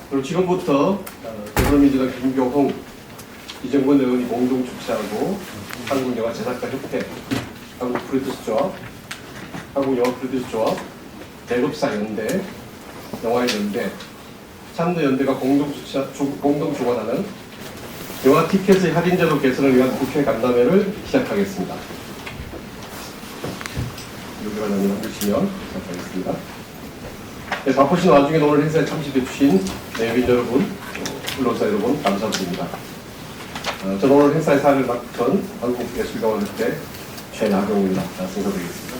그리고 지금부터 더불어민주당 김교홍, 이정권 의원이 공동 주최하고 한국영화제작가협회, 한국프로듀서조합, 한국영화프로듀서조합, 대급사연대, 영화연대, 참여연대가 공동 주관하는 영화 티켓의 할인제도 개선을 위한 국회 간담회를 시작하겠습니다. 요기관장님 해주시면 시작하겠습니다. 네, 바쁘신 와중에 오늘 행사에 참석해 주신 내빈 여러분, 언론사 여러분 감사드립니다. 저는 오늘 행사의 사회를 맡은 한국예술가원협회 최나경입니다. 순서드리겠습니다.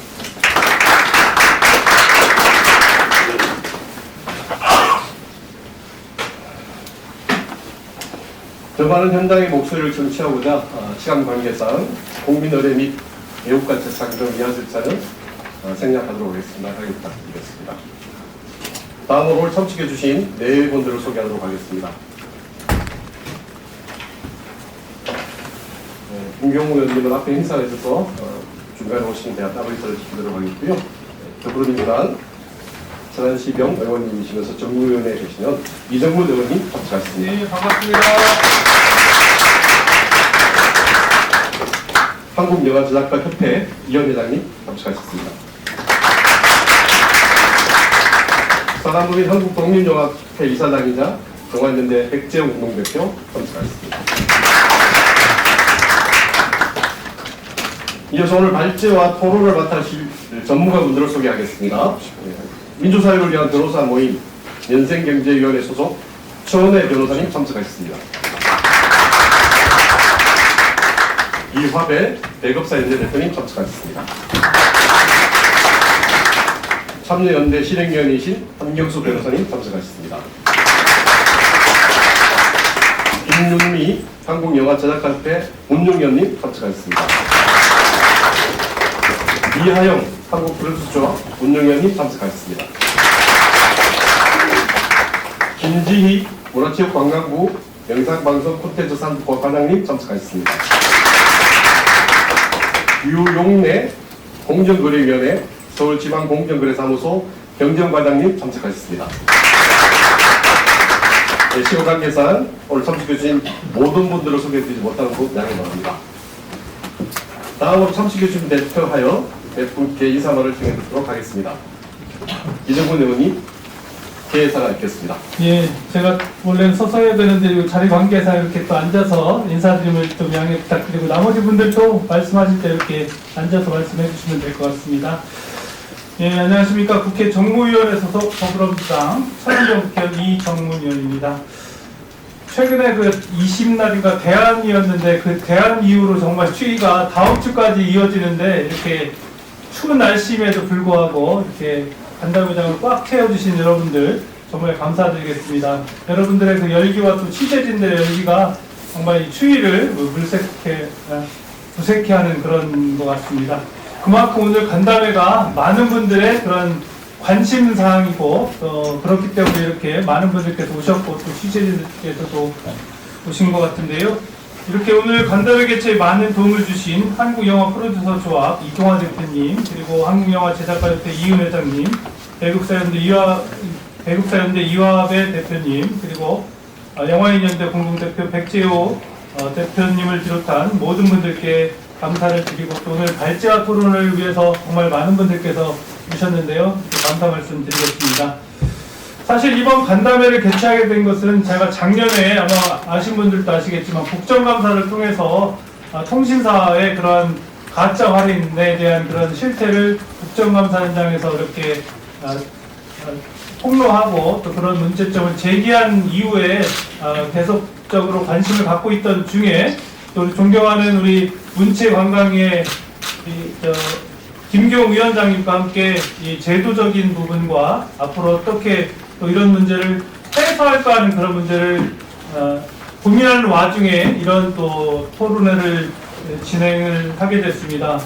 더 많은 현장의 목소리를 전취하고자 시간 관계상 국민 의뢰 및 애국가채 상정 위한 절차는 생략하도록 하겠습니다. 하게 부탁드리겠습니다. 다음으로 오늘 참석해 주신 네 분들을 소개하도록 하겠습니다. 김경훈 의원님은 앞에 행사에 있어서 중간에 오신 대답을 지키도록 하겠고요. 더불어민주당 천안시병 의원님이시면서 정무위원회에 계시는 이정문 의원님 참석하셨습니다. 네, 반갑습니다. 한국영화제작가협회 이현 회장님 참석하셨습니다. 사단부 및 한국독립영화회 이사장이자 동아연대 백재웅 공동대표 참석하셨습니다. 이어서 오늘 발제와 토론을 맡으실 전문가분들을 소개하겠습니다. 민주사회를 위한 변호사 모임 연생경제위원회 소속 최원혜 변호사님 참석하셨습니다. 이화배 배급사연대 대표님 참석하셨습니다. 참여연대 실행위원이신 한경수 변호사님 참석하셨습니다. 김윤미 한국영화제작가협회 운영위원님 참석하셨습니다. 이하영 한국프로듀서조합 운영위원님 참석하셨습니다. 김지희 문화체육관광부 영상방송 콘텐츠 산부과 과장님 참석하셨습니다. 유용래 공정거래위원회 서울지방공정거래사무소 경정과장님 참석하셨습니다. 네, 시간 관계상 오늘 참석해주신 모든 분들을 소개해드리지 못하는 분 양해 바랍니다. 다음으로 참석해주신 대표하여 몇 분께 인사말을 통해 듣도록 하겠습니다. 이정문 의원님 개사가 있겠습니다. 예, 제가 원래는 서서 해야 되는데 자리 관계상 이렇게 또 앉아서 인사드림을 좀 양해 부탁드리고 나머지 분들도 말씀하실 때 이렇게 앉아서 말씀해 주시면 될 것 같습니다. 예, 안녕하십니까. 국회 정무위원회 소속 더불어민주당 천안동 국회의원 이정문 의원입니다. 최근에 그 20날인가 대안이었는데 그 대안 이후로 정말 추위가 다음 주까지 이어지는데 이렇게 추운 날씨임에도 불구하고 이렇게 간담회장을 꽉 채워주신 여러분들 정말 감사드리겠습니다. 여러분들의 그 열기와 또 취재진들의 열기가 정말 이 추위를 부색해 하는 그런 것 같습니다. 그만큼 오늘 간담회가 많은 분들의 그런 관심사항이고 그렇기 때문에 이렇게 많은 분들께서 오셨고 또 취재진들께서도 오신 것 같은데요. 이렇게 오늘 간담회 개최에 많은 도움을 주신 한국영화프로듀서조합 이동환 대표님, 그리고 한국영화제작가협회 이은 회장님, 배국사연대 이화배 대표님, 그리고 영화인연대 공동대표 백재호 대표님을 비롯한 모든 분들께 감사를 드리고 또 오늘 발제와 토론을 위해서 정말 많은 분들께서 오셨는데요. 감사 말씀 드리겠습니다. 사실 이번 간담회를 개최하게 된 것은 제가 작년에 아마 아신 분들도 아시겠지만 국정감사를 통해서 통신사의 그런 가짜 할인에 대한 그런 실태를 국정감사 현장에서 이렇게 폭로하고 또 그런 문제점을 제기한 이후에 계속적으로 관심을 갖고 있던 중에 또 존경하는 우리 문체관광의 김경 위원장님과 함께 이 제도적인 부분과 앞으로 어떻게 또 이런 문제를 해소할까 하는 그런 문제를 고민하는 와중에 이런 또 토론회를 진행을 하게 됐습니다.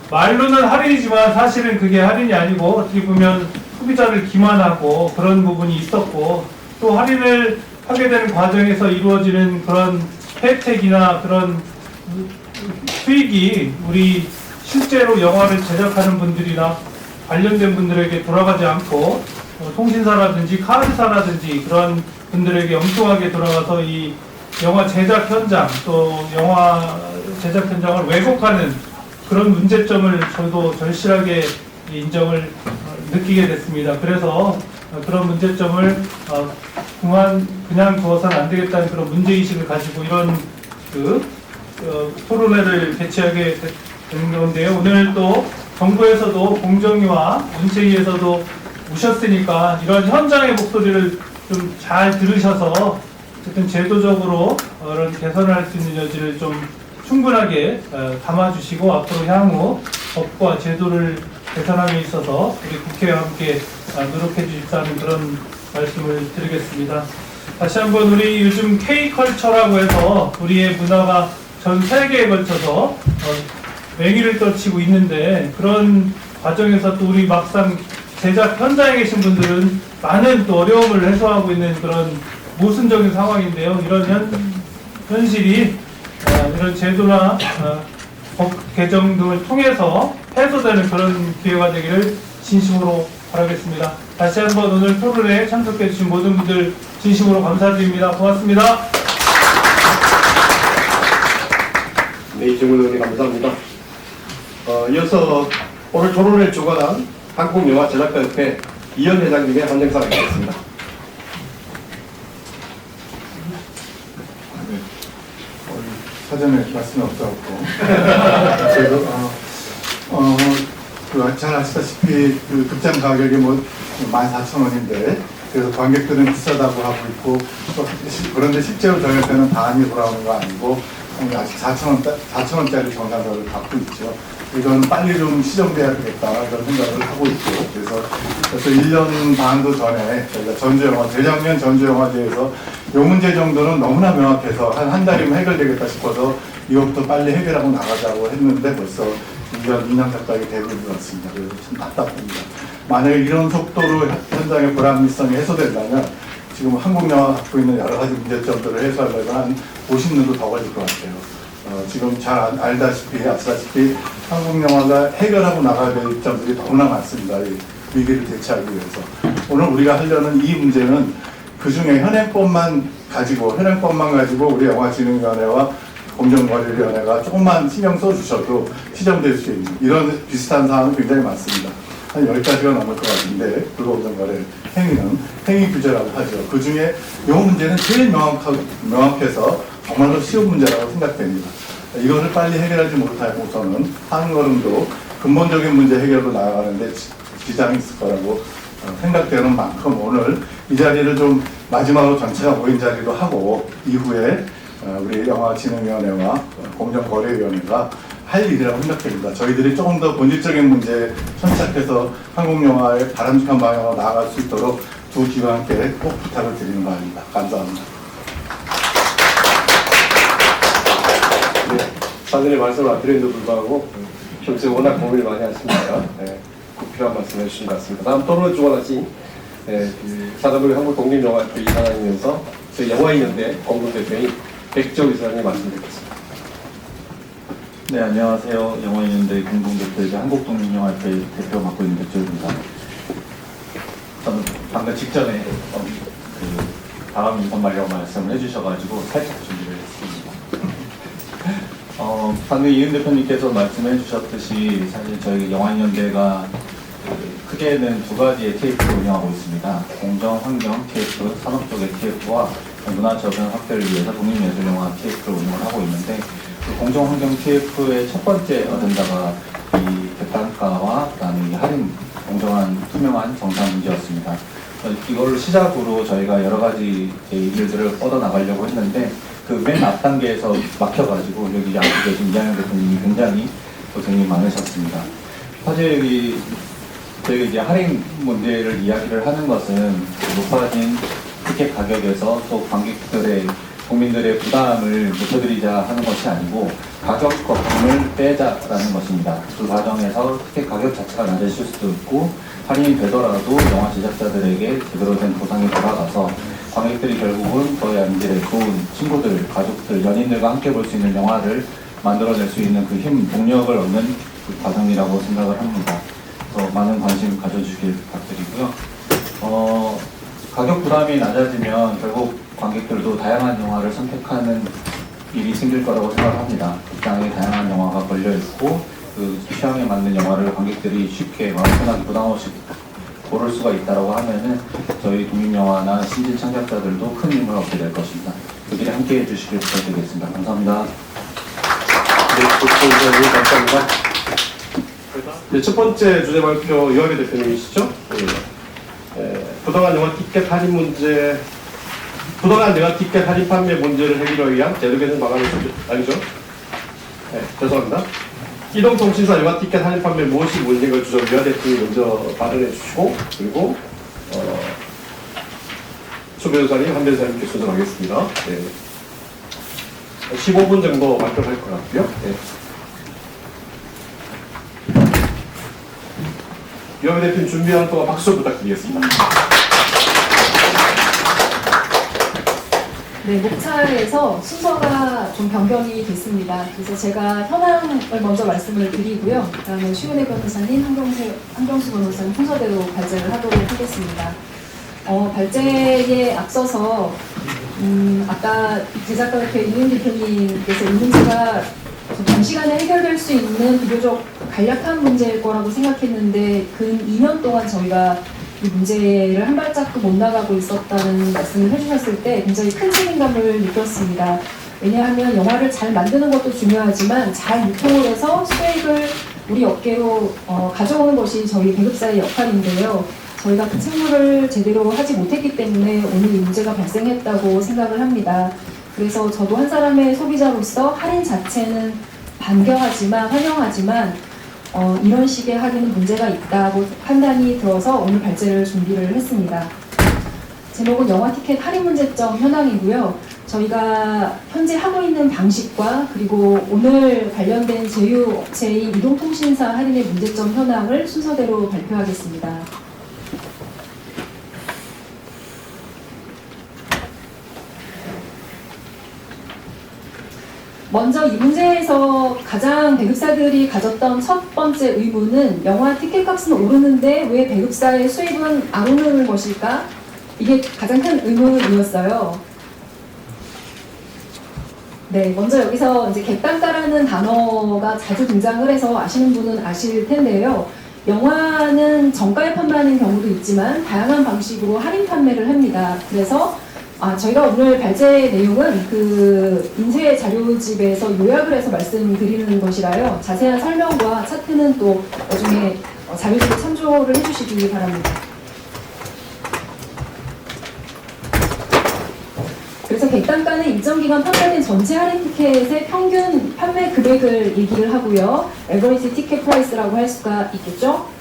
말로는 할인이지만 사실은 그게 할인이 아니고 어떻게 보면 소비자를 기만하고 그런 부분이 있었고 또 할인을 하게 되는 과정에서 이루어지는 그런 혜택이나 그런 수익이 우리 실제로 영화를 제작하는 분들이나 관련된 분들에게 돌아가지 않고 통신사라든지 카드사라든지 그런 분들에게 엉뚱하게 돌아가서 이 영화 제작 현장 또 영화 제작 현장을 왜곡하는 그런 문제점을 저도 절실하게 인정을 느끼게 됐습니다. 그래서 그런 문제점을 그냥 두어서는 안 되겠다는 그런 문제의식을 가지고 이런 토론회를 개최하게 된 건데요. 오늘 또 정부에서도 공정위와 문체위에서도 오셨으니까 이런 현장의 목소리를 좀 잘 들으셔서 어쨌든 제도적으로 이런 개선할 수 있는 여지를 좀 충분하게 담아주시고 앞으로 향후 법과 제도를 개선함에 있어서 우리 국회와 함께 노력해 주십사는 그런 말씀을 드리겠습니다. 다시 한번 우리 요즘 K컬처라고 해서 우리의 문화가 전 세계에 걸쳐서 맹위를 떨치고 있는데 그런 과정에서 또 우리 막상 제작 현장에 계신 분들은 많은 또 어려움을 해소하고 있는 그런 모순적인 상황인데요. 이런 현실이 이런 제도나 법 개정 등을 통해서 해소되는 그런 기회가 되기를 진심으로 바라겠습니다. 다시 한번 오늘 토론회에 참석해 주신 모든 분들 진심으로 감사드립니다. 고맙습니다. 네, 질문 의원님 감사합니다. 이어서 오늘 토론을 주관한 한국영화제작가협회 이현 회장님의 한정사를 하겠습니다. 사전에 말씀이 없어갖고 그래도 잘 아시다시피 그 극장 가격이 뭐 14,000원인데 그래서 관객들은 비싸다고 하고 있고 또 그런데 실제로 저희한테는 반이 돌아오는 거 아니고 아직 4,000원짜리 정산서를 갖고 있죠. 이건 빨리 좀 시정돼야 되겠다 이런 생각을 하고 있고 그래서 1년 반도 전에 저희가 전주영화 재작년 전주영화제에서 이 문제 정도는 너무나 명확해서 한 달이면 해결되겠다 싶어서 이것부터 빨리 해결하고 나가자고 했는데 벌써 1년, 2년 가까이 되고 있는 것 같습니다. 그래서 참 답답합니다. 만약에 이런 속도로 현장의 불합리성이 해소된다면 지금 한국 영화가 갖고 있는 여러 가지 문제점들을 해소하려면 한 50년도 더 걸릴 것 같아요. 지금 잘 아시다시피 한국 영화가 해결하고 나가야 될 점들이 너무나 많습니다. 이 위기를 대처하기 위해서. 오늘 우리가 하려는 이 문제는 그 중에 현행법만 가지고 우리 영화진흥위원회와 공정거래위원회가 조금만 신경 써주셔도 시정될 수 있는 이런 비슷한 사안은 굉장히 많습니다. 한 10가지가 넘을 것 같은데 불공정거래 행위는 행위 규제라고 하죠. 그 중에 이 문제는 제일 명확해서 정말로 쉬운 문제라고 생각됩니다. 이것을 빨리 해결하지 못하고서는 한 걸음도 근본적인 문제 해결로 나아가는데 지장이 있을 거라고 생각되는 만큼 오늘 이 자리를 좀 마지막으로 전체가 모인 자리로 하고 이후에 우리 영화진흥위원회와 공정거래위원회가 할 일이라고 생각됩니다. 저희들이 조금 더 본질적인 문제에 천착해서 한국 영화의 바람직한 방향으로 나아갈 수 있도록 두 기관께 꼭 부탁을 드리는 바입니다. 감사합니다. 사전에 말씀을 안 드렸는데도 불구하고 평소에 워낙 고민을 많이 하시니까 꼭 필요한 말씀을 해주신 것 같습니다. 다음 토론을 주관하신 사단부의 한국독립영화협회 이사장이면서 저희 영화인연대 공동대표인 백지호 이사장님 말씀드리겠습니다. 네, 안녕하세요. 영화인연대 공동대표이자 한국독립영화협회 대표 맡고 있는 백지호입니다. 저는 방금 직전에 다음 인사말이라고 말씀을 해주셔가지고 살짝 준비를 했습니다. 방금 이은 대표님께서 말씀해 주셨듯이 사실 저희 영화인연대가 크게는 두 가지의 TF를 운영하고 있습니다. 공정, 환경 TF, 산업 쪽의 TF와 문화 저변 확대를 위해서 독립예술영화 TF를 운영을 하고 있는데 그 공정, 환경 TF의 첫 번째 어젠다가 이 객단가와 그다음에 이 할인, 공정한, 투명한 정산 문제였습니다. 이걸 시작으로 저희가 여러 가지 일들을 뻗어나가려고 했는데 그 맨 앞 단계에서 막혀가지고 여기 앞에 계신 이하영 대표님이 굉장히 고생이 많으셨습니다. 사실 저희가 이제 할인 문제를 이야기를 하는 것은 높아진 티켓 가격에서 또 관객들의 국민들의 부담을 높여드리자 하는 것이 아니고 가격 거품을 빼자라는 것입니다. 그 과정에서 티켓 가격 자체가 낮아질 수도 있고 할인이 되더라도 영화 제작자들에게 제대로 된 보상이 돌아가서 관객들이 결국은 더 양질의 좋은 친구들, 가족들, 연인들과 함께 볼 수 있는 영화를 만들어낼 수 있는 그 힘, 동력을 얻는 그 과정이라고 생각을 합니다. 그래서 많은 관심 가져주시길 부탁드리고요. 가격 부담이 낮아지면 결국 관객들도 다양한 영화를 선택하는 일이 생길 거라고 생각합니다. 극장에 다양한 영화가 걸려 있고 그 취향에 맞는 영화를 관객들이 쉽게 마음 편하게 부담 없이 고를 수가 있다고 하면은 저희 독립영화나 신진 창작자들도 큰 힘을 얻게 될 것입니다. 그 길에 함께해 주시길 부탁드리겠습니다. 감사합니다. 네, 고맙습니다. 감사합니다. 네, 첫 번째 주제 발표 이화배 대표님이시죠? 부당한 영화 티켓 할인 문제, 부당한 영화 티켓 할인 판매 문제를 해결하기 위한 제도 개선 방안을 아니죠? 네, 죄송합니다. 이동통신사 영화 티켓 할인 판매 무엇이 문제인가 주저 이화 대표님이 먼저 발언해 주시고, 그리고 수 변호사님, 한 변호사님께 순서하겠습니다. 네. 15분 정도 발표할 것 같고요. 네. 이화배 대표님 준비하는 동안 박수 부탁드리겠습니다. 네, 목차에서 순서가 좀 변경이 됐습니다. 그래서 제가 현황을 먼저 말씀을 드리고요. 그다음에 최은혜 변호사님, 한경수 변호사님 순서대로 발제를 하도록 하겠습니다. 발제에 앞서서 아까 제작가협회 이윤 대표님께서 이 문제가 단시간에 해결될 수 있는 비교적 간략한 문제일 거라고 생각했는데 근 2년 동안 저희가 이 문제를 한 발짝도 못 나가고 있었다는 말씀을 해주셨을 때 굉장히 큰 책임감을 느꼈습니다. 왜냐하면 영화를 잘 만드는 것도 중요하지만 잘 유통을 해서 수익을 우리 업계로 가져오는 것이 저희 배급사의 역할인데요. 저희가 그 책무를 제대로 하지 못했기 때문에 오늘 이 문제가 발생했다고 생각을 합니다. 그래서 저도 한 사람의 소비자로서 할인 자체는 반겨하지만 환영하지만 이런 식의 할인은 문제가 있다고 판단이 들어서 오늘 발제를 준비를 했습니다. 제목은 영화 티켓 할인 문제점 현황이고요. 저희가 현재 하고 있는 방식과 그리고 오늘 관련된 제휴업체인 이동통신사 할인의 문제점 현황을 순서대로 발표하겠습니다. 먼저 이 문제에서 가장 배급사들이 가졌던 첫 번째 의문은 영화 티켓값은 오르는데 왜 배급사의 수입은 안 오르는 것일까? 이게 가장 큰 의문이었어요. 네, 먼저 여기서 이제 객단가라는 단어가 자주 등장을 해서 아시는 분은 아실 텐데요. 영화는 정가에 판매하는 경우도 있지만 다양한 방식으로 할인 판매를 합니다. 그래서 저희가 오늘 발제 내용은 그 인쇄 자료집에서 요약을 해서 말씀드리는 것이라요. 자세한 설명과 차트는 또 나중에 자료집에 참조를 해주시기 바랍니다. 그래서 객단가는 일정 기간 판매된 전체 할인 티켓의 평균 판매 금액을 얘기를 하고요. 에버리지 티켓 프라이스라고 할 수가 있겠죠.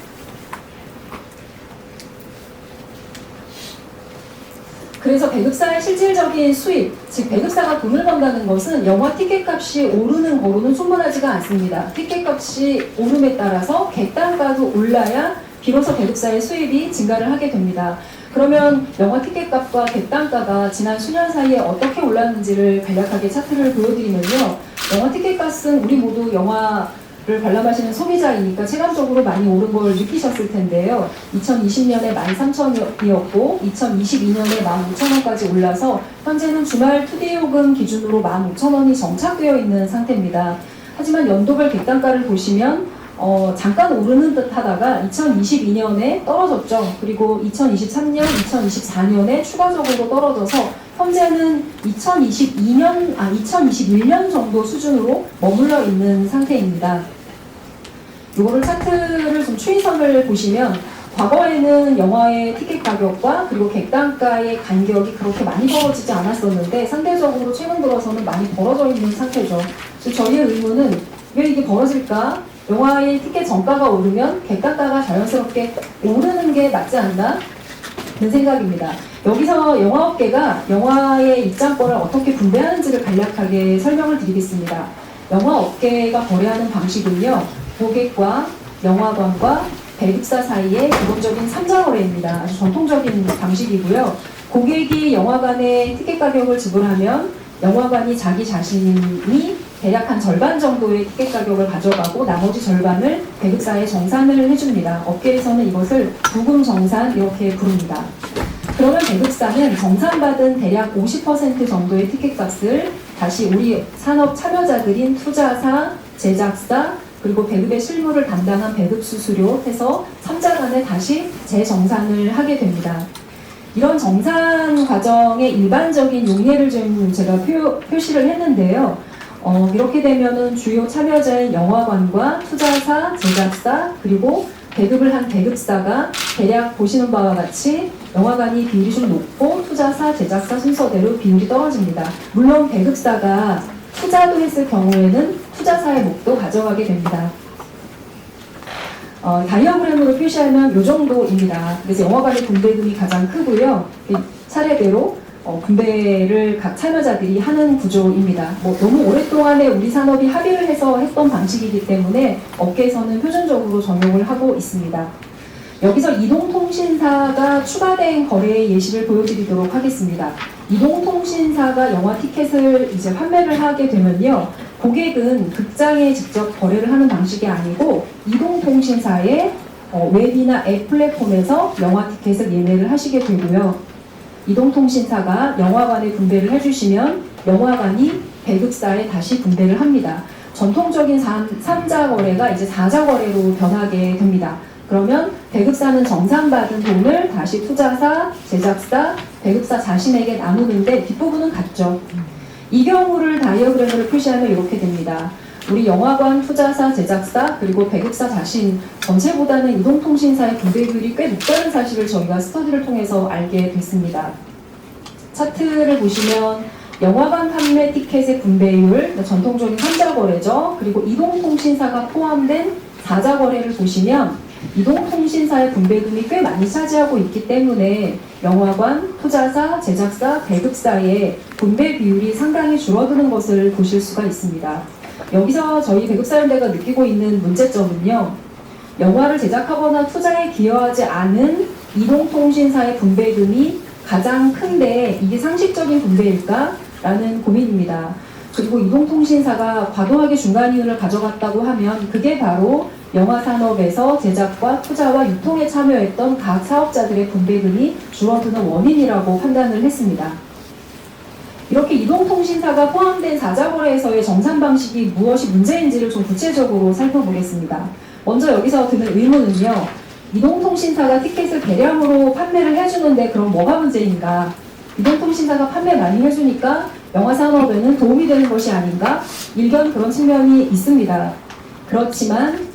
그래서 배급사의 실질적인 수입, 즉 배급사가 돈을 번다는 것은 영화 티켓값이 오르는 거로는 충분하지가 않습니다. 티켓값이 오름에 따라서 객단가도 올라야 비로소 배급사의 수입이 증가를 하게 됩니다. 그러면 영화 티켓값과 객단가가 지난 수년 사이에 어떻게 올랐는지를 간략하게 차트를 보여드리면요. 영화 티켓값은 우리 모두 영화를 관람하시는 소비자이니까 체감적으로 많이 오른 걸 느끼셨을 텐데요. 2020년에 13,000원이었고 2022년에 15,000원까지 올라서 현재는 주말 2D 요금 기준으로 15,000원이 정착되어 있는 상태입니다. 하지만 연도별 객단가를 보시면 잠깐 오르는 듯 하다가 2022년에 떨어졌죠. 그리고 2023년, 2024년에 추가적으로 떨어져서 현재는 2021년 정도 수준으로 머물러 있는 상태입니다. 이거를 차트를 좀 추이선을 보시면 과거에는 영화의 티켓 가격과 그리고 객단가의 간격이 그렇게 많이 벌어지지 않았었는데 상대적으로 최근 들어서는 많이 벌어져 있는 상태죠. 그래서 저희의 의문은 왜 이게 벌어질까? 영화의 티켓 정가가 오르면 객단가가 자연스럽게 오르는 게 맞지 않나? 는 생각입니다. 여기서 영화업계가 영화의 입장권을 어떻게 분배하는지를 간략하게 설명을 드리겠습니다. 영화업계가 거래하는 방식은요. 고객과 영화관과 배급사 사이의 기본적인 3자 거래입니다. 아주 전통적인 방식이고요. 고객이 영화관에 티켓 가격을 지불하면 영화관이 자기 자신이 대략 한 절반 정도의 티켓 가격을 가져가고 나머지 절반을 배급사에 정산을 해줍니다. 업계에서는 이것을 부금 정산 이렇게 부릅니다. 그러면 배급사는 정산받은 대략 50% 정도의 티켓값을 다시 우리 산업 참여자들인 투자사, 제작사, 그리고 배급의 실무를 담당한 배급 수수료 해서 3자 간에 다시 재정산을 하게 됩니다. 이런 정산 과정의 일반적인 용례를 좀 제가 표시를 했는데요. 이렇게 되면은 주요 참여자인 영화관과 투자사, 제작사, 그리고 배급을 한 배급사가 대략 보시는 바와 같이 영화관이 비율이 좀 높고 투자사, 제작사 순서대로 비율이 떨어집니다. 물론 배급사가 투자도 했을 경우에는 투자사의 몫도 가져가게 됩니다. 다이어그램으로 표시하면 이 정도입니다. 그래서 영화관의 분배금이 가장 크고요. 차례대로 분배를 각 참여자들이 하는 구조입니다. 너무 오랫동안에 우리 산업이 합의를 해서 했던 방식이기 때문에 업계에서는 표준적으로 적용을 하고 있습니다. 여기서 이동통신사가 추가된 거래의 예시를 보여드리도록 하겠습니다. 이동통신사가 영화 티켓을 이제 판매를 하게 되면요. 고객은 극장에 직접 거래를 하는 방식이 아니고 이동통신사의 웹이나 앱 플랫폼에서 영화 티켓을 예매를 하시게 되고요. 이동통신사가 영화관에 분배를 해주시면 영화관이 배급사에 다시 분배를 합니다. 전통적인 3자 거래가 이제 4자 거래로 변하게 됩니다. 그러면 배급사는 정산받은 돈을 다시 투자사, 제작사, 배급사 자신에게 나누는데 뒷부분은 같죠. 이 경우를 다이어그램으로 표시하면 이렇게 됩니다. 우리 영화관, 투자사, 제작사, 그리고 배급사 자신 전체보다는 이동통신사의 분배율이 꽤 높다는 사실을 저희가 스터디를 통해서 알게 됐습니다. 차트를 보시면 영화관 판매 티켓의 분배율, 전통적인 3자 거래죠. 그리고 이동통신사가 포함된 4자 거래를 보시면 이동통신사의 분배금이 꽤 많이 차지하고 있기 때문에 영화관, 투자사, 제작사, 배급사의 분배 비율이 상당히 줄어드는 것을 보실 수가 있습니다. 여기서 저희 배급사연대가 느끼고 있는 문제점은요. 영화를 제작하거나 투자에 기여하지 않은 이동통신사의 분배금이 가장 큰데 이게 상식적인 분배일까? 라는 고민입니다. 그리고 이동통신사가 과도하게 중간 이윤을 가져갔다고 하면 그게 바로 영화 산업에서 제작과 투자와 유통에 참여했던 각 사업자들의 분배금이 줄어드는 원인이라고 판단을 했습니다. 이렇게 이동통신사가 포함된 4자 거래에서의 정산 방식이 무엇이 문제인지를 좀 구체적으로 살펴보겠습니다. 먼저 여기서 드는 의문은요. 이동통신사가 티켓을 대량으로 판매를 해주는데 그럼 뭐가 문제인가? 이동통신사가 판매 많이 해주니까 영화 산업에는 도움이 되는 것이 아닌가? 일견 그런 측면이 있습니다. 그렇지만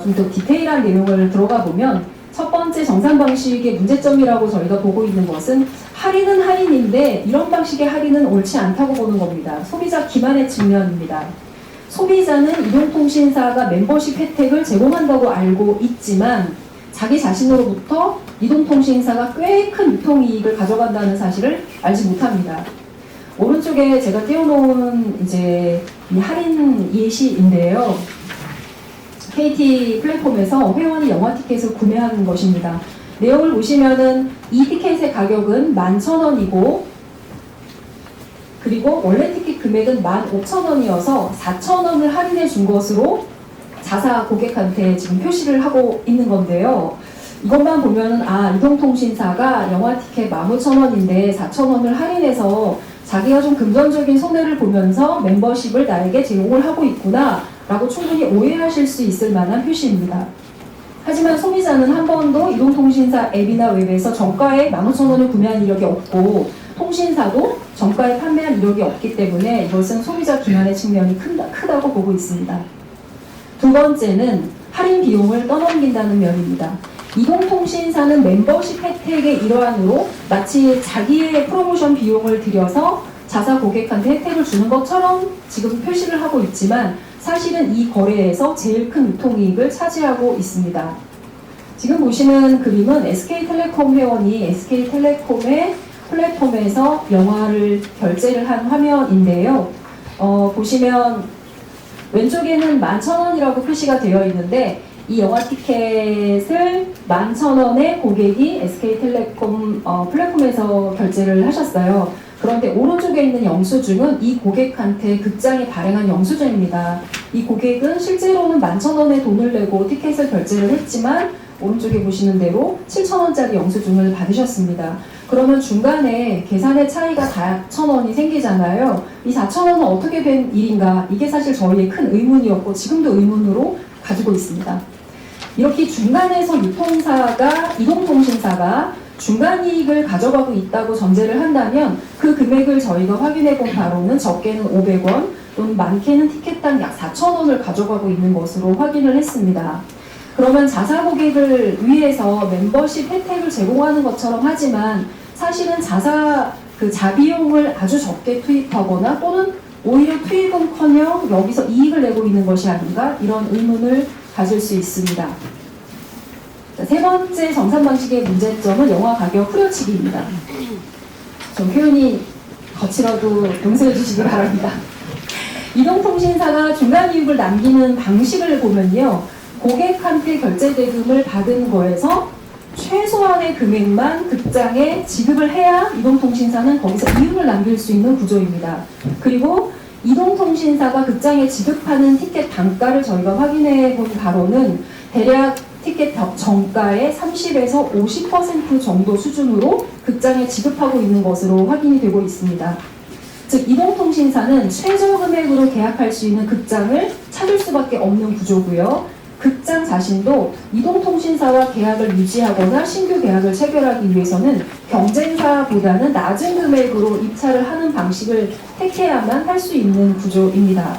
좀 더 디테일한 내용을 들어가 보면 첫 번째 정산 방식의 문제점이라고 저희가 보고 있는 것은 할인은 할인인데 이런 방식의 할인은 옳지 않다고 보는 겁니다. 소비자 기만의 측면입니다. 소비자는 이동통신사가 멤버십 혜택을 제공한다고 알고 있지만 자기 자신으로부터 이동통신사가 꽤 큰 유통이익을 가져간다는 사실을 알지 못합니다. 오른쪽에 제가 띄워놓은 이제 이 할인 예시인데요. KT 플랫폼에서 회원이 영화 티켓을 구매하는 것입니다. 내용을 보시면은 이 티켓의 가격은 11,000원이고 그리고 원래 티켓 금액은 15,000원이어서 4,000원을 할인해 준 것으로 자사 고객한테 지금 표시를 하고 있는 건데요. 이것만 보면은 이동통신사가 영화 티켓 15,000원인데 4,000원을 할인해서 자기가 좀 금전적인 손해를 보면서 멤버십을 나에게 제공을 하고 있구나 라고 충분히 오해하실 수 있을 만한 표시입니다. 하지만 소비자는 한 번도 이동통신사 앱이나 웹에서 정가에 15,000원을 구매한 이력이 없고 통신사도 정가에 판매한 이력이 없기 때문에 이것은 소비자 기만의 측면이 크다고 보고 있습니다. 두 번째는 할인 비용을 떠넘긴다는 면입니다. 이동통신사는 멤버십 혜택의 일환으로 마치 자기의 프로모션 비용을 들여서 자사 고객한테 혜택을 주는 것처럼 지금 표시를 하고 있지만 사실은 이 거래에서 제일 큰 유통이익을 차지하고 있습니다. 지금 보시는 그림은 SK텔레콤 회원이 SK텔레콤의 플랫폼에서 영화를 결제를 한 화면인데요. 보시면 왼쪽에는 11,000원이라고 표시가 되어 있는데 이 영화 티켓을 11,000원에 고객이 SK텔레콤 플랫폼에서 결제를 하셨어요. 그런데 오른쪽에 있는 영수증은 이 고객한테 극장이 발행한 영수증입니다. 이 고객은 실제로는 11,000원의 돈을 내고 티켓을 결제를 했지만 오른쪽에 보시는 대로 7,000원짜리 영수증을 받으셨습니다. 그러면 중간에 계산의 차이가 4,000원이 생기잖아요. 이 4,000원은 어떻게 된 일인가? 이게 사실 저희의 큰 의문이었고 지금도 의문으로 가지고 있습니다. 이렇게 중간에서 유통사가, 이동통신사가 중간 이익을 가져가고 있다고 전제를 한다면 그 금액을 저희가 확인해 본 바로는 적게는 500원 또는 많게는 티켓당 약 4,000원을 가져가고 있는 것으로 확인을 했습니다. 그러면 자사 고객을 위해서 멤버십 혜택을 제공하는 것처럼 하지만 사실은 자비용을 아주 적게 투입하거나 또는 오히려 투입은커녕 여기서 이익을 내고 있는 것이 아닌가 이런 의문을 가질 수 있습니다. 자, 세 번째 정산 방식의 문제점은 영화 가격 후려치기입니다. 좀 표현이 거칠어도 용서해 주시기 바랍니다. 이동통신사가 중간 이익을 남기는 방식을 보면요. 고객한테 결제 대금을 받은 거에서 최소한의 금액만 극장에 지급을 해야 이동통신사는 거기서 이윤을 남길 수 있는 구조입니다. 그리고 이동통신사가 극장에 지급하는 티켓 단가를 저희가 확인해 본 바로는 대략 티켓 정가의 30에서 50% 정도 수준으로 극장에 지급하고 있는 것으로 확인이 되고 있습니다. 즉 이동통신사는 최저 금액으로 계약할 수 있는 극장을 찾을 수밖에 없는 구조고요. 극장 자신도 이동통신사와 계약을 유지하거나 신규 계약을 체결하기 위해서는 경쟁사보다는 낮은 금액으로 입찰을 하는 방식을 택해야만 할 수 있는 구조입니다.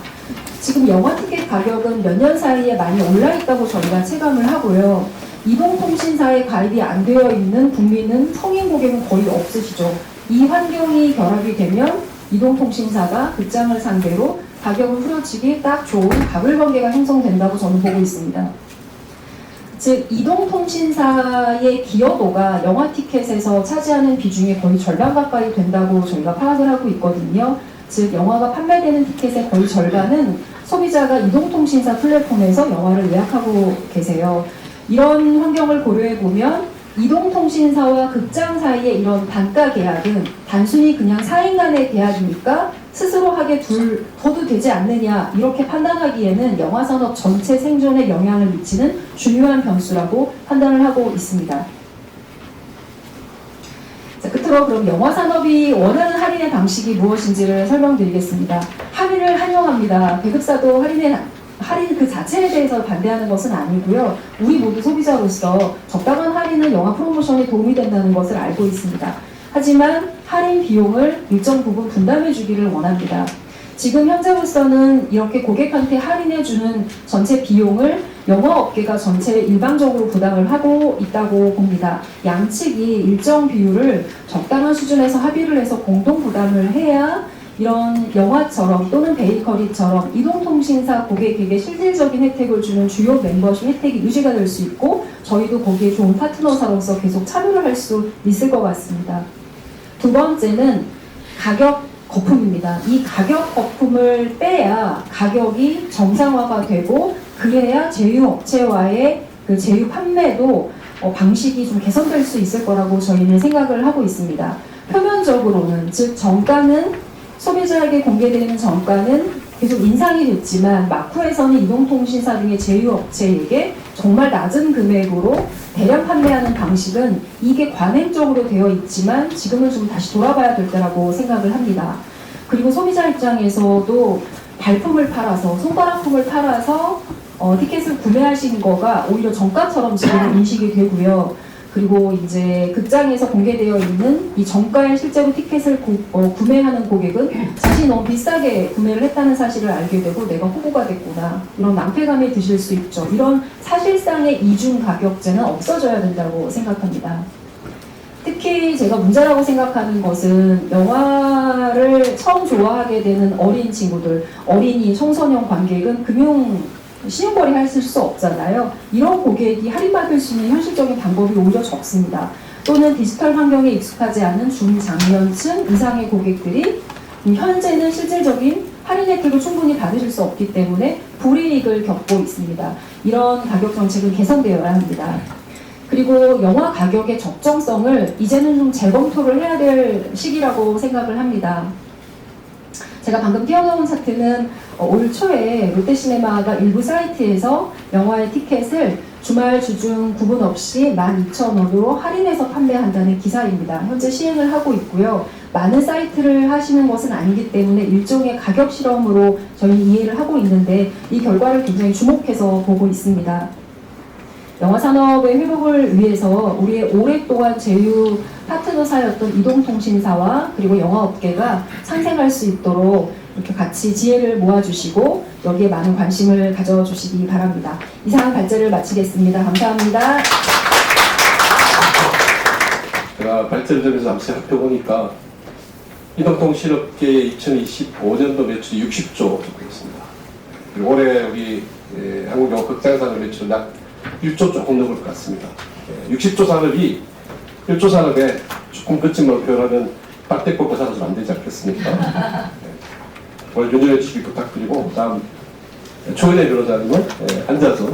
지금 영화 티켓 가격은 몇 년 사이에 많이 올라 있다고 저희가 체감을 하고요. 이동통신사에 가입이 안 되어 있는 국민은 성인 고객은 거의 없으시죠. 이 환경이 결합이 되면 이동통신사가 극장을 상대로 가격을 후려치기 딱 좋은 가불관계가 형성된다고 저는 보고 있습니다. 즉 이동통신사의 기여도가 영화 티켓에서 차지하는 비중이 거의 절반 가까이 된다고 저희가 파악을 하고 있거든요. 즉 영화가 판매되는 티켓의 거의 절반은 소비자가 이동통신사 플랫폼에서 영화를 예약하고 계세요. 이런 환경을 고려해보면 이동통신사와 극장 사이의 이런 단가 계약은 단순히 그냥 사인 간의 계약이니까 스스로 하게 둬도 되지 않느냐 이렇게 판단하기에는 영화산업 전체 생존에 영향을 미치는 중요한 변수라고 판단을 하고 있습니다. 자, 끝으로 그럼 영화산업이 원하는 할인의 방식이 무엇인지를 설명드리겠습니다. 할인을 환영합니다. 배급사도 할인 그 자체에 대해서 반대하는 것은 아니고요. 우리 모두 소비자로서 적당한 할인은 영화 프로모션에 도움이 된다는 것을 알고 있습니다. 하지만 할인 비용을 일정 부분 분담해 주기를 원합니다. 지금 현재로서는 이렇게 고객한테 할인해주는 전체 비용을 영화업계가 전체 일방적으로 부담을 하고 있다고 봅니다. 양측이 일정 비율을 적당한 수준에서 합의를 해서 공동 부담을 해야 이런 영화처럼 또는 베이커리처럼 이동통신사 고객에게 실질적인 혜택을 주는 주요 멤버십 혜택이 유지가 될 수 있고 저희도 거기에 좋은 파트너사로서 계속 참여를 할 수 있을 것 같습니다. 두 번째는 가격 거품입니다. 이 가격 거품을 빼야 가격이 정상화가 되고 그래야 제휴업체와의 그 제휴 판매도 방식이 좀 개선될 수 있을 거라고 저희는 생각을 하고 있습니다. 표면적으로는 즉 정가는 소비자에게 공개되는 정가는 계속 인상이 됐지만 마쿠에서는 이동통신사 등의 제휴업체에게 정말 낮은 금액으로 대량 판매하는 방식은 이게 관행적으로 되어 있지만 지금은 좀 다시 돌아봐야 될 때라고 생각을 합니다. 그리고 소비자 입장에서도 발품을 팔아서 손가락품을 팔아서 티켓을 구매하신 거가 오히려 정가처럼 지금 인식이 되고요. 그리고 이제 극장에서 공개되어 있는 이 정가에 실제로 티켓을 구매하는 고객은 자신이 너무 비싸게 구매를 했다는 사실을 알게 되고 내가 호구가 됐구나 이런 낭패감이 드실 수 있죠. 이런 사실상의 이중 가격제는 없어져야 된다고 생각합니다. 특히 제가 문제라고 생각하는 것은 영화를 처음 좋아하게 되는 어린 친구들, 어린이, 청소년 관객은 신용거래 하실 수 없잖아요. 이런 고객이 할인받을 수 있는 현실적인 방법이 오히려 적습니다. 또는 디지털 환경에 익숙하지 않은 중장년층 이상의 고객들이 현재는 실질적인 할인 혜택을 충분히 받으실 수 없기 때문에 불이익을 겪고 있습니다. 이런 가격 정책은 개선되어야 합니다. 그리고 영화 가격의 적정성을 이제는 좀 재검토를 해야 될 시기라고 생각을 합니다. 제가 방금 띄워놓은 차트는 올 초에 롯데시네마가 일부 사이트에서 영화의 티켓을 주말 주중 구분 없이 12,000원으로 할인해서 판매한다는 기사입니다. 현재 시행을 하고 있고요. 많은 사이트를 하시는 것은 아니기 때문에 일종의 가격 실험으로 저희는 이해를 하고 있는데 이 결과를 굉장히 주목해서 보고 있습니다. 영화 산업의 회복을 위해서 우리의 오랫동안 제휴 파트너사였던 이동통신사와 그리고 영화업계가 상생할 수 있도록 이렇게 같이 지혜를 모아주시고 여기에 많은 관심을 가져주시기 바랍니다. 이상 발제를 마치겠습니다. 감사합니다. 제가 발제를 들으면서 잠시 살펴보니까 이동통신업계의 2025년도 매출이 60조 정도 있습니다. 그리고 올해 우리 한국영화 극장산업 매출은 약 1조 조금 넘을 것 같습니다. 60조 산업이 1조 산업에 조금 거침으로 표현하면 딱대 꽂고 살아서는 안 되지 않겠습니까? 오늘 윤준혜 주식 부탁드리고 다음 초은혜 변호사님은 앉아서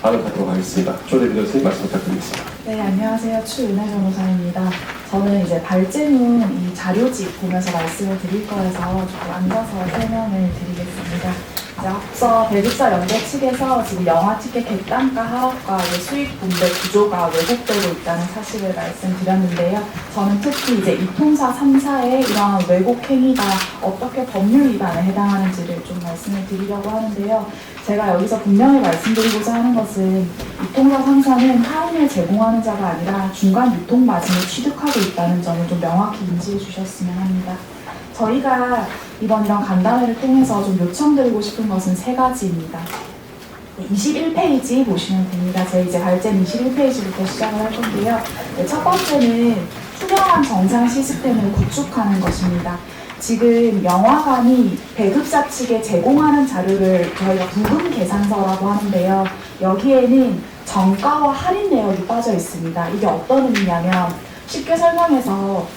발언하도록 하겠습니다. 초은혜 변호사님 말씀 부탁드리겠습니다. 네, 안녕하세요. 추은혜 변호사입니다. 저는 이제 발제문 이 자료집 보면서 말씀을 드릴 거여서 조금 앉아서 설명을 드리겠습니다. 이제 앞서 배급사 연대 측에서 지금 영화 티켓 객단가 하락과 수익 분배 구조가 왜곡되고 있다는 사실을 말씀드렸는데요. 저는 특히 이제 이통사 3사의 이러한 왜곡 행위가 어떻게 법률 위반에 해당하는지를 좀 말씀을 드리려고 하는데요. 제가 여기서 분명히 말씀드리고자 하는 것은 이통사 3사는 할인을 제공하는 자가 아니라 중간 유통 마진을 취득하고 있다는 점을 좀 명확히 인지해 주셨으면 합니다. 저희가 이번 이런 간담회를 통해서 좀 요청드리고 싶은 것은 세 가지입니다. 21페이지 보시면 됩니다. 제 이제 발제는 21페이지부터 시작을 할 건데요. 첫 번째는 투명한 정산 시스템을 구축하는 것입니다. 지금 영화관이 배급사 측에 제공하는 자료를 저희가 부금 계산서라고 하는데요. 여기에는 정가와 할인 내역이 빠져 있습니다. 이게 어떤 의미냐면 쉽게 설명해서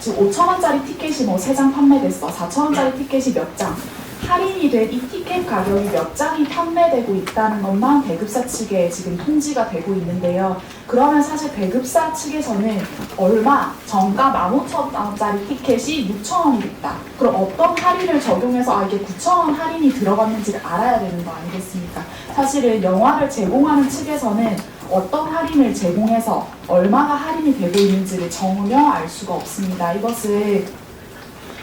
지금 5,000원짜리 티켓이 뭐 3장 판매됐어. 4,000원짜리 티켓이 몇 장. 할인이 된 이 티켓 가격이 몇 장이 판매되고 있다는 것만 배급사 측에 지금 통지가 되고 있는데요. 그러면 사실 배급사 측에서는 얼마, 정가 15,000원짜리 티켓이 6,000원이 됐다. 그럼 어떤 할인을 적용해서 이게 9,000원 할인이 들어갔는지를 알아야 되는 거 아니겠습니까? 사실은 영화를 제공하는 측에서는 어떤 할인을 제공해서 얼마가 할인이 되고 있는지를 정하며 알 수가 없습니다. 이것을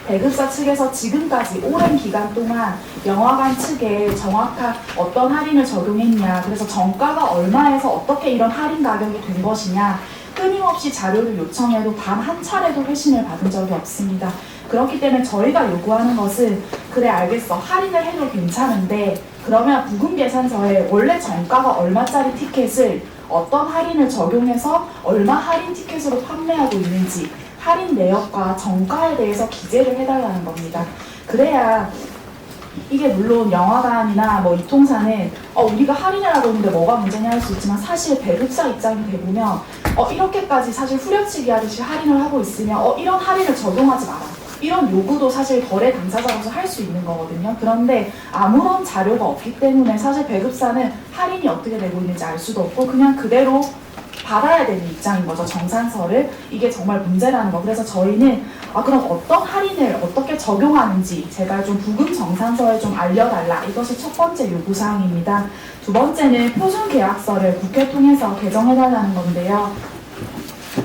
배급사 측에서 지금까지 오랜 기간 동안 영화관 측에 정확한 어떤 할인을 적용했냐, 그래서 정가가 얼마에서 어떻게 이런 할인 가격이 된 것이냐, 끊임없이 자료를 요청해도 단 한 차례도 회신을 받은 적이 없습니다. 그렇기 때문에 저희가 요구하는 것은 그래 알겠어, 할인을 해도 괜찮은데 그러면 부금 계산서에 원래 정가가 얼마짜리 티켓을 어떤 할인을 적용해서 얼마 할인 티켓으로 판매하고 있는지 할인 내역과 정가에 대해서 기재를 해달라는 겁니다. 그래야 이게 물론 영화관이나 뭐 이통사는 우리가 할인을 하고 있는데 뭐가 문제냐 할 수 있지만 사실 배급사 입장이 돼보면 이렇게까지 사실 후려치기 하듯이 할인을 하고 있으면 이런 할인을 적용하지 마라. 이런 요구도 사실 거래 당사자로서 할 수 있는 거거든요. 그런데 아무런 자료가 없기 때문에 사실 배급사는 할인이 어떻게 되고 있는지 알 수도 없고 그냥 그대로 받아야 되는 입장인 거죠. 정산서를. 이게 정말 문제라는 거. 그래서 저희는 그럼 어떤 할인을 어떻게 적용하는지 제발 좀 부금 정산서에 좀 알려달라. 이것이 첫 번째 요구사항입니다. 두 번째는 표준계약서를 국회 통해서 개정해달라는 건데요.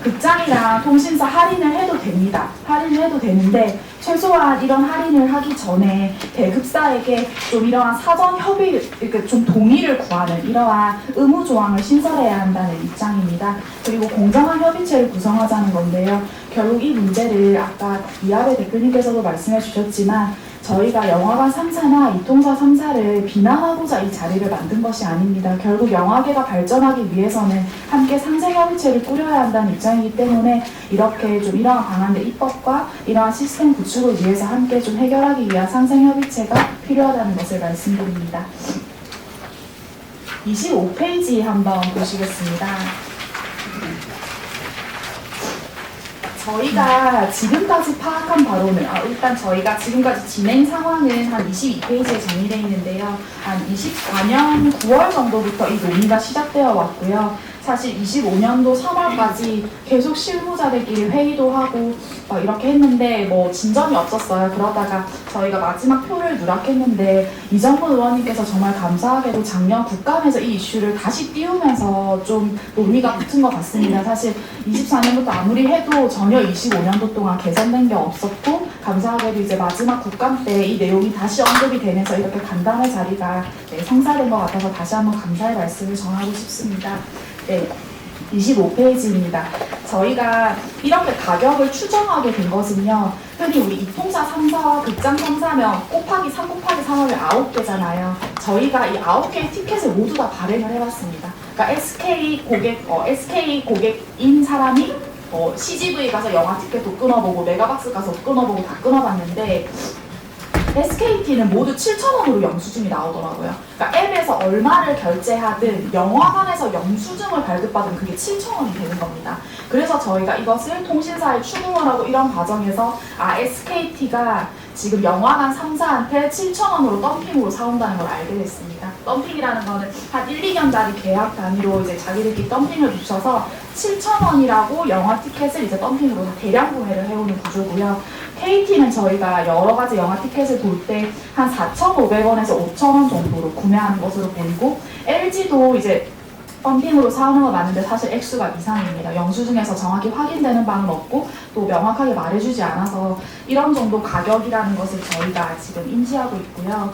극장이랑 통신사 할인을 해도 됩니다. 할인을 해도 되는데 최소한 이런 할인을 하기 전에 배급사에게 좀 이러한 사전 협의, 이렇게 좀 동의를 구하는 이러한 의무 조항을 신설해야 한다는 입장입니다. 그리고 공정한 협의체를 구성하자는 건데요. 결국 이 문제를 아까 이하배 대표님께서도 말씀해 주셨지만 저희가 영화관 3사나 이통사 3사를 비난하고자 이 자리를 만든 것이 아닙니다. 결국 영화계가 발전하기 위해서는 함께 상생협의체를 꾸려야 한다는 입장이기 때문에 이렇게 좀 이러한 방안의 입법과 이러한 시스템 구축을 위해서 함께 좀 해결하기 위한 상생협의체가 필요하다는 것을 말씀드립니다. 25페이지 한번 보시겠습니다. 저희가 지금까지 파악한 바로는 일단 저희가 지금까지 진행 상황은 한 22페이지에 정리되어 있는데요. 한 24년 9월 정도부터 이 논의가 시작되어 왔고요. 사실 25년도 3월까지 계속 실무자들끼리 회의도 하고 이렇게 했는데 뭐 진전이 없었어요. 그러다가 저희가 마지막 표를 누락했는데 이정근 의원님께서 정말 감사하게도 작년 국감에서 이 이슈를 다시 띄우면서 좀 논의가 붙은 것 같습니다. 사실 24년부터 아무리 해도 전혀 25년도 동안 개선된 게 없었고 감사하게도 이제 마지막 국감 때 이 내용이 다시 언급이 되면서 이렇게 간담회 자리가 성사된 것 같아서 다시 한번 감사의 말씀을 전하고 싶습니다. 네, 25페이지입니다. 저희가 이렇게 가격을 추정하게 된 것은요. 흔히 우리 이통사 3사와 극장 3사면 곱하기 3 곱하기 3하면 9개잖아요. 저희가 이 9개의 티켓을 모두 다 발행을 해봤습니다. 그러니까 SK 고객인 사람이 CGV 가서 영화 티켓도 끊어보고 메가박스 가서 끊어보고 다 끊어봤는데 SKT는 모두 7,000원으로 영수증이 나오더라고요. 그러니까 앱에서 얼마를 결제하든 영화관에서 영수증을 발급받으면 그게 7,000원이 되는 겁니다. 그래서 저희가 이것을 통신사에 추궁을 하고 이런 과정에서 SKT가 지금 영화관 3사한테 7,000원으로 덤핑으로 사온다는 걸 알게 됐습니다. 덤핑이라는 거는 한 1, 2년짜리 계약 단위로 이제 자기들끼리 덤핑을 붙여서 7,000원이라고 영화 티켓을 이제 덤핑으로 대량 구매를 해오는 구조고요. KT는 저희가 여러 가지 영화 티켓을 볼 때 한 4,500원에서 5,000원 정도로 구매하는 것으로 보이고 LG도 이제 덤핑으로 사오는 거 맞는데 사실 액수가 이상입니다. 영수증에서 정확히 확인되는 바는 없고 또 명확하게 말해주지 않아서 이런 정도 가격이라는 것을 저희가 지금 인지하고 있고요.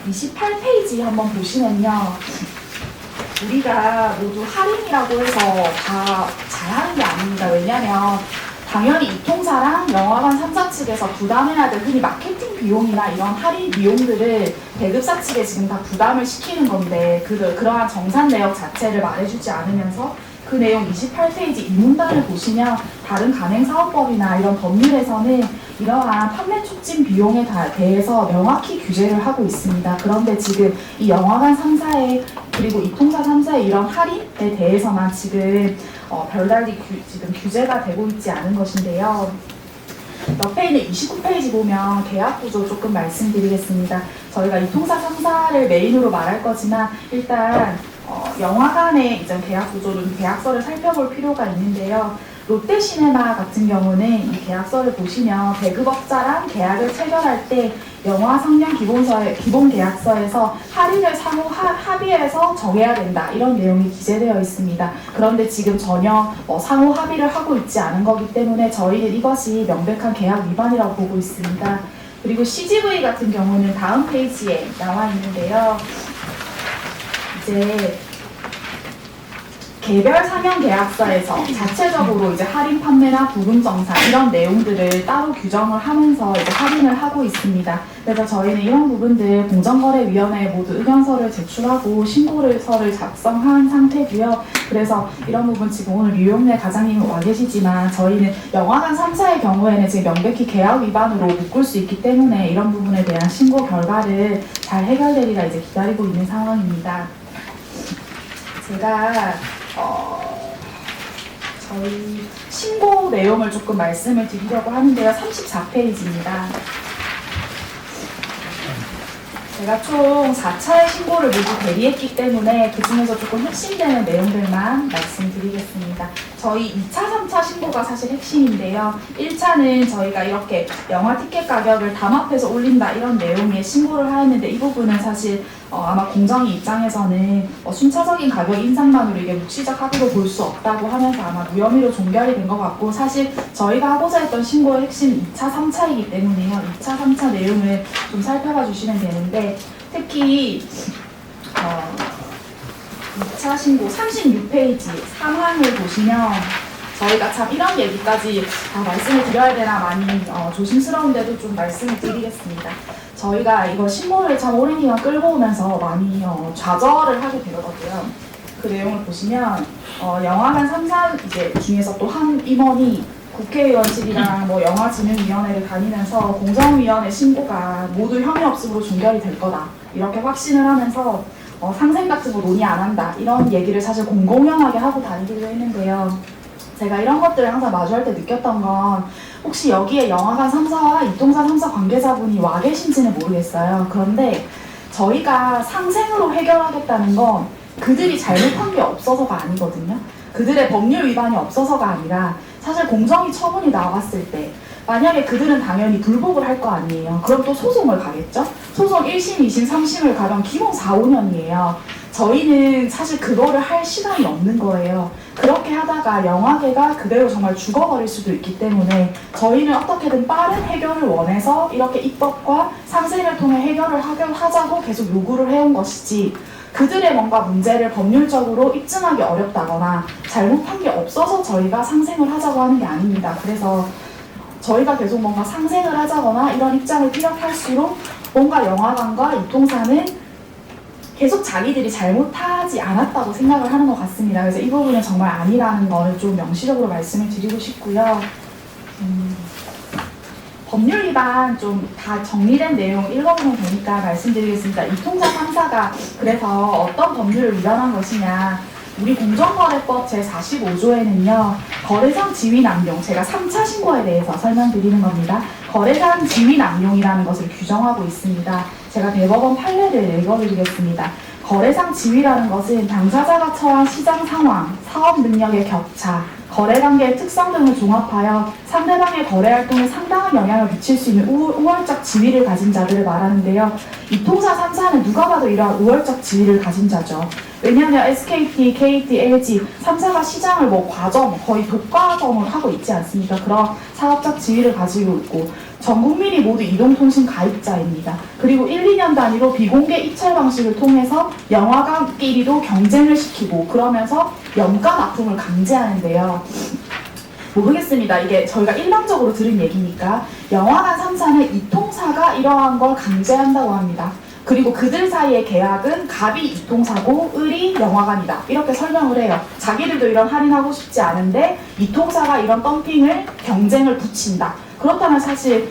28페이지 한번 보시면요. 우리가 모두 할인이라고 해서 다 잘하는 게 아닙니다. 왜냐하면 당연히 이통사랑 영화관 3사 측에서 부담해야 될 흔히 마케팅 비용이나 이런 할인 비용들을 배급사 측에 지금 다 부담을 시키는 건데 그러한 정산 내역 자체를 말해주지 않으면서 그 내용 28페이지 이 문단을 보시면 다른 간행사업법이나 이런 법률에서는 이러한 판매 촉진 비용에 대해서 명확히 규제를 하고 있습니다. 그런데 지금 이 영화관 3사의 그리고 이통사 3사의 이런 할인에 대해서만 지금 별달리 지금 규제가 되고 있지 않은 것인데요. 옆에 있는 29페이지 보면 계약 구조 조금 말씀드리겠습니다. 저희가 이통사 3사를 메인으로 말할 거지만 일단 영화관의 이전 계약 구조를 계약서를 살펴볼 필요가 있는데요. 롯데시네마 같은 경우는 이 계약서를 보시면 배급업자랑 계약을 체결할 때 영화 상영 기본 계약서에서 할인을 상호 합의해서 정해야 된다 이런 내용이 기재되어 있습니다. 그런데 지금 전혀 상호 합의를 하고 있지 않은 거기 때문에 저희는 이것이 명백한 계약 위반이라고 보고 있습니다. 그리고 CGV 같은 경우는 다음 페이지에 나와 있는데요. 이제 개별 상영 계약서에서 자체적으로 이제 할인 판매나 부금 정산 이런 내용들을 따로 규정을 하면서 이제 할인을 하고 있습니다. 그래서 저희는 이런 부분들 공정거래위원회에 모두 의견서를 제출하고 신고서를 작성한 상태고요. 그래서 이런 부분 지금 오늘 류용래 과장님은 와 계시지만 저희는 영화관 3사의 경우에는 지금 명백히 계약 위반으로 묶을 수 있기 때문에 이런 부분에 대한 신고 결과를 잘 해결되리라 이제 기다리고 있는 상황입니다. 제가 저희 신고 내용을 조금 말씀을 드리려고 하는데요. 34페이지입니다. 제가 총 4차의 신고를 모두 대리했기 때문에 그 중에서 조금 핵심되는 내용들만 말씀드리겠습니다. 저희 2차, 3차 신고가 사실 핵심인데요. 1차는 저희가 이렇게 영화 티켓 가격을 담합해서 올린다 이런 내용의 신고를 하였는데 이 부분은 사실 아마 공정위 입장에서는 순차적인 가격 인상만으로 이게 묵시적 합의로 볼 수 없다고 하면서 아마 무혐의로 종결이 된 것 같고 사실 저희가 하고자 했던 신고의 핵심 2차, 3차이기 때문에요. 2차, 3차 내용을 좀 살펴봐 주시면 되는데 특히 2차 신고 36페이지 상황을 보시면 저희가 참 이런 얘기까지 다 말씀을 드려야 되나 많이 조심스러운데도 좀 말씀을 드리겠습니다. 저희가 이거 신고를 참 오랜 기간 끌고 오면서 많이 좌절을 하게 되더라고요. 그 내용을 보시면 영화관 3사 이제 중에서 또 한 임원이 국회의원실이랑 영화진흥위원회를 다니면서 공정위원회 신고가 모두 혐의 없음으로 종결이 될 거다 이렇게 확신을 하면서 상생 같은 거 논의 안 한다 이런 얘기를 사실 공공연하게 하고 다니기도 했는데요. 제가 이런 것들을 항상 마주할 때 느꼈던 건 혹시 여기에 영화관 3사와 이통사 3사 관계자분이 와 계신지는 모르겠어요. 그런데 저희가 상생으로 해결하겠다는 건 그들이 잘못한 게 없어서가 아니거든요. 그들의 법률 위반이 없어서가 아니라 사실 공정위 처분이 나왔을 때 만약에 그들은 당연히 불복을 할 거 아니에요. 그럼 또 소송을 가겠죠? 소송 1심, 2심, 3심을 가면 기본 4, 5년이에요. 저희는 사실 그거를 할 시간이 없는 거예요. 그렇게 하다가 영화계가 그대로 정말 죽어버릴 수도 있기 때문에 저희는 어떻게든 빠른 해결을 원해서 이렇게 입법과 상생을 통해 해결을 하자고 계속 요구를 해온 것이지, 그들의 뭔가 문제를 법률적으로 입증하기 어렵다거나 잘못한 게 없어서 저희가 상생을 하자고 하는 게 아닙니다. 그래서 저희가 계속 뭔가 상생을 하자거나 이런 입장을 피력할수록 뭔가 영화관과 이통사는 계속 자기들이 잘못하지 않았다고 생각을 하는 것 같습니다. 그래서 이 부분은 정말 아니라는 거를 좀 명시적으로 말씀을 드리고 싶고요. 법률 위반 좀 다 정리된 내용 읽어보면 되니까 말씀드리겠습니다. 이통사 3사가 그래서 어떤 법률을 위반한 것이냐, 우리 공정거래법 제45조에는요 거래상 지위남용, 제가 3차 신고에 대해서 설명드리는 겁니다. 거래상 지위남용이라는 것을 규정하고 있습니다. 제가 대법원 판례를 읽어드리겠습니다. 거래상 지위라는 것은 당사자가 처한 시장 상황, 사업 능력의 격차, 거래관계의 특성 등을 종합하여 상대방의 거래활동에 상당한 영향을 미칠 수 있는 우월적 지위를 가진 자들을 말하는데요. 이통사 3사는 누가 봐도 이러한 우월적 지위를 가진 자죠. 왜냐하면 SKT, KT, LG 3사가 시장을 과점, 거의 독과점을 하고 있지 않습니까? 그런 사업적 지위를 가지고 있고 전 국민이 모두 이동통신 가입자입니다. 그리고 1, 2년 단위로 비공개 입찰 방식을 통해서 영화관끼리도 경쟁을 시키고 그러면서 연가 납품을 강제하는데요. 모르겠습니다. 이게 저희가 일반적으로 들은 얘기니까 영화관 3사는 이통사가 이러한 걸 강제한다고 합니다. 그리고 그들 사이의 계약은 갑이 이통사고 을이 영화관이다. 이렇게 설명을 해요. 자기들도 이런 할인하고 싶지 않은데 이통사가 이런 덤핑을, 경쟁을 붙인다. 그렇다면 사실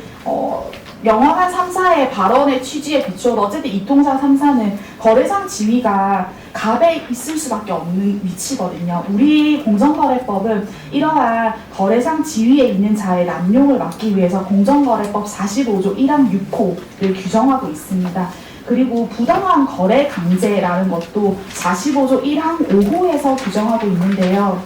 영화관 3사의 발언의 취지에 비추어도 어쨌든 이통사 3사는 거래상 지위가 갑에 있을 수밖에 없는 위치거든요. 우리 공정거래법은 이러한 거래상 지위에 있는 자의 남용을 막기 위해서 공정거래법 45조 1항 6호를 규정하고 있습니다. 그리고 부당한 거래 강제라는 것도 45조 1항 5호에서 규정하고 있는데요.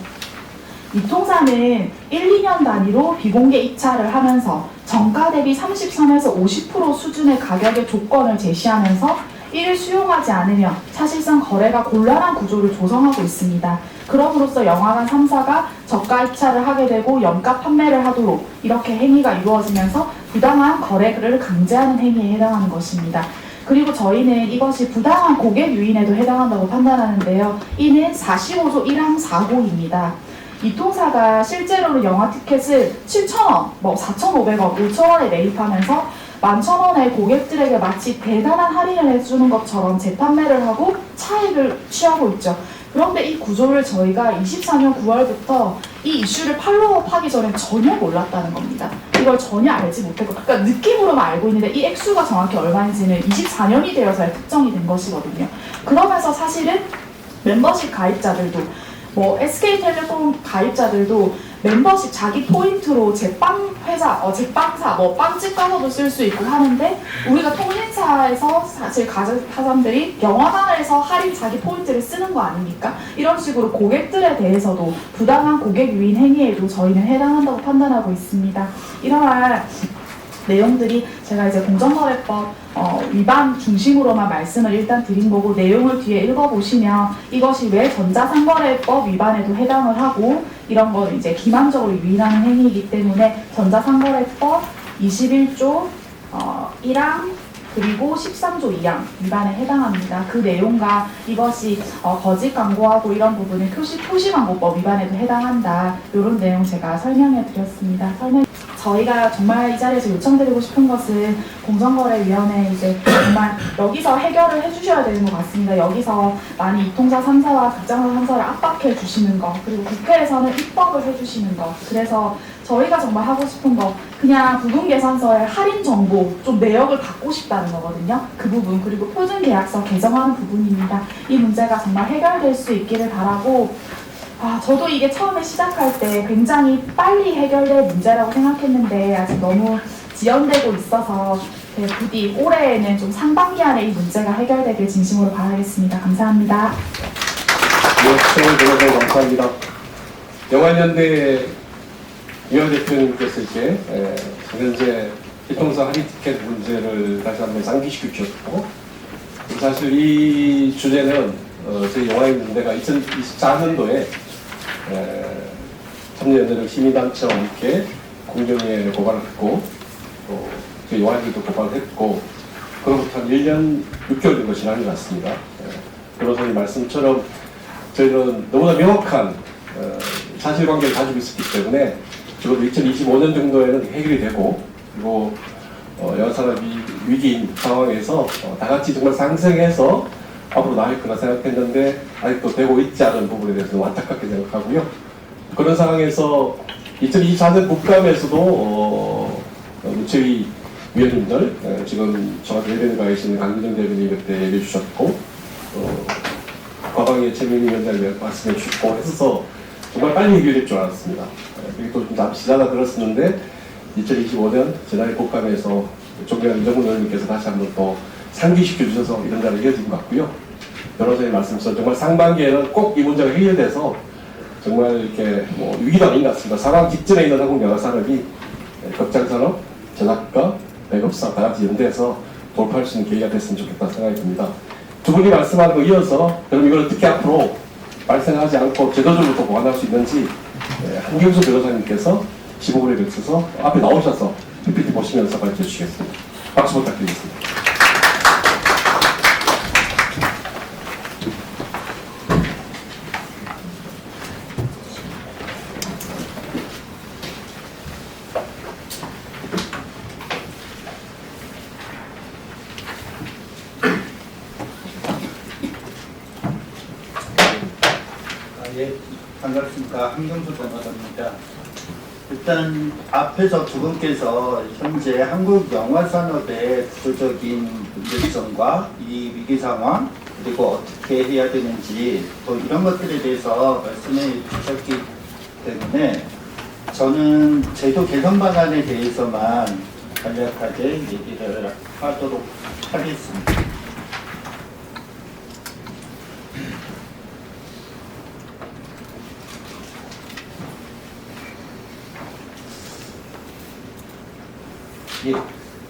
이통사는 1, 2년 단위로 비공개 입찰을 하면서 정가 대비 33에서 50% 수준의 가격의 조건을 제시하면서 이를 수용하지 않으면 사실상 거래가 곤란한 구조를 조성하고 있습니다. 그럼으로써 영화관 3사가 저가 입찰을 하게 되고 연가 판매를 하도록 이렇게 행위가 이루어지면서 부당한 거래를 강제하는 행위에 해당하는 것입니다. 그리고 저희는 이것이 부당한 고객 유인에도 해당한다고 판단하는데요. 이는 45조 1항 4호입니다. 이통사가 실제로는 영화 티켓을 7,000원, 4,500원, 5,000원에 매입하면서 11,000원에 고객들에게 마치 대단한 할인을 해주는 것처럼 재판매를 하고 차익을 취하고 있죠. 그런데 이 구조를 저희가 24년 9월부터 이 이슈를 팔로우업하기 전에 전혀 몰랐다는 겁니다. 이걸 전혀 알지 못했고, 그러니까 느낌으로만 알고 있는데 이 액수가 정확히 얼마인지는 24년이 되어서야 특정이 된 것이거든요. 그러면서 사실은 멤버십 가입자들도 SK텔레콤 가입자들도 멤버십 자기 포인트로 제빵 회사, 제빵사, 빵집 가서도 쓸 수 있고 하는데 우리가 통신사에서 사실 사람들이 영화관에서 할인 자기 포인트를 쓰는 거 아닙니까? 이런 식으로 고객들에 대해서도 부당한 고객 유인 행위에도 저희는 해당한다고 판단하고 있습니다. 이러한 내용들이 제가 이제 공정거래법 위반 중심으로만 말씀을 일단 드린 거고, 내용을 뒤에 읽어보시면 이것이 왜 전자상거래법 위반에도 해당을 하고 이런 걸 이제 기만적으로 유인하는 행위이기 때문에 전자상거래법 21조 1항 그리고 13조 2항 위반에 해당합니다. 그 내용과 이것이 거짓 광고하고 이런 부분은 표시광고법 위반에도 해당한다. 이런 내용 제가 설명해 드렸습니다. 저희가 정말 이 자리에서 요청드리고 싶은 것은 공정거래위원회 이제 정말 여기서 해결을 해주셔야 되는 것 같습니다. 여기서 많이 이통사 3사와 극장사 3사를 압박해 주시는 거, 그리고 국회에서는 입법을 해주시는 거. 그래서 저희가 정말 하고 싶은 거 그냥 부분계산서의 할인 정보 좀 내역을 받고 싶다는 거거든요. 그 부분, 그리고 표준계약서 개정하는 부분입니다. 이 문제가 정말 해결될 수 있기를 바라고, 저도 이게 처음에 시작할 때 굉장히 빨리 해결될 문제라고 생각했는데 아직 너무 지연되고 있어서 부디 올해에는 좀 상반기 안에 이 문제가 해결되길 진심으로 바라겠습니다. 감사합니다. 시청해 주셔서 감사합니다. 영화연대 위원 대표님께서 이제 현재 교통사 할인 티켓 문제를 다시 한번 상기시켜 주셨고, 사실 이 주제는 저희 영화연대가 2024년도에 참여연대를 시민단체와 함께 공정위에 고발을 했고, 또 저희 영화연대도 고발을 했고, 그로부터 한 1년 6개월 정도 지난 것 같습니다. 변호사님 말씀처럼 저희는 너무나 명확한 사실관계를 가지고 있었기 때문에 적어도 2025년 정도에는 해결이 되고, 그리고 여산업 위기인 상황에서 다 같이 정말 상생해서 앞으로 나을 거라 생각했는데 아직도 되고 있지 않은 부분에 대해서 너무 안타깝게 생각하고요. 그런 상황에서 2024년 국감에서도 문체위 위원님들, 지금 저와 대변인 가 계시는 강기정 대변인이 그때 얘기해 주셨고, 과방위의 최민희 위원장이 말씀해 주셨고 해서 정말 빨리 해결될 줄 알았습니다. 그리고 또 잠시 지나들었었는데 2025년 지난해 국감에서 존경하는 이정훈 의원님께서 다시 한번 또 상기시켜 주셔서 이런 자리가 이어진 것 같고요. 변호사님 말씀처럼 정말 상반기에는 꼭 이 문제가 해결돼서 정말 이렇게 뭐 위기도 아닌 것 같습니다. 상황 직전에 있는 한국 영화 산업이 극장산업, 제작가, 배급사 다 같이 연대해서 돌파할 수 있는 계기가 됐으면 좋겠다 생각이 듭니다. 두 분이 말씀하는 거 이어서 그럼 이걸 어떻게 앞으로 발생하지 않고 제도적으로 또 보완할 수 있는지 한경수 변호사님께서 15분에 걸쳐서 앞에 나오셔서 PPT 보시면서 가르쳐 주시겠습니다. 박수 부탁드리겠습니다. 예, 반갑습니다. 한경수 변호사입니다. 일단 앞에서 두 분께서 현재 한국 영화 산업의 구조적인 문제점과 이 위기 상황, 그리고 어떻게 해야 되는지 또 이런 것들에 대해서 말씀해 주셨기 때문에 저는 제도 개선 방안에 대해서만 간략하게 얘기를 하도록 하겠습니다.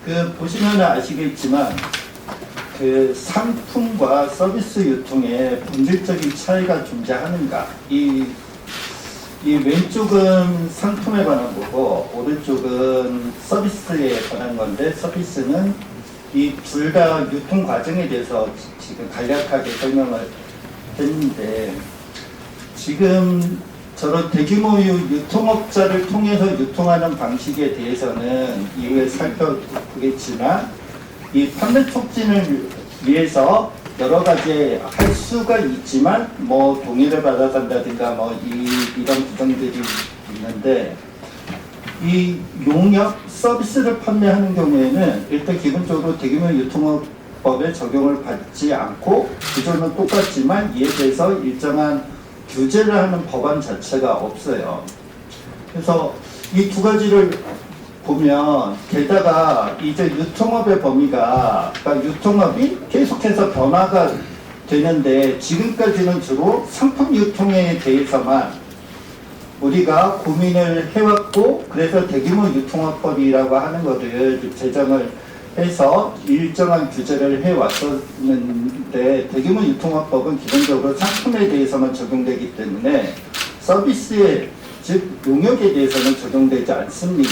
예, 보시면 아시겠지만 그 상품과 서비스 유통에 본질적인 차이가 존재하는가? 이 왼쪽은 상품에 관한 거고 오른쪽은 서비스에 관한 건데, 서비스는 이 둘 다 유통 과정에 대해서 지금 간략하게 설명을 했는데, 지금 저런 대규모 유통업자를 통해서 유통하는 방식에 대해서는 이후에 살펴보겠지만, 이 판매 촉진을 위해서 여러 가지 할 수가 있지만 뭐 동의를 받아간다든가 뭐 이런 규정들이 있는데, 이 용역 서비스를 판매하는 경우에는 일단 기본적으로 대규모 유통업법에 적용을 받지 않고 기존은 똑같지만 이에 대해서 일정한 규제를 하는 법안 자체가 없어요. 그래서 이 두 가지를 보면, 게다가 이제 유통업의 범위가, 그러니까 유통업이 계속해서 변화가 되는데, 지금까지는 주로 상품 유통에 대해서만 우리가 고민을 해왔고, 그래서 대규모 유통업법이라고 하는 것을 제정을 해서 일정한 규제를 해왔었는데, 대규모 유통업법은 기본적으로 상품에 대해서만 적용되기 때문에 서비스에, 즉 용역에 대해서는 적용되지 않습니다.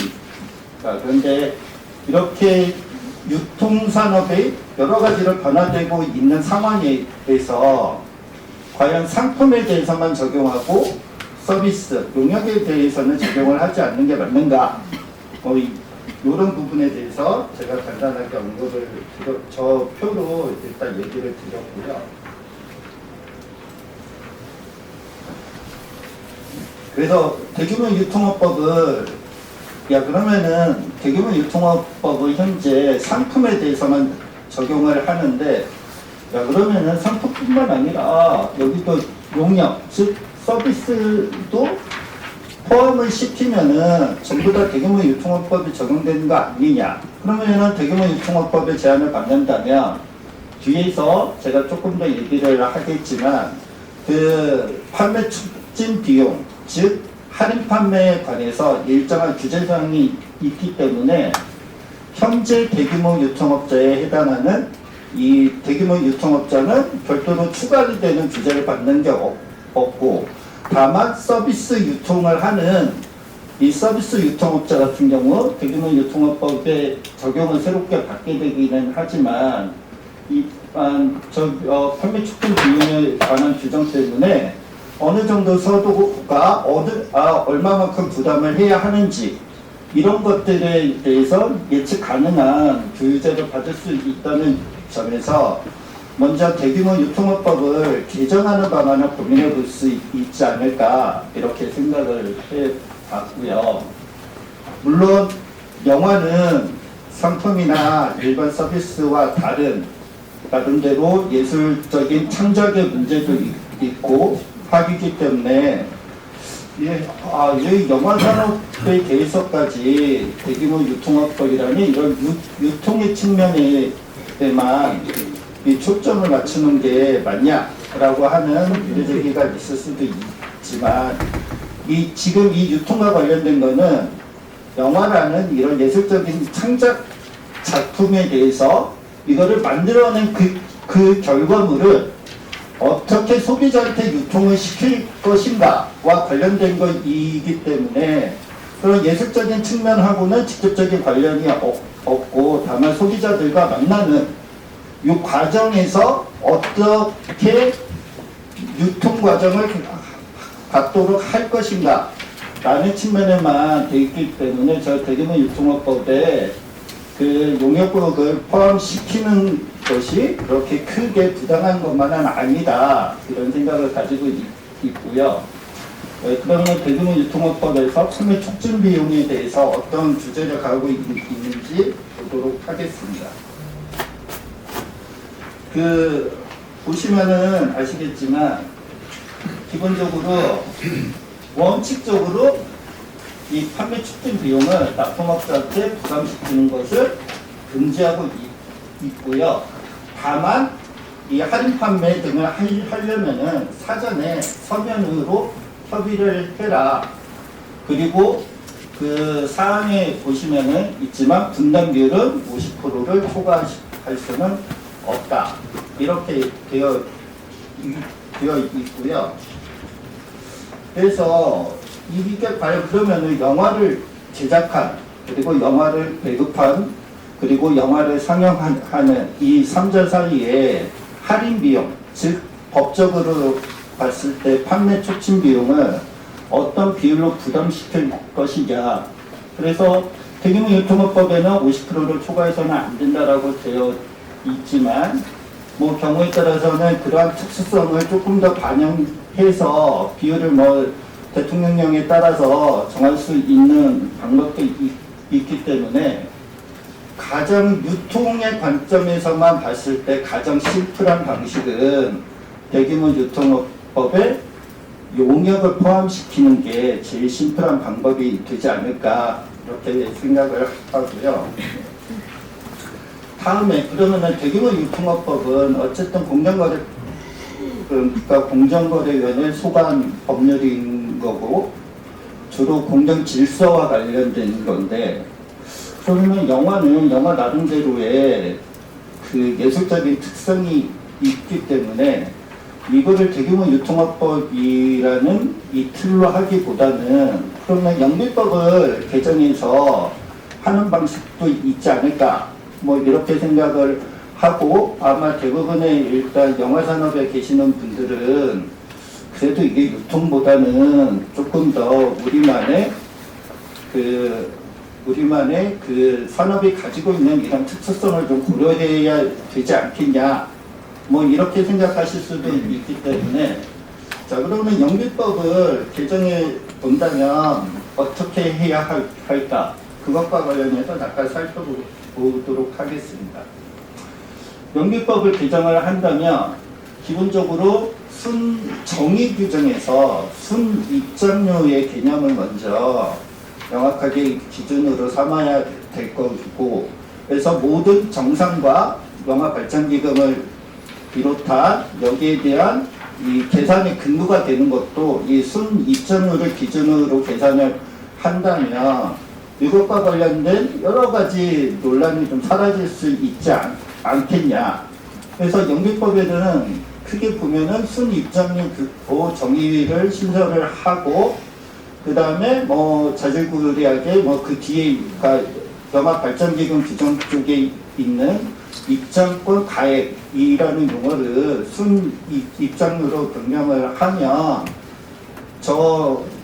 그런데 이렇게 유통산업이 여러 가지로 변화되고 있는 상황에서 과연 상품에 대해서만 적용하고 서비스, 용역에 대해서는 적용을 하지 않는 게 맞는가? 이런 부분에 대해서 제가 간단하게 언급을 저 표로 일단 얘기를 드렸고요. 그래서 대규모 유통업법을, 그러면은 대규모 유통업법은 현재 상품에 대해서만 적용을 하는데, 그러면은 상품뿐만 아니라 여기도 용역, 즉 서비스도 포함을 시키면은 전부 다 대규모 유통업법이 적용되는 거 아니냐? 그러면은 대규모 유통업법의 제한을 받는다면, 뒤에서 제가 조금 더 얘기를 하겠지만, 그 판매 촉진 비용, 즉 할인 판매에 관해서 일정한 규제사항이 있기 때문에 현재 대규모 유통업자에 해당하는 이 대규모 유통업자는 별도로 추가되는 규제를 받는 게 없고, 다만 서비스 유통을 하는 이 서비스 유통업자 같은 경우 대규모 유통업법에 적용을 새롭게 받게 되기는 하지만 판매 촉진 비용에 관한 규정 때문에 어느 정도 서도가 얼마만큼 부담을 해야 하는지 이런 것들에 대해서 예측 가능한 규제를 받을 수 있다는 점에서 먼저 대규모 유통업법을 개정하는 방안을 고민해 볼 수 있지 않을까 이렇게 생각을 해 봤고요. 물론 영화는 상품이나 일반 서비스와 다른 나름대로 예술적인 창작의 문제도 있고 하기 때문에 이 영화 산업에 대해서까지 대규모 유통업법이라는 이런 유통의 측면에만 이 초점을 맞추는 게 맞냐라고 하는 문제제기가 있을 수도 있지만 지금 이 유통과 관련된 거는 영화라는 이런 예술적인 창작 작품에 대해서 이거를 만들어낸 그 결과물을 어떻게 소비자한테 유통을 시킬 것인가와 관련된 것이기 때문에 그런 예술적인 측면하고는 직접적인 관련이 없고, 다만 소비자들과 만나는 이 과정에서 어떻게 유통 과정을 갖도록 할 것인가 라는 측면에만 되어 있기 때문에 저 대규모 유통업법에 그 용역국을 포함시키는 것이 그렇게 크게 부당한 것만은 아니다 이런 생각을 가지고 있고요. 그러면 대규모 유통업법에서 판매 촉진 비용에 대해서 어떤 규제를 가하고 있는지 보도록 하겠습니다. 보시면은 아시겠지만 기본적으로 원칙적으로 이 판매 촉진 비용을 납품업자한테 부담시키는 것을 금지하고 있고요. 다만 이 할인 판매 등을 하려면은 사전에 서면으로 협의를 해라. 그리고 그 사항에 보시면은 있지만 분담 비율은 50%를 초과할 수는 없다. 이렇게 되어 있고요. 그래서 이게 과연 그러면은 영화를 제작한 그리고 영화를 배급한 그리고 영화를 상영하는 이 3자 사이에 할인 비용, 즉 법적으로 봤을 때 판매 촉진 비용을 어떤 비율로 부담시킬 것이냐. 그래서 대규모 유통업법에는 50%를 초과해서는 안 된다라고 되어 있지만 뭐 경우에 따라서는 그러한 특수성을 조금 더 반영해서 비율을 대통령령에 따라서 정할 수 있는 방법도 있기 때문에 가장 유통의 관점에서만 봤을 때 가장 심플한 방식은 대규모 유통업법에 용역을 포함시키는 게 제일 심플한 방법이 되지 않을까 이렇게 생각을 하고요. 다음에 그러면은 대규모 유통업법은 어쨌든 공정거래위원회 소관 법률인 거고 주로 공정 질서와 관련된 건데, 그러면 영화는 영화 나름대로의 그 예술적인 특성이 있기 때문에 이거를 대규모 유통업법이라는 이 틀로 하기보다는 그러면 영비법을 개정해서 하는 방식도 있지 않을까 이렇게 생각을 하고, 아마 대부분의 일단 영화산업에 계시는 분들은 그래도 이게 유통보다는 조금 더 우리만의 그 산업이 가지고 있는 이런 특수성을 좀 고려해야 되지 않겠냐 이렇게 생각하실 수도 있기 때문에, 자 그러면 영비법을 개정해 본다면 어떻게 해야 할까, 그것과 관련해서 잠깐 살펴보도록 하겠습니다. 영비법을 개정을 한다면 기본적으로 정의 규정에서 순입장료의 개념을 먼저 명확하게 기준으로 삼아야 될 거고, 그래서 모든 정산과 영화 발전기금을 비롯한 여기에 대한 이 계산의 근거가 되는 것도 이 순 입점률을 기준으로 계산을 한다면 이것과 관련된 여러 가지 논란이 좀 사라질 수 있지 않겠냐. 그래서 영비법에는 크게 보면은 순 입점률 보호 정의를 신설을 하고 그 다음에 뭐 자질구레하게 뭐 그 뒤에가 영화 발전기금 규정 쪽에 있는 입장권 가액이라는 용어를 순 입장료로 변경을 하면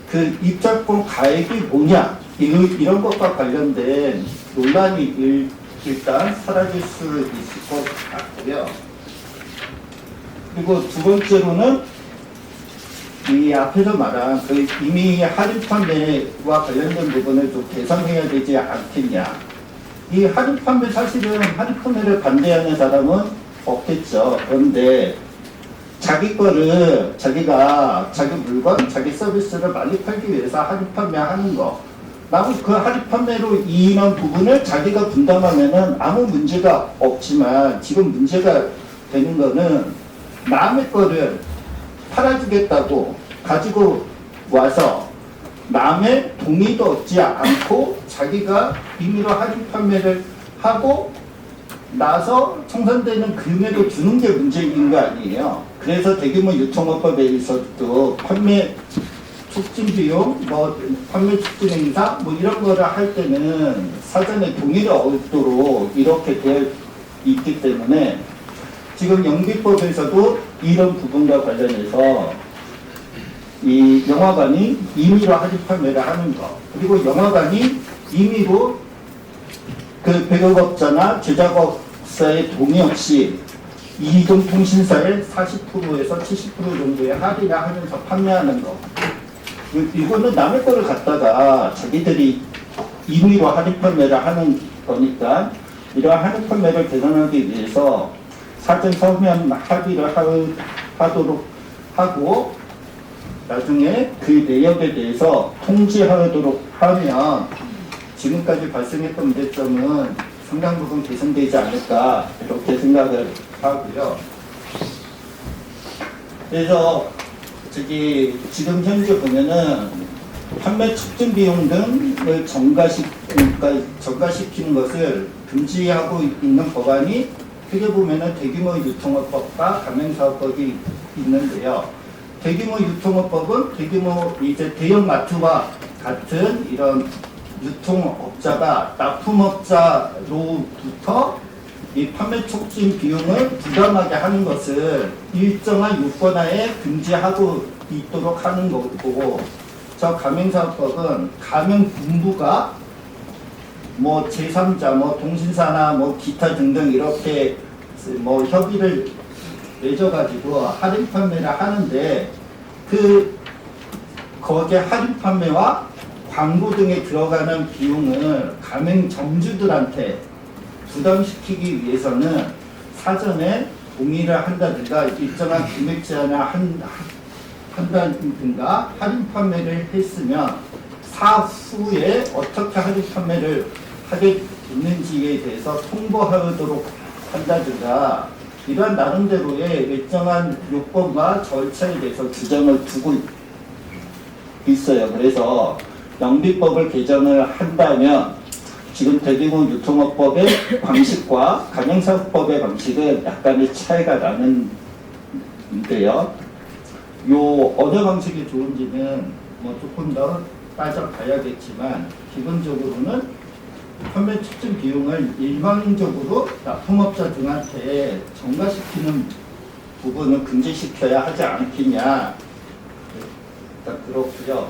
그 입장권 가액이 뭐냐 이런 것과 관련된 논란이 일단 사라질 수 있을 것 같고요. 그리고 두 번째로는 이 앞에서 말한 그 이미 할인 판매와 관련된 부분을 좀 개선해야 되지 않겠냐. 이 할인 판매 사실은 할인 판매를 반대하는 사람은 없겠죠. 그런데 자기 거를 자기가 자기 물건, 자기 서비스를 많이 팔기 위해서 할인 판매하는 거. 나무 그 할인 판매로 이인한 부분을 자기가 분담하면은 아무 문제가 없지만 지금 문제가 되는 거는 남의 거를 팔아주겠다고 가지고 와서 남의 동의도 얻지 않고 자기가 임의로 할인 판매를 하고 나서 청산되는 금액을 주는 게 문제인 거 아니에요. 그래서 대규모 유통업법에 있어도 판매 촉진 비용, 뭐 판매 촉진 행사 뭐 이런 거를 할 때는 사전에 동의를 얻도록 이렇게 되어 있기 때문에 지금 영비법에서도 이런 부분과 관련해서 이 영화관이 임의로 할인 판매를 하는 거, 그리고 영화관이 임의로 그 배급업자나 제작업자의 동의 없이 이동통신사의 40%에서 70% 정도의 할인을 하면서 판매하는 거. 이거는 남의 거를 갖다가 자기들이 임의로 할인 판매를 하는 거니까 이러한 할인 판매를 개선하기 위해서 사전 서면 합의를 하도록 하고 나중에 그 내역에 대해서 통지하도록 하면 지금까지 발생했던 문제점은 상당 부분 개선되지 않을까 이렇게 생각을 하고요. 그래서 지금 현재 보면은 판매 촉진 비용 등을 전가시키는 것을 금지하고 있는 법안이 크게 보면은 대규모 유통업법과 가맹사업법이 있는데요. 대규모 유통업법은 대규모 이제 대형마트와 같은 이런 유통업자가 납품업자로부터 이 판매 촉진 비용을 부담하게 하는 것을 일정한 요건하에 금지하고 있도록 하는 거고, 저 가맹사업법은 가맹분부가 뭐 제3자, 뭐 통신사나 뭐 기타 등등 이렇게 뭐 협의를 맺어가지고 할인 판매를 하는데 거기에 할인 판매와 광고 등에 들어가는 비용을 가맹 점주들한테 부담시키기 위해서는 사전에 동의를 한다든가 일정한 금액 제한을 한다든가 할인 판매를 했으면 사후에 어떻게 할인 판매를 하게 됐는지에 대해서 통보하도록 한다든가 이러한 나름대로의 일정한 요건과 절차에 대해서 규정을 두고 있어요. 그래서 영비법을 개정을 한다면 지금 대규모 유통업법의 방식과 가맹사업법의 방식은 약간의 차이가 나는데요. 어느 방식이 좋은지는 뭐 조금 더 따져봐야겠지만 기본적으로는 판매 촉진 비용을 일방적으로 납품업자 등한테 전가시키는 부분을 금지시켜야 하지 않겠냐. 일단 그렇고요.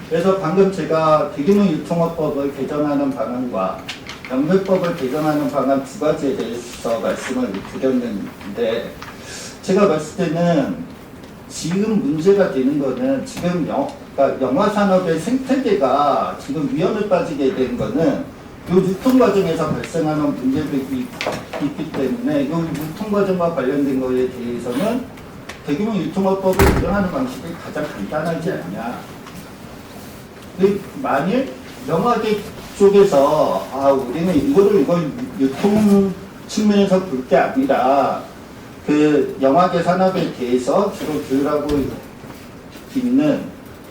그래서 방금 제가 대규모 유통업법을 개정하는 방안과 영비법을 개정하는 방안 두 가지에 대해서 말씀을 드렸는데 제가 봤을 때는 지금 문제가 되는 거는 지금 그러니까 영화 산업의 생태계가 지금 위험에 빠지게 된 거는 이 유통 과정에서 발생하는 문제들이 있기 때문에 이 유통 과정과 관련된 거에 대해서는 대규모 유통업법을 개정하는 방식이 가장 간단하지 않냐. 만일 영화계 쪽에서 우리는 이걸 유통 측면에서 볼 게 아니라 그 영화계 산업에 대해서 주로 교육하고 있는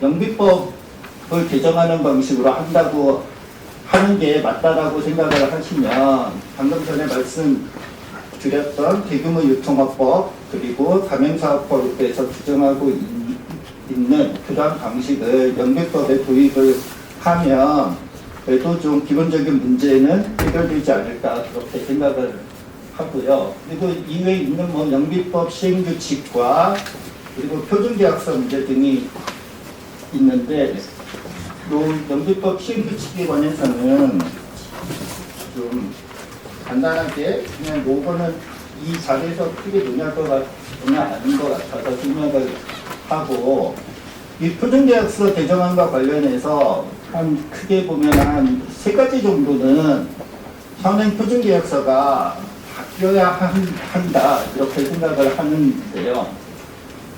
영비법을 개정하는 방식으로 한다고 하는 게 맞다라고 생각을 하시면 방금 전에 말씀드렸던 대규모 유통업법 그리고 가맹사업법에서 규정하고 있는 그러한 방식을 영비법에 도입을 하면 그래도 좀 기본적인 문제는 해결되지 않을까 그렇게 생각을 하고요. 그리고 이외에 있는 뭐 영비법 시행규칙과 그리고 표준계약서 문제 등이 있는데 요 영비법 시행규칙에 관해서는 좀 간단하게 그냥 요거는 이 자리에서 크게 논의할 것 같으면 아닌 것 같아서 생각을 하고 이 표준계약서 개정안과 관련해서 한 크게 보면 한 3가지 정도는 현행 표준계약서가 바뀌어야 한다 이렇게 생각을 하는데요.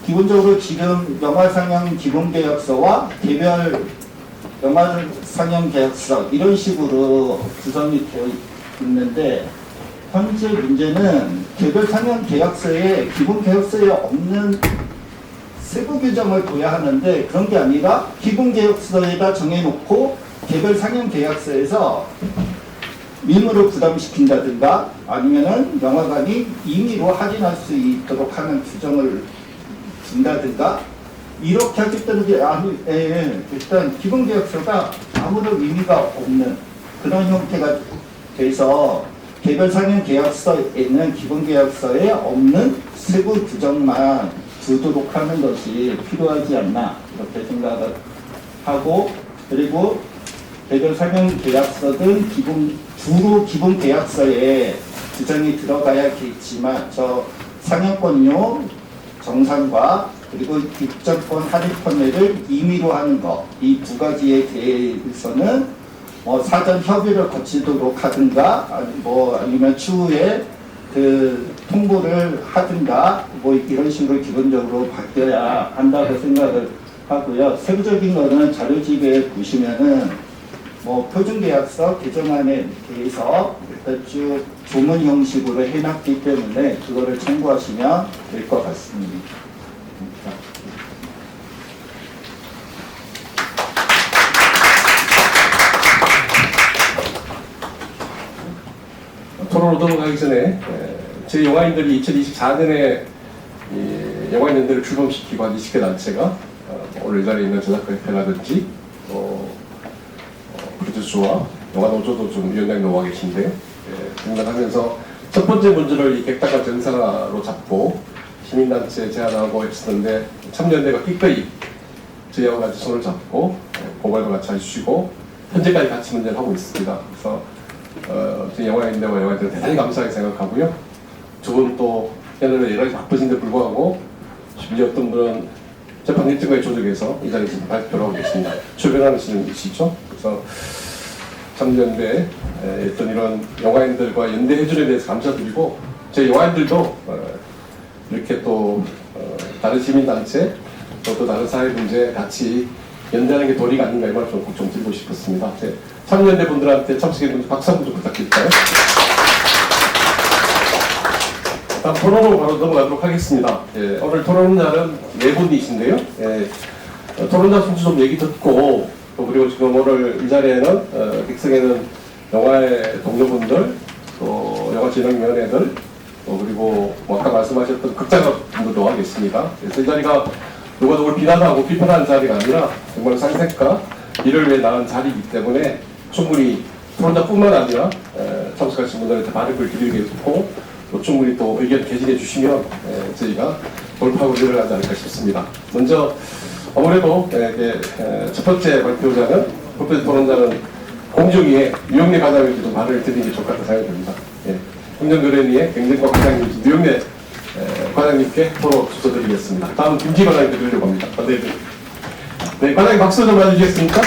기본적으로 지금 영화상영 기본계약서와 개별 영화상영 계약서 이런 식으로 구성이 되어 있는데 현재 문제는 개별 상영 계약서에 기본 계약서에 없는 세부 규정을 둬야 하는데 그런 게 아니라 기본 계약서에다 정해놓고 개별 상영 계약서에서 밀물을 부담시킨다든가 아니면은 영화관이 임의로 할인할 수 있도록 하는 규정을 둔다든가 이렇게 하기 때문에 일단 기본 계약서가 아무런 의미가 없는 그런 형태가 돼서 개별 상영 계약서에는 기본 계약서에 없는 세부 규정만 두도록 하는 것이 필요하지 않나 이렇게 생각을 하고 그리고 개별 상영 계약서든 주로 기본 계약서에 규정이 들어가야겠지만 저 상영권료 정산과 그리고 입점권 할인 판매를 임의로 하는 것 이 2가지에 대해서는 사전 협의를 거치도록 하든가 아니면 추후에 그 통보를 하든가 이런 식으로 기본적으로 바뀌어야 한다고 생각을 하고요. 세부적인 거는 자료집에 보시면은 표준계약서 개정안에 대해서 일단 쭉 조문 형식으로 해놨기 때문에 그거를 참고하시면 될 것 같습니다. 토론으로 넘어가기 전에 저희 영화인들이 2024년에 영화인연대를 출범시키고 한 20개 단체가 오늘 이 자리에 있는 제작가협회라든지 프로듀스와 영화노조도 좀 위원장이 나와 계신데 등장하면서 첫 번째 문제를 이 객단과 정상화로 잡고 시민단체 제안하고 했었는데 참여연대가 기꺼이 저희와 같이 손을 잡고 고발도 같이 해주시고 현재까지 같이 문제를 하고 있습니다. 그래서 저희 영화인대와 영화인대를 대단히 감사하게 생각하고요. 두 분 또 현재 여러 가지 바쁘신데 불구하고 심지어 어떤 분은 재판 일정까지 조정해서 이 자리에서 발표를 하고 계십니다. 출연하시는 분이시죠. 그래서 참여연대 어떤 이런 영화인들과 연대해준에 대해서 감사드리고 저희 영화인들도 이렇게 또 다른 시민단체 또 다른 사회 문제 같이 연대하는 게 도리가 아닌가 이 말을 좀 드리고 싶었습니다. 참여연대 분들한테 참석해 분들 박수 한번 좀 부탁드릴까요? 다음 토론으로 바로 넘어가도록 하겠습니다. 오늘 토론자는 4분이신데요. 토론자 순서 좀 얘기 듣고 또 그리고 지금 오늘 이 자리에는 객석에는 영화의 동료분들 또 영화진흥위원회들 또 그리고 아까 말씀하셨던 극작가분들도 와 계십니다. 그래서 이 자리가 누가 누굴 비난하고 비판하는 자리가 아니라 정말 상생과 일을 위해 나간 자리이기 때문에 충분히 토론자뿐만 아니라 참석하신 분들한테 발언을 드리겠고 또 충분히 또 의견 개진해 주시면 저희가 돌파하고 일어나지 않을까 싶습니다. 먼저 아무래도 첫 번째 발표자는 첫 번째 토론자는 공정위의 유영래 과장님께 좀 발언을 드리는 게 좋을 것 같다 생각이 듭니다. 행정교련위의 경쟁과 과장님 유영래 과장님께 토론 순서 드리겠습니다. 다음 김지 과장님께 드리려고 합니다. 네, 과장님 박수 좀 봐주시겠습니까?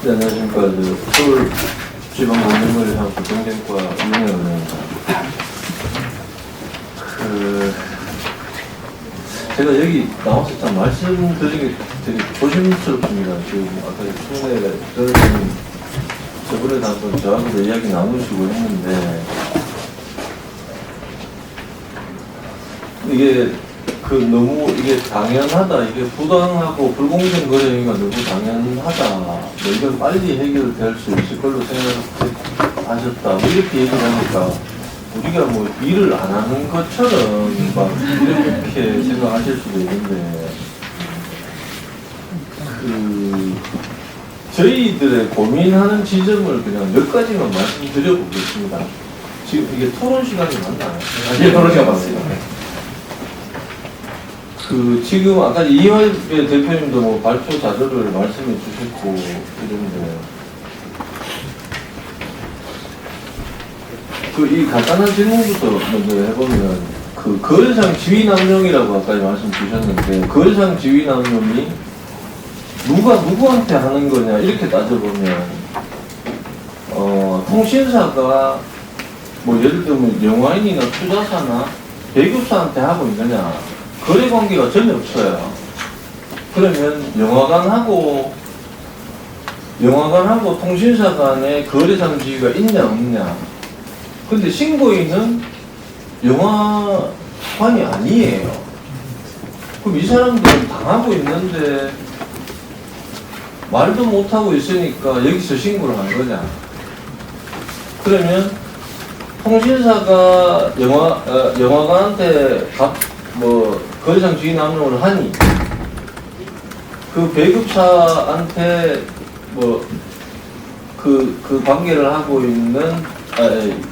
네, 안녕하십니까. 서울지방공정거래사업부 경쟁과 유영래입니다. 제가 여기 나와서 참 말씀드리기 되게 조심스럽습니다. 지금 아까 총회가 저번에도 한번 저하고도 이야기 나누시고 했는데 이게 너무 이게 당연하다, 이게 부당하고 불공정 거래가 너무 당연하다, 뭐 이건 빨리 해결될 수 있을 걸로 생각하셨다, 뭐 이렇게 얘기를 하니까 우리가 뭐 일을 안 하는 것처럼 막 이렇게 생각하실 수도 있는데, 저희들의 고민하는 지점을 그냥 몇 가지만 말씀드려 보겠습니다. 지금 이게 토론 시간이 맞나요? 예, 토론 시간 맞습니다. 지금 아까 이화배 대표님도 뭐 발표 자료를 말씀해 주셨고 이런데, 이 간단한 질문부터 먼저 해보면, 거래상 지위 남용이라고 아까 말씀 주셨는데, 거래상 지위 남용이 누가 누구한테 하는 거냐 이렇게 따져보면, 통신사가 뭐 예를 들면 영화인이나 투자사나 배급사한테 하고 있느냐, 거래 관계가 전혀 없어요. 그러면 영화관하고 통신사 간에 거래상 지위가 있냐 없냐. 근데 신고인은 영화관이 아니에요. 그럼 이 사람들은 당하고 있는데 말도 못하고 있으니까 여기서 신고를 한 거냐. 그러면 통신사가 영화관한테 거래상 지위 남용을 하니, 그 배급사한테 그 관계를 하고 있는,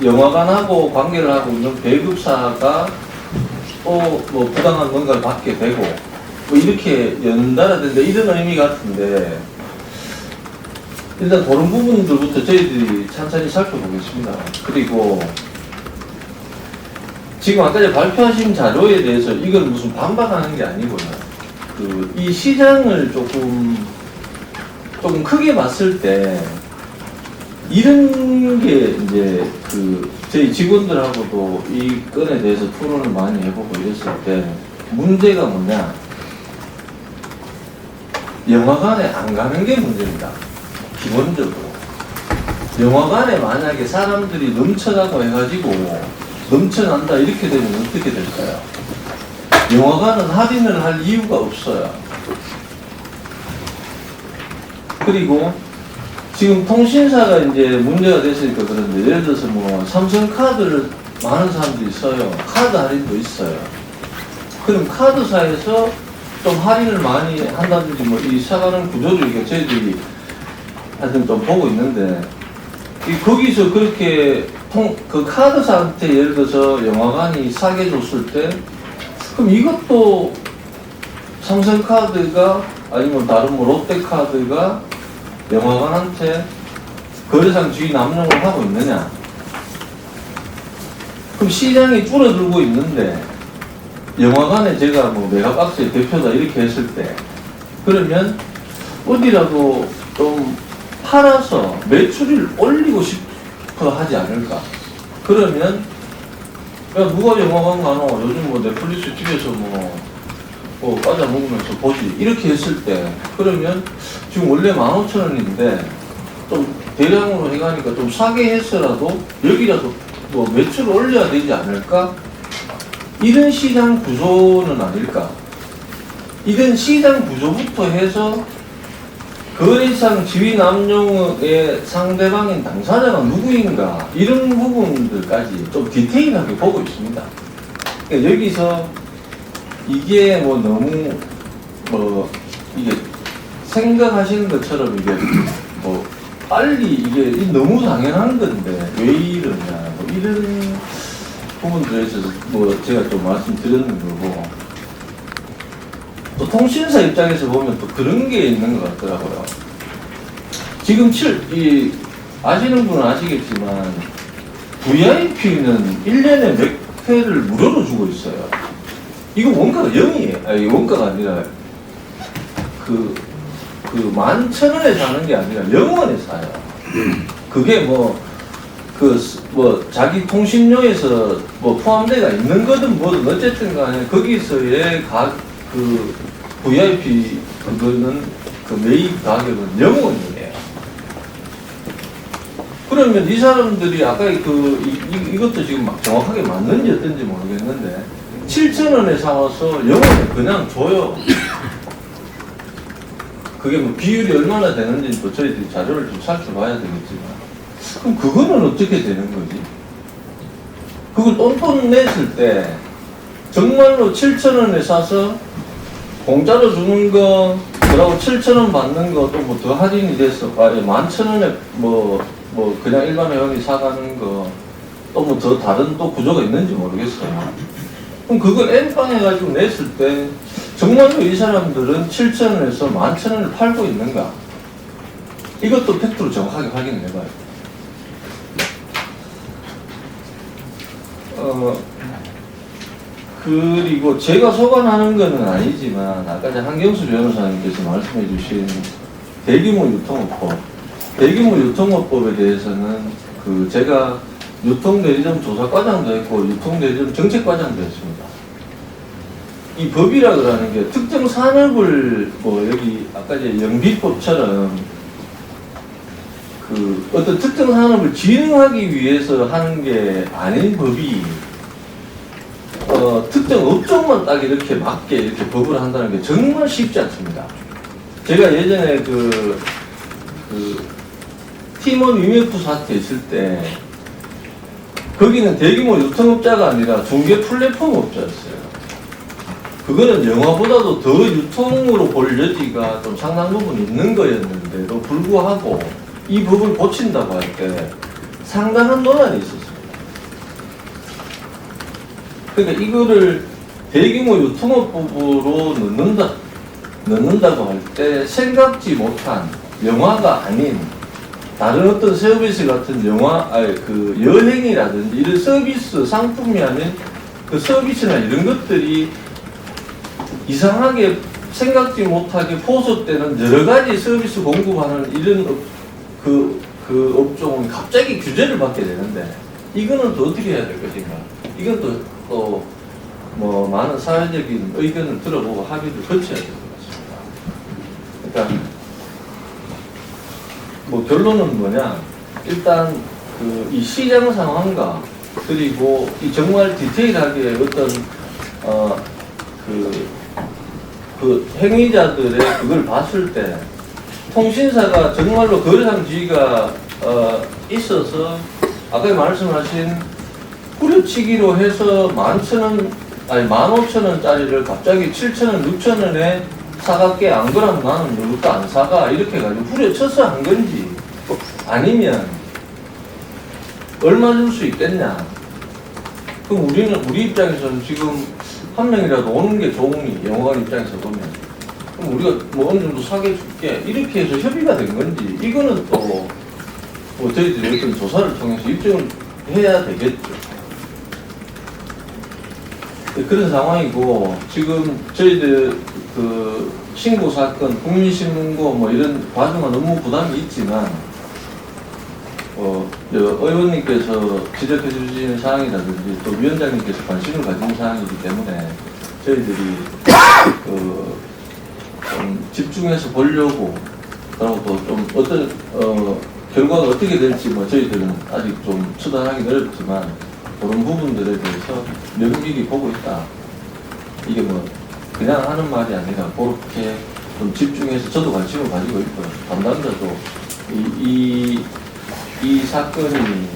영화관하고 관계를 하고 있는 배급사가 또 부당한 뭔가를 받게 되고, 이렇게 연달아 된다, 이런 의미 같은데, 일단 그런 부분들부터 저희들이 천천히 살펴보겠습니다. 그리고 지금 아까 발표하신 자료에 대해서 이건 무슨 반박하는 게 아니고요. 이 시장을 조금 크게 봤을 때, 이런 게 이제 저희 직원들하고도 이 건에 대해서 토론을 많이 해보고 이랬을 때, 문제가 뭐냐. 영화관에 안 가는 게 문제입니다. 기본적으로. 영화관에 만약에 사람들이 넘쳐나고 해가지고 넘쳐난다 이렇게 되면 어떻게 될까요? 영화관은 할인을 할 이유가 없어요. 그리고 지금 통신사가 이제 문제가 됐으니까 그런데, 예를 들어서 삼성카드를 많은 사람들이 써요. 카드 할인도 있어요. 그럼 카드사에서 좀 할인을 많이 한다든지 이 사가는 구조를 이게 저희들이 하여튼 좀 보고 있는데, 거기서 그렇게 그 카드사한테 예를 들어서 영화관이 사게 줬을 때, 그럼 이것도 삼성카드가 아니면 다른 롯데카드가 영화관한테 거래상 지위 남용을 하고 있느냐? 그럼 시장이 줄어들고 있는데, 영화관에 제가 메가박스의 대표다 이렇게 했을 때, 그러면 어디라도 좀 팔아서 매출을 올리고 싶어 하지 않을까? 그러면, 야, 누가 영화관 가노? 요즘 넷플릭스 집에서 과자 먹으면서 보지. 이렇게 했을 때, 그러면 지금 원래 15,000원인데, 좀 대량으로 해가니까 좀 싸게 했어라도 여기라도 매출을 올려야 되지 않을까? 이런 시장 구조는 아닐까? 이런 시장 구조부터 해서 거래상 지위 남용의 상대방인 당사자가 누구인가, 이런 부분들까지 좀 디테일하게 보고 있습니다. 그러니까 여기서 이게 너무 이게 생각하시는 것처럼 이게 빨리 이게 너무 당연한 건데 왜 이러냐, 이런 부분들에 있어서 제가 좀 말씀드리는 거고, 또 통신사 입장에서 보면 또 그런 게 있는 것 같더라고요. 지금 아시는 분은 아시겠지만 VIP는 1년에 몇 회를 무료로 주고 있어요. 이거 원가가 0이에요. 아니, 원가가 아니라 11,000원에 사는 게 아니라 0원에 사요. 그게 자기 통신료에서 포함되어 있는 거든 뭐든 어쨌든 간에 거기서의 VIP 그거는 매입 가격은 0원이에요. 그러면 이 사람들이 아까 이것도 지금 정확하게 맞는지 어떤지 모르겠는데, 7,000원에 사와서 영원히 그냥 줘요. 그게 뭐 비율이 얼마나 되는지 또 저희들이 자료를 좀 살펴봐야 되겠지만, 그럼 그거는 어떻게 되는 거지? 그걸 똔똔 냈을 때 정말로 7,000원에 사서 공짜로 주는 거, 그러고 7,000원 받는 거 또 뭐 더 할인이 돼서 11,000원에 뭐 그냥 일반 회원이 사가는 거 또 뭐 더 다른 또 구조가 있는지 모르겠어요. 그럼 그걸 N빵 해가지고 냈을 때 정말로 이 사람들은 7,000원에서 11,000원을 팔고 있는가? 이것도 팩트로 정확하게 확인을 해봐요. 그리고 제가 소관하는 것은 아니지만 아까 한경수 변호사님께서 말씀해 주신 대규모 유통업법에 대해서는 제가 유통대리점 조사과장도 했고 유통대리점 정책과장도 했습니다. 이 법이라 그러는 게 특정 산업을 여기 아까 이제 영비법처럼 어떤 특정 산업을 진흥하기 위해서 하는 게 아닌 법이 특정 업종만 딱 이렇게 맞게 이렇게 법을 한다는 게 정말 쉽지 않습니다. 제가 예전에 팀원 위메프 사태 있을 때 거기는 대규모 유통업자가 아니라 중개 플랫폼 업자였어요. 그거는 영화보다도 더 유통으로 볼 여지가 좀 상당 부분 있는 거였는데도 불구하고 이 법을 고친다고 할 때 상당한 논란이 있었습니다. 그러니까 이거를 대규모 유통업법으로 넣는다고 할 때 생각지 못한 영화가 아닌 다른 어떤 서비스 같은 여행이라든지 이런 서비스 상품이 아닌 그 서비스나 이런 것들이 이상하게 생각지 못하게 포섭되는 여러 가지 서비스 공급하는 이런 그 업종은 갑자기 규제를 받게 되는데 이거는 또 어떻게 해야 될 것인가? 이건 또 뭐 많은 사회적인 의견을 들어보고 합의를 거쳐야 될 것 같습니다. 그러니까 뭐 결론은 뭐냐? 일단 이 시장 상황과 그리고 이 정말 디테일하게 어떤 그 행위자들의 그걸 봤을 때 통신사가 정말로 거래상 지위가 있어서 아까 말씀하신 후려치기로 해서 15,000원짜리를 갑자기 7,000원, 6,000원에 사갈게. 안 그러면 나는 이것도 안 사가. 이렇게 해가지고 후려쳐서 한 건지 아니면 얼마 줄 수 있겠냐. 그럼 우리 입장에서는 지금 한 명이라도 오는 게 좋으니 영화관 입장에서 보면 그럼 우리가 뭐 어느 정도 사게 줄게. 이렇게 해서 협의가 된 건지 이거는 또 뭐 저희들이 어떤 조사를 통해서 입증을 해야 되겠죠. 그런 상황이고 지금 저희들 신고 사건, 국민신문고 뭐 이런 과정은 너무 부담이 있지만 의원님께서 지적해 주신 사항이라든지 또 위원장님께서 관심을 가진 사항이기 때문에 저희들이 좀 집중해서 보려고 그리고 또 좀 어떤 결과가 어떻게 될지 뭐 저희들은 아직 좀 추단하기 어렵지만 그런 부분들에 대해서 면밀히 보고 있다. 이게 뭐 그냥 하는 말이 아니라 그렇게 좀 집중해서 저도 관심을 가지고 있고요. 담당자도 이 사건이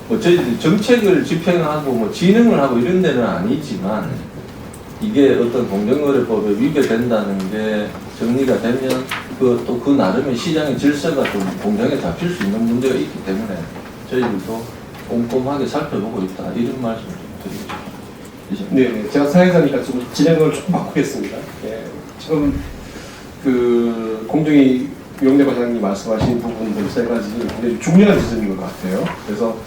뭐 저희들이 정책을 집행하고 뭐 진흥을 하고 이런 데는 아니지만 이게 어떤 공정거래법에 위배된다는 게 정리가 되면 또 그 나름의 시장의 질서가 좀 공정에 잡힐 수 있는 문제가 있기 때문에 저희들도 꼼꼼하게 살펴보고 있다. 이런 말씀 좀 드리겠습니다. 네, 제가 사회자니까 좀 진행을 조금 바꾸겠습니다. 예, 지금 공정위 용대 과장님 말씀하신 부분들 세 가지 굉장히 중요한 지점인 것 같아요. 그래서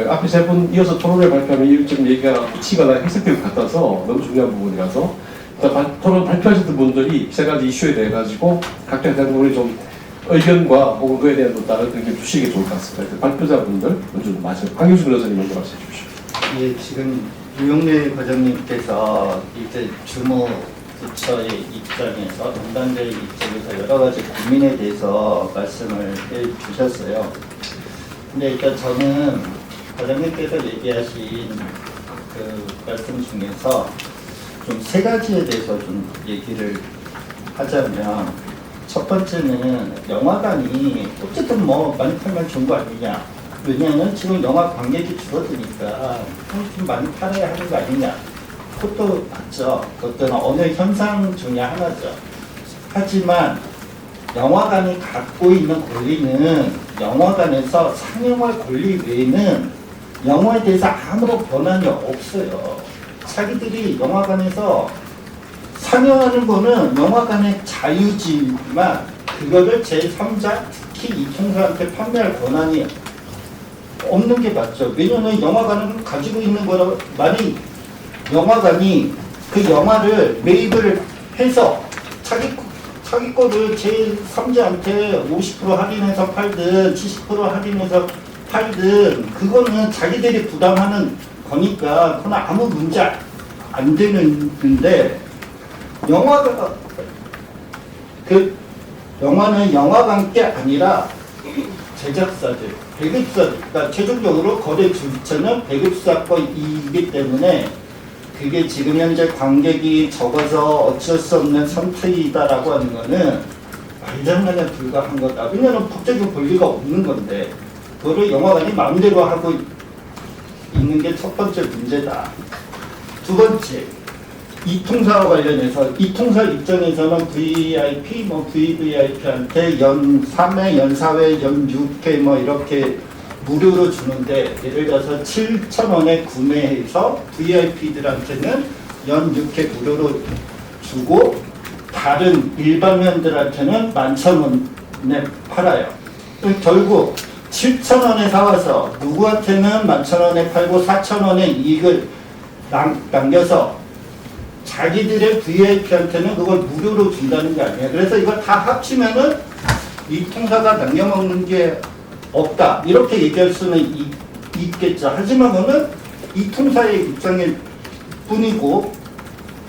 앞에 세 분 이어서 토론을 발표하면 좀 얘기가 붙이거나 해석될 것 같아서 너무 중요한 부분이라서 토론 발표하셨던 분들이 세 가지 이슈에 대해 가지고 각자 대응분이 좀 의견과 혹은 그에 대한 또 다른 의견 주시는 게 좋을 것 같습니다. 발표자분들 먼저 말씀, 황경수 변호사님 먼저 말씀해 주십시오. 예, 지금 유영래 과장님께서 이제 주무 부처의 입장에서 담당자의 입장에서 여러 가지 고민에 대해서 말씀을 해주셨어요. 근데 일단 저는 과장님께서 얘기하신 그 말씀 중에서 좀 세 가지에 대해서 좀 얘기를 하자면, 첫 번째는 영화관이 어쨌든 뭐 많이 팔면 좋은 거 아니냐. 왜냐하면 지금 영화 관객이 줄어드니까 좀 많이 팔아야 하는 거 아니냐. 그것도 맞죠. 그것도 어느 현상 중에 하나죠. 하지만 영화관이 갖고 있는 권리는 영화관에서 상영할 권리 외에는 영화에 대해서 아무런 권한이 없어요. 자기들이 영화관에서 상영하는 거는 영화관의 자유지만 그거를 제3자, 특히 이통사한테 판매할 권한이 없는 게 맞죠. 왜냐하면 영화관은 가지고 있는 거라, 만약 영화관이 그 영화를 매입을 해서 자기 거를 제3자한테 50% 할인해서 팔든 70% 할인해서 팔든 그거는 자기들이 부담하는 거니까 그건 아무 문제 안 되는데, 영화는 영화관 게 아니라 제작사들, 배급사들, 그러니까 최종적으로 거래 주체는 배급사이기 때문에 그게 지금 현재 관객이 적어서 어쩔 수 없는 선택이다라고 하는 거는 말장난에 불과한 거다. 왜냐하면 법적인 권리가 없는 건데 그거를 영화관이 마음대로 하고 있는 게 첫 번째 문제다. 두 번째, 이통사와 관련해서 이통사 입장에서는 VIP, VVIP한테 연 3회, 연 4회, 연 6회 뭐 이렇게 무료로 주는데, 예를 들어서 7,000원에 구매해서 VIP들한테는 연 6회 무료로 주고 다른 일반면들한테는 11,000원에 팔아요. 결국 7,000원에 사와서 누구한테는 11,000원에 팔고 4,000원의 이익을 남겨서 자기들의 VIP한테는 그걸 무료로 준다는 게 아니에요. 그래서 이걸 다 합치면은 이 통사가 남겨먹는 게 없다, 이렇게 얘기할 수는 있겠죠. 하지만 그거는 이 통사의 입장일 뿐이고,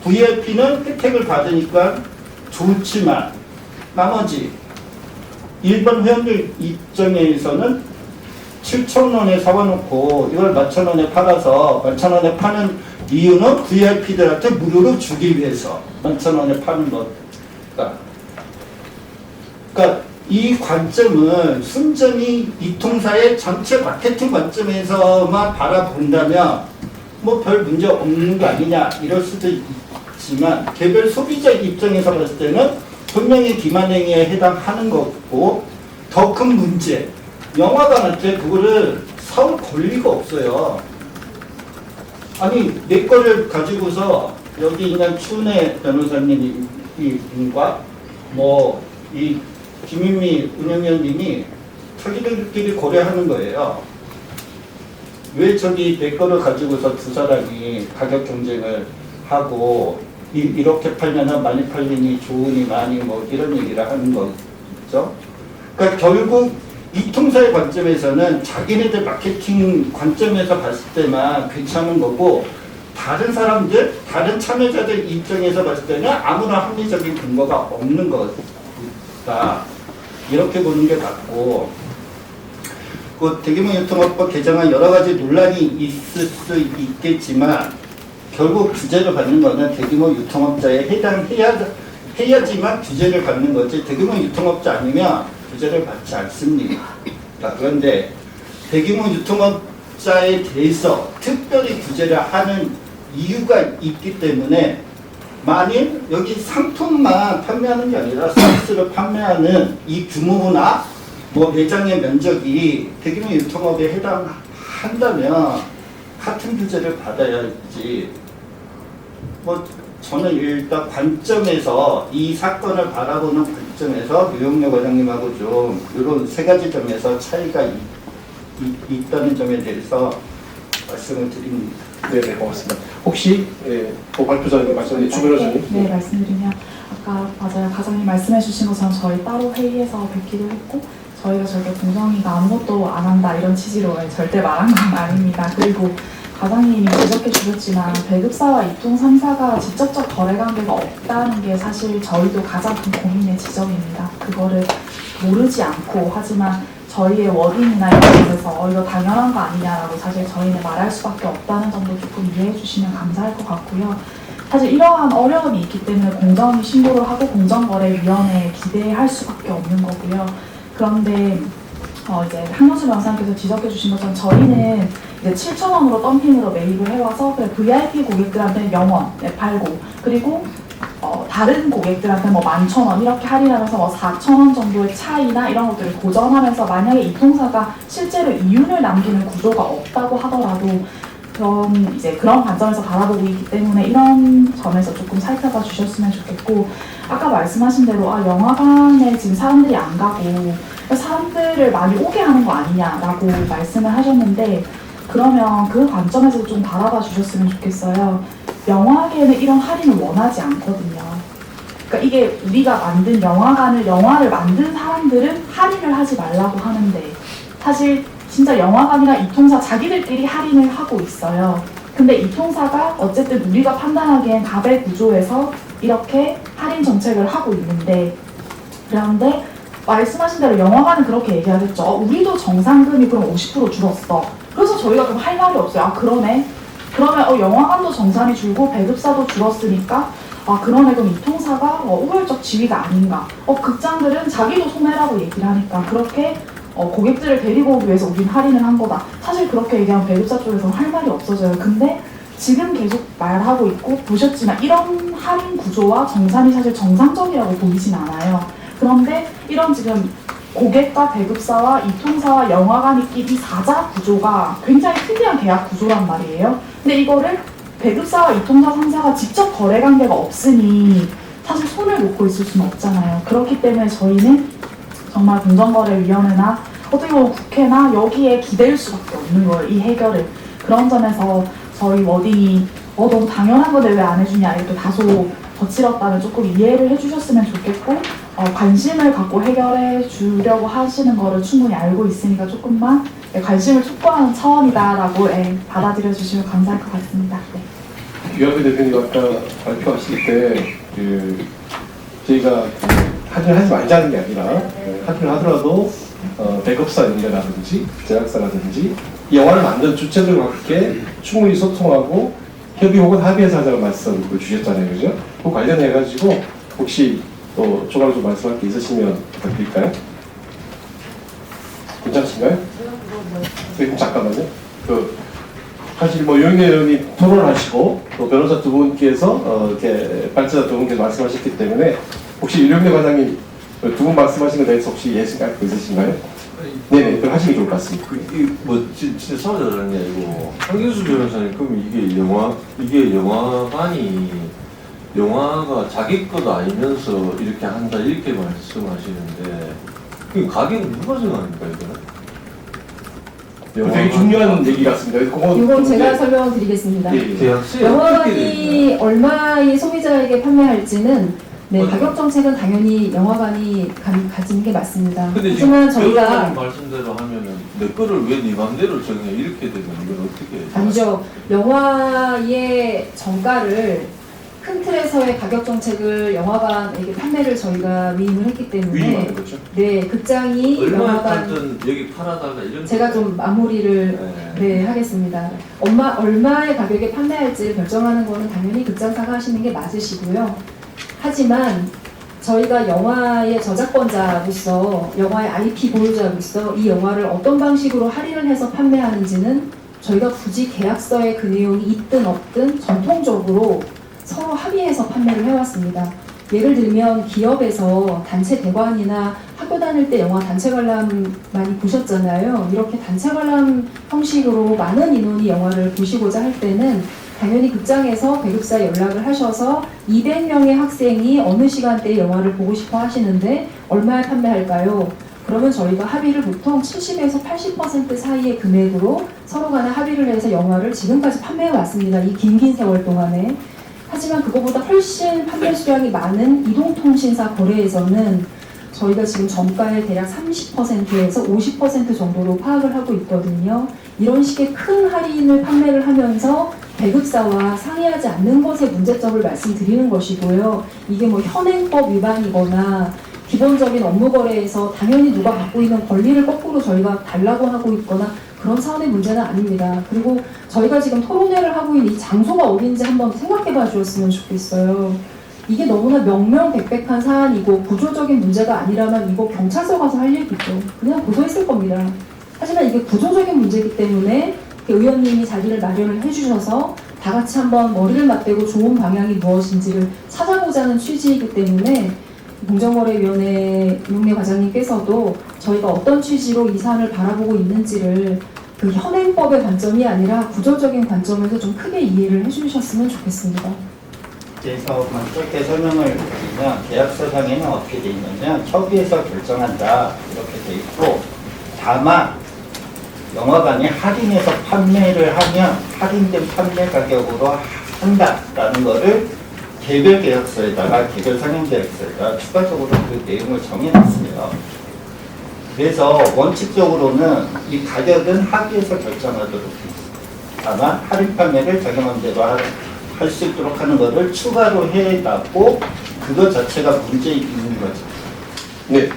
VIP는 혜택을 받으니까 좋지만 나머지 일반 회원들 입장에서는 7,000원에 사와놓고 이걸 11,000원에 팔아서 11,000원에 파는 이유는 VIP들한테 무료로 주기 위해서 11,000원에 파는 거니까. 그러니까 이 관점은 순전히 이 통사의 전체 마케팅 관점에서만 바라본다면 뭐 별 문제 없는 거 아니냐 이럴 수도 있지만, 개별 소비자 입장에서 봤을 때는 분명히 기만행위에 해당하는 거고, 더 큰 문제, 영화관한테 그거를 사올 권리가 없어요. 아니 내 거를 가지고서 여기 있는 추은혜 변호사님과 뭐 이 김인미 운영위원님이 자기들끼리 거래하는 거예요. 왜 저기 내 거를 가지고서 두 사람이 가격 경쟁을 하고 이렇게 팔면은 많이 팔리니 좋으니 많이 뭐 이런 얘기를 하는 거죠. 그러니까 결국 이 통사의 관점에서는 자기네들 마케팅 관점에서 봤을 때만 괜찮은 거고, 다른 사람들, 다른 참여자들 입장에서 봤을 때는 아무런 합리적인 근거가 없는 거다, 이렇게 보는 게 맞고, 그 대규모 유통업법 개정안 여러 가지 논란이 있을 수 있겠지만 결국 규제를 받는 거는 대규모 유통업자에 해야지만 규제를 받는 거지, 대규모 유통업자 아니면 규제를 받지 않습니다. 그런데 대규모 유통업자에 대해서 특별히 규제를 하는 이유가 있기 때문에, 만일 여기 상품만 판매하는 게 아니라 서비스를 판매하는 이 규모나 뭐 매장의 면적이 대규모 유통업에 해당한다면 같은 규제를 받아야지. 뭐 저는 일단 관점에서, 이 사건을 바라보는 관점에서 류영렬 과장님하고 좀 이런 세 가지 점에서 차이가 있다는 점에 대해서 말씀을 드립니다. 네, 고맙습니다. 혹시 또 발표자님 말씀해 주변호사님. 네, 말씀드리면 아까 맞아요. 과장님 말씀해 주신 것처럼 저희 따로 회의에서 뵙기도 했고, 저희가 절대 공정위가 아무것도 안 한다 이런 취지로 절대 말한 건 아닙니다. 그리고 과장님이 지적해 주셨지만 배급사와 이통 3사가 직접적 거래 관계가 없다는 게 사실 저희도 가장 큰 고민의 지점입니다. 그거를 모르지 않고 하지만 저희의 워딩이나 이런 곳에서 이거 당연한 거 아니냐라고 사실 저희는 말할 수밖에 없다는 점도 조금 이해해 주시면 감사할 것 같고요. 사실 이러한 어려움이 있기 때문에 공정위 신고를 하고 공정거래위원회에 기대할 수밖에 없는 거고요. 그런데 이제 한경수 변호사님께서 지적해 주신 것처럼 저희는 이제 7,000원으로 덤핑으로 매입을 해와서 그래 VIP 고객들한테 0원 팔고 그리고 다른 고객들한테 뭐 11,000원 이렇게 할인하면서 뭐 4,000원 정도의 차이나 이런 것들을 고정하면서 만약에 이 통사가 실제로 이윤을 남기는 구조가 없다고 하더라도 그런 관점에서 바라보고 있기 때문에 이런 점에서 조금 살펴봐 주셨으면 좋겠고 아까 말씀하신 대로 영화관에 지금 사람들이 안 가고 사람들을 많이 오게 하는 거 아니냐라고 말씀을 하셨는데 그러면 그 관점에서 좀 바라봐 주셨으면 좋겠어요. 영화계는 이런 할인을 원하지 않거든요. 그러니까 이게 우리가 만든 영화를 만든 사람들은 할인을 하지 말라고 하는데 사실 진짜 영화관이랑 이통사 자기들끼리 할인을 하고 있어요. 근데 이통사가 어쨌든 우리가 판단하기엔 갑의 구조에서 이렇게 할인 정책을 하고 있는데 그런데 말씀하신 대로 영화관은 그렇게 얘기하겠죠. 우리도 정상금이 그럼 50% 줄었어. 그래서 저희가 그럼 할 말이 없어요. 그러네. 그러면 영화관도 정산이 줄고 배급사도 줄었으니까 그러네. 그럼 이통사가 우월적 지위가 아닌가. 극장들은 자기도 손해라고 얘기를 하니까 그렇게 고객들을 데리고 오기 위해서 우린 할인을 한 거다. 사실 그렇게 얘기하면 배급사 쪽에서는 할 말이 없어져요. 근데 지금 계속 말하고 있고 보셨지만 이런 할인 구조와 정산이 사실 정상적이라고 보이진 않아요. 그런데 이런 지금 고객과 배급사와 이통사와 영화관끼리 사자 구조가 굉장히 특이한 계약 구조란 말이에요. 근데 이거를 배급사와 이통사 3사가 직접 거래 관계가 없으니 사실 손을 놓고 있을 수는 없잖아요. 그렇기 때문에 저희는 정말 공정거래위원회나 어떻게 보면 국회나 여기에 기댈 수밖에 없는 거예요. 이 해결을. 그런 점에서 저희 워딩이 너무 당연한 건데 왜 안 해주냐 이렇게 다소 거칠었다면 조금 이해를 해주셨으면 좋겠고 관심을 갖고 해결해 주려고 하시는 거를 충분히 알고 있으니까 조금만 관심을 촉구하는 차원이다라고 받아들여 주시면 감사할 것 같습니다. 네. 유한배 대표님 아까 발표하실 때 저희가 할인을 하지 말자는 게 아니라 할인을 하더라도 배급사 연계라든지 제작사라든지 이 영화를 만든 주체들과 함께 충분히 소통하고 협의 혹은 합의해서 하자는 말씀을 주셨잖아요. 그죠? 그 관련해가지고 혹시 또 추가로 좀 말씀할 게 있으시면 부탁드릴까요? 괜찮으신가요? 네, 잠깐만요. 사실 유영래 의원이 토론하시고 또 변호사 두 분께서 이렇게 발제자 두 분께서 말씀하셨기 때문에 혹시 유영래 과장님 두 분 말씀하신 것에 대해서 혹시 예시가 있으신가요? 네네, 그걸 하시면 좋을 것 같습니다. 진짜 사자라는 게 아니고 한경수 변호사님 그럼 이게 영화가 자기 것도 아니면서 이렇게 한다 이렇게 말씀하시는데 그 가격은 누가 정합니까 이거는? 되게 중요한 얘기 같습니다. 이건 제가 설명을 드리겠습니다. 계약서에 영화관이 얼마의 소비자에게 판매할지는 가격 정책은 당연히 영화관이 가지는 게 맞습니다. 근데 하지만 지금 저희가 변호사님 말씀대로 하면은 내 거를 왜 네 맘대로 정해 이렇게 되면 이건 어떻게 해? 아니죠. 영화의 정가를 큰 틀에서의 가격 정책을 영화관에게 판매를 저희가 위임을 했기 때문에 위임하는 거죠? 네, 극장이 얼마에 영화관 팔든 여기 팔아달라 이런 제가 좀 마무리를 하겠습니다. 얼마의 가격에 판매할지를 결정하는 거는 당연히 극장사가 하시는 게 맞으시고요. 하지만 저희가 영화의 저작권자로서 영화의 IP 보유자로서 이 영화를 어떤 방식으로 할인을 해서 판매하는지는 저희가 굳이 계약서에 그 내용이 있든 없든 전통적으로 서로 합의해서 판매를 해왔습니다. 예를 들면 기업에서 단체 대관이나 학교 다닐 때 영화 단체 관람 많이 보셨잖아요. 이렇게 단체 관람 형식으로 많은 인원이 영화를 보시고자 할 때는 당연히 극장에서 배급사에 연락을 하셔서 200명의 학생이 어느 시간대에 영화를 보고 싶어 하시는데 얼마에 판매할까요? 그러면 저희가 합의를 보통 70에서 80% 사이의 금액으로 서로 간에 합의를 해서 영화를 지금까지 판매해 왔습니다. 이 긴 세월 동안에. 하지만 그거보다 훨씬 판매 수량이 많은 이동통신사 거래에서는 저희가 지금 정가의 대략 30%에서 50% 정도로 파악을 하고 있거든요. 이런 식의 큰 할인을 판매를 하면서 배급사와 상의하지 않는 것의 문제점을 말씀드리는 것이고요. 이게 뭐 현행법 위반이거나 기본적인 업무 거래에서 당연히 누가 갖고 있는 권리를 거꾸로 저희가 달라고 하고 있거나 그런 차원의 문제는 아닙니다. 그리고 저희가 지금 토론회를 하고 있는 이 장소가 어딘지 한번 생각해 봐 주셨으면 좋겠어요. 이게 너무나 명명백백한 사안이고 구조적인 문제가 아니라면 이거 경찰서 가서 할 얘기죠. 그냥 고소했을 겁니다. 하지만 이게 구조적인 문제이기 때문에 의원님이 자리를 마련을 해주셔서 다 같이 한번 머리를 맞대고 좋은 방향이 무엇인지를 찾아보자는 취지이기 때문에 공정거래위원회 이용래 과장님께서도 저희가 어떤 취지로 이 사안을 바라보고 있는지를 그 현행법의 관점이 아니라 구조적인 관점에서 좀 크게 이해를 해주셨으면 좋겠습니다. 그래서 짧게 설명을 드리면 계약서상에는 어떻게 돼 있냐면 협의해서 결정한다 이렇게 돼 있고, 다만 영화관이 할인해서 판매를 하면 할인된 판매 가격으로 한다라는 거를 개별 계약서에다가 개별 상용 계약서에다가 추가적으로 그 내용을 정해놨어요. 그래서 원칙적으로는 이 가격은 합의해서 결정하도록 돼 있어요. 다만 할인 판매를 자기 마음대로 할 수 있도록 하는 것을 추가로 해놨고, 그것 자체가 문제 있는 거죠. 네,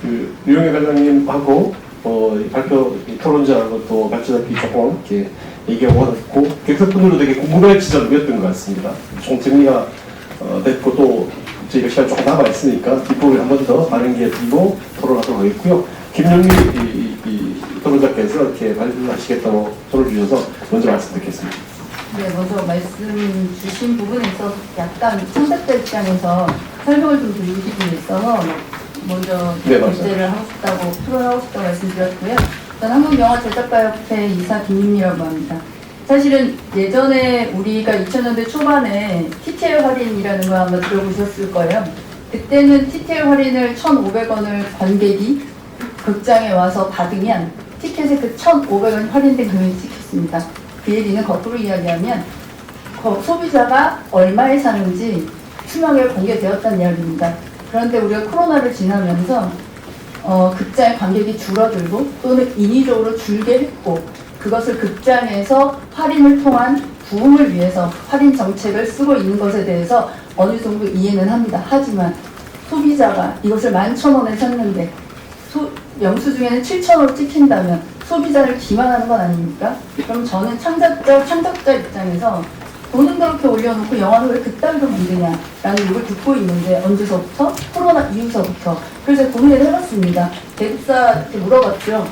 그 유영애 과장님하고 이 발표 이 토론자하고 또 발전하기 조금 이렇게 얘기하고 했고, 객석분들도 되게 궁금해 지점이었던 것 같습니다. 총 정리가 됐고 또 저희가 시간 조금 남아 있으니까 뒷부분에 한 번 더 다른 게 드리고 토론하도록 하겠고요. 김영미 이 토론자께서 이렇게 발표하시겠다고 손을 주셔서 먼저 말씀 듣겠습니다. 네, 먼저 말씀 주신 부분에 있어서 약간 청탁자 입장에서 설명을 좀 드리기 위해서 먼저 네, 맞아요. 결제를 하고 싶다고, 토론하고 싶다고 말씀드렸고요. 저는 한국영화제작가협회 이사 김윤미라고 합니다. 사실은 예전에 우리가 2000년대 초반에 TTL 할인이라는 거 아마 들어보셨을 거예요. 그때는 TTL 할인을 1,500원을 관객이 극장에 와서 받으면 티켓에 그 1,500원 할인된 금액이 찍혔습니다. 그 얘기는 거꾸로 이야기하면 소비자가 얼마에 사는지 투명하게 공개되었다는 이야기입니다. 그런데 우리가 코로나를 지나면서 극장의 관객이 줄어들고 또는 인위적으로 줄게 했고, 그것을 극장에서 할인을 통한 부흥을 위해서 할인 정책을 쓰고 있는 것에 대해서 어느 정도 이해는 합니다. 하지만 소비자가 이것을 11,000원에 샀는데 영수증에는 7,000원 찍힌다면 소비자를 기만하는 건 아닙니까? 그럼 저는 창작자 입장에서 돈은 그렇게 올려놓고 영화를 왜 그따위로 만드냐라는 욕을 듣고 있는데, 언제서부터? 코로나 이후서부터. 그래서 고민을 해봤습니다. 대국사한테 물어봤죠.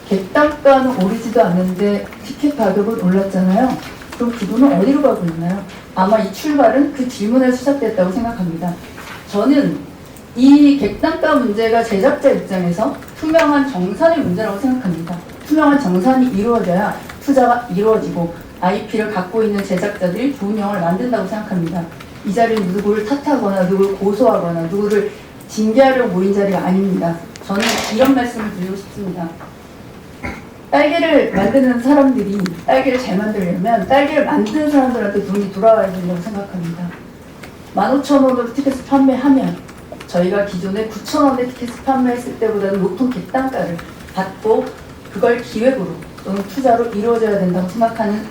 객단가는 오르지도 않는데 티켓 가격은 올랐잖아요. 그럼 그분은 어디로 가고 있나요? 아마 이 출발은 그 질문에서 시작됐다고 생각합니다. 저는 이 객단가 문제가 제작자 입장에서 투명한 정산의 문제라고 생각합니다. 투명한 정산이 이루어져야 투자가 이루어지고 IP를 갖고 있는 제작자들이 좋은 영화를 만든다고 생각합니다. 이 자리는 누구를 탓하거나 누구를 고소하거나 누구를 징계하려고 모인 자리가 아닙니다. 저는 이런 말씀을 드리고 싶습니다. 딸기를 만드는 사람들이 딸기를 잘 만들려면 딸기를 만드는 사람들한테 돈이 돌아와야 된다고 생각합니다. 15,000원으로 티켓을 판매하면 저희가 기존에 9,000원에 티켓을 판매했을 때보다는 높은 객단가를 받고 그걸 기획으로 또는 투자로 이루어져야 된다고 생각하는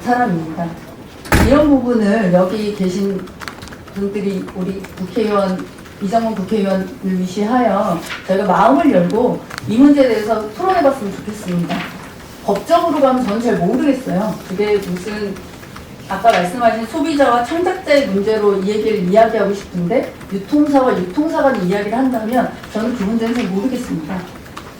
사람입니다. 이런 부분을 여기 계신 분들이 우리 국회의원, 이정원 국회의원을 위시하여 저희가 마음을 열고 이 문제에 대해서 토론해봤으면 좋겠습니다. 법적으로 가면 저는 잘 모르겠어요. 그게 무슨 아까 말씀하신 소비자와 창작자의 문제로 이 얘기를 이야기하고 싶은데 유통사와 유통사 간의 이야기를 한다면 저는 그 문제는 잘 모르겠습니다.